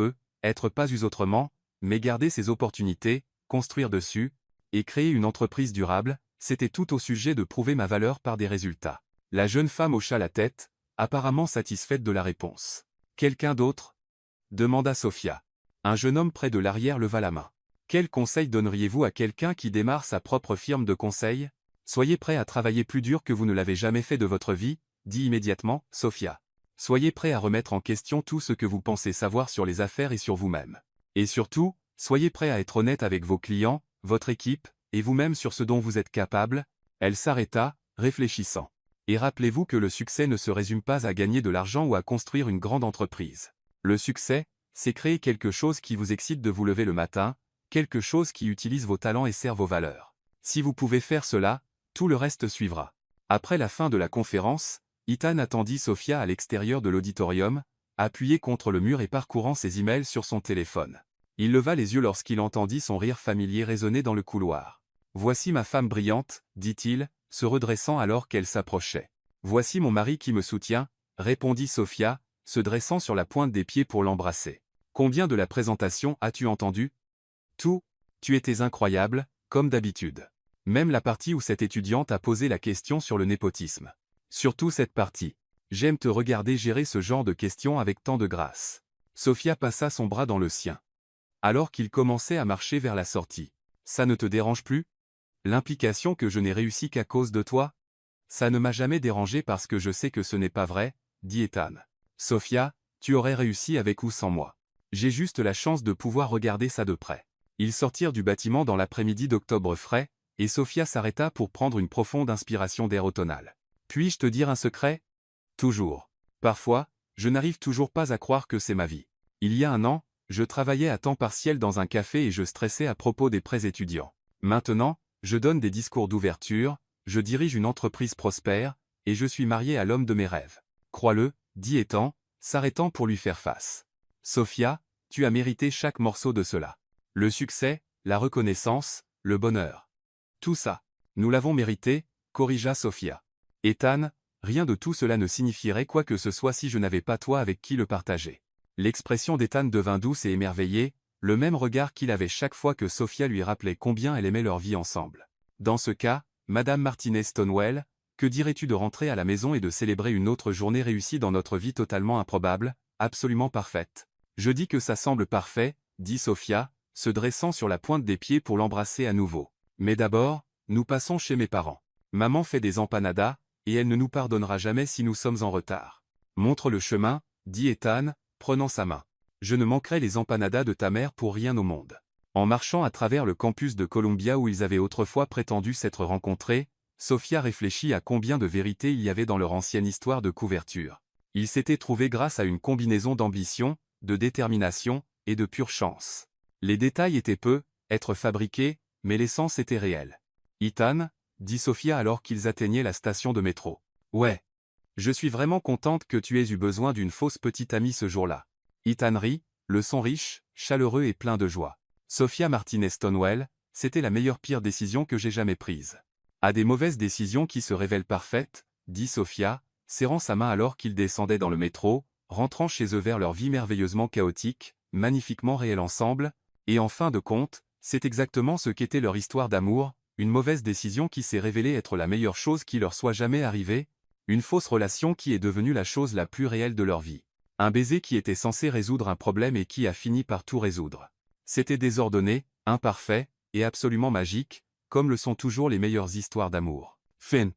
être pas eu autrement, mais garder ces opportunités, construire dessus, et créer une entreprise durable, c'était tout au sujet de prouver ma valeur par des résultats. La jeune femme hocha la tête, apparemment satisfaite de la réponse. Quelqu'un d'autre? Demanda Sophia. Un jeune homme près de l'arrière leva la main. Quel conseil donneriez-vous à quelqu'un qui démarre sa propre firme de conseil? Soyez prêt à travailler plus dur que vous ne l'avez jamais fait de votre vie, dit immédiatement Sophia. Soyez prêt à remettre en question tout ce que vous pensez savoir sur les affaires et sur vous-même. Et surtout, soyez prêt à être honnête avec vos clients, votre équipe, et vous-même sur ce dont vous êtes capable. Elle s'arrêta, réfléchissant. Et rappelez-vous que le succès ne se résume pas à gagner de l'argent ou à construire une grande entreprise. Le succès, c'est créer quelque chose qui vous excite de vous lever le matin, quelque chose qui utilise vos talents et sert vos valeurs. Si vous pouvez faire cela, tout le reste suivra. Après la fin de la conférence, Ethan attendit Sophia à l'extérieur de l'auditorium, appuyé contre le mur et parcourant ses emails sur son téléphone. Il leva les yeux lorsqu'il entendit son rire familier résonner dans le couloir. « Voici ma femme brillante, dit-il, se redressant alors qu'elle s'approchait. « Voici mon mari qui me soutient, répondit Sophia, se dressant sur la pointe des pieds pour l'embrasser. Combien de la présentation as-tu entendu? Tout. Tu étais incroyable, comme d'habitude. Même la partie où cette étudiante a posé la question sur le népotisme. Surtout cette partie. J'aime te regarder gérer ce genre de questions avec tant de grâce. » Sophia passa son bras dans le sien. Alors qu'il commençait à marcher vers la sortie. « Ça ne te dérange plus? L'implication que je n'ai réussi qu'à cause de toi? Ça ne m'a jamais dérangé parce que je sais que ce n'est pas vrai, dit Ethan. Sophia, tu aurais réussi avec ou sans moi. J'ai juste la chance de pouvoir regarder ça de près. Ils sortirent du bâtiment dans l'après-midi d'octobre frais, et Sophia s'arrêta pour prendre une profonde inspiration d'air automnal. Puis-je te dire un secret? Toujours. Parfois, je n'arrive toujours pas à croire que c'est ma vie. Il y a un an, je travaillais à temps partiel dans un café et je stressais à propos des prêts étudiants. Maintenant, je donne des discours d'ouverture, je dirige une entreprise prospère, et je suis marié à l'homme de mes rêves. Crois-le, dit Ethan, s'arrêtant pour lui faire face. Sophia, tu as mérité chaque morceau de cela. Le succès, la reconnaissance, le bonheur. Tout ça, nous l'avons mérité, corrigea Sophia. Ethan, rien de tout cela ne signifierait quoi que ce soit si je n'avais pas toi avec qui le partager. L'expression d'Ethan devint douce et émerveillée, le même regard qu'il avait chaque fois que Sophia lui rappelait combien elle aimait leur vie ensemble. Dans ce cas, Madame Martinez-Stonewell, que dirais-tu de rentrer à la maison et de célébrer une autre journée réussie dans notre vie totalement improbable, absolument parfaite? Je dis que ça semble parfait, dit Sophia, se dressant sur la pointe des pieds pour l'embrasser à nouveau. Mais d'abord, nous passons chez mes parents. Maman fait des empanadas, et elle ne nous pardonnera jamais si nous sommes en retard. Montre le chemin, dit Ethan, prenant sa main. Je ne manquerai les empanadas de ta mère pour rien au monde. En marchant à travers le campus de Columbia où ils avaient autrefois prétendu s'être rencontrés, Sophia réfléchit à combien de vérité il y avait dans leur ancienne histoire de couverture. Ils s'étaient trouvés grâce à une combinaison d'ambition, de détermination, et de pure chance. Les détails étaient peu, être fabriqués, mais l'essence était réelle. Ethan, dit Sophia alors qu'ils atteignaient la station de métro. Ouais. Je suis vraiment contente que tu aies eu besoin d'une fausse petite amie ce jour-là. Ethan rit, le son riche, chaleureux et plein de joie. Sophia Martinez-Stonewell, c'était la meilleure pire décision que j'ai jamais prise. À des mauvaises décisions qui se révèlent parfaites, dit Sophia, serrant sa main alors qu'ils descendaient dans le métro, rentrant chez eux vers leur vie merveilleusement chaotique, magnifiquement réelle ensemble, et en fin de compte, c'est exactement ce qu'était leur histoire d'amour, une mauvaise décision qui s'est révélée être la meilleure chose qui leur soit jamais arrivée, une fausse relation qui est devenue la chose la plus réelle de leur vie. Un baiser qui était censé résoudre un problème et qui a fini par tout résoudre. C'était désordonné, imparfait, et absolument magique, comme le sont toujours les meilleures histoires d'amour. Fin.